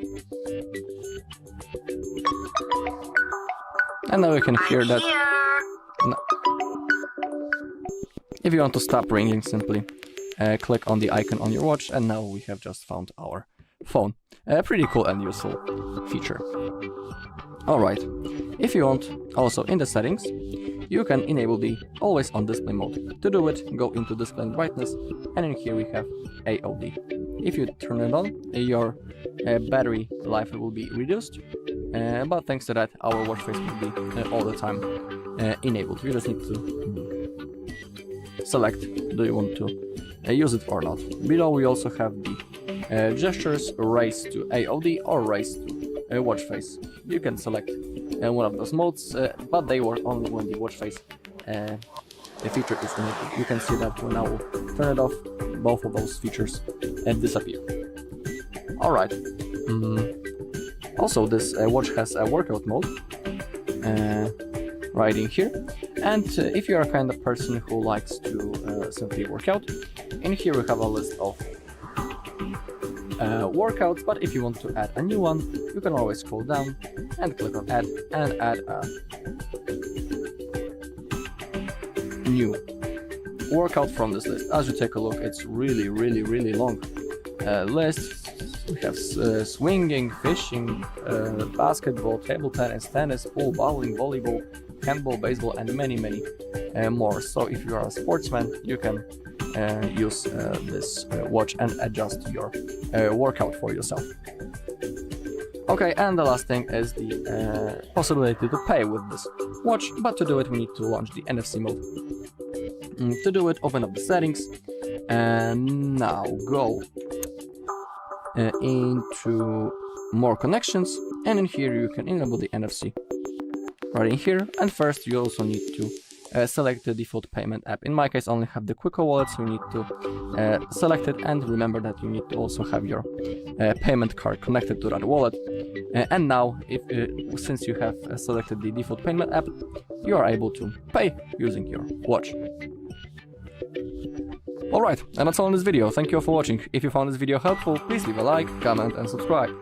D: and now you can hear that. If you want to stop ringing, simply click on the icon on your watch, and now we have just found our phone. Pretty cool and useful feature. Alright, if you want, also in the settings, you can enable the always on display mode. To do it, go into display brightness, and in here we have AOD. If you turn it on, your battery life will be reduced, but thanks to that, our watch face will be all the time enabled. You just need to select, do you want to use it or not. Below we also have the gestures, raise to AOD or raise to watch face. You can select one of those modes, but they work only when the watch face feature is enabled. You can see that when I will turn it off, both of those features disappear. Alright. Also, this watch has a workout mode right in here, and if you're a kind of person who likes to simply work out, in here we have a list of workouts, but if you want to add a new one, you can always scroll down and click on add and add a new workout from this list. As you take a look, it's really long list. We have swinging, fishing, basketball, table tennis, pool, bowling, volleyball, handball, baseball, and many more. So if you are a sportsman, you can use this watch and adjust your workout for yourself. Okay, and the last thing is the possibility to pay with this watch, but to do it we need to launch the NFC mode. To do it, open up the settings and now go into more connections, and in here you can enable the NFC right in here. And first you also need to select the default payment app. In my case I only have the Quicker wallet, so you need to select it, and remember that you need to also have your payment card connected to that wallet. And now since you have selected the default payment app, you are able to pay using your watch. Alright, and that's all in this video. Thank you all for watching. If you found this video helpful, please leave a like, comment and subscribe.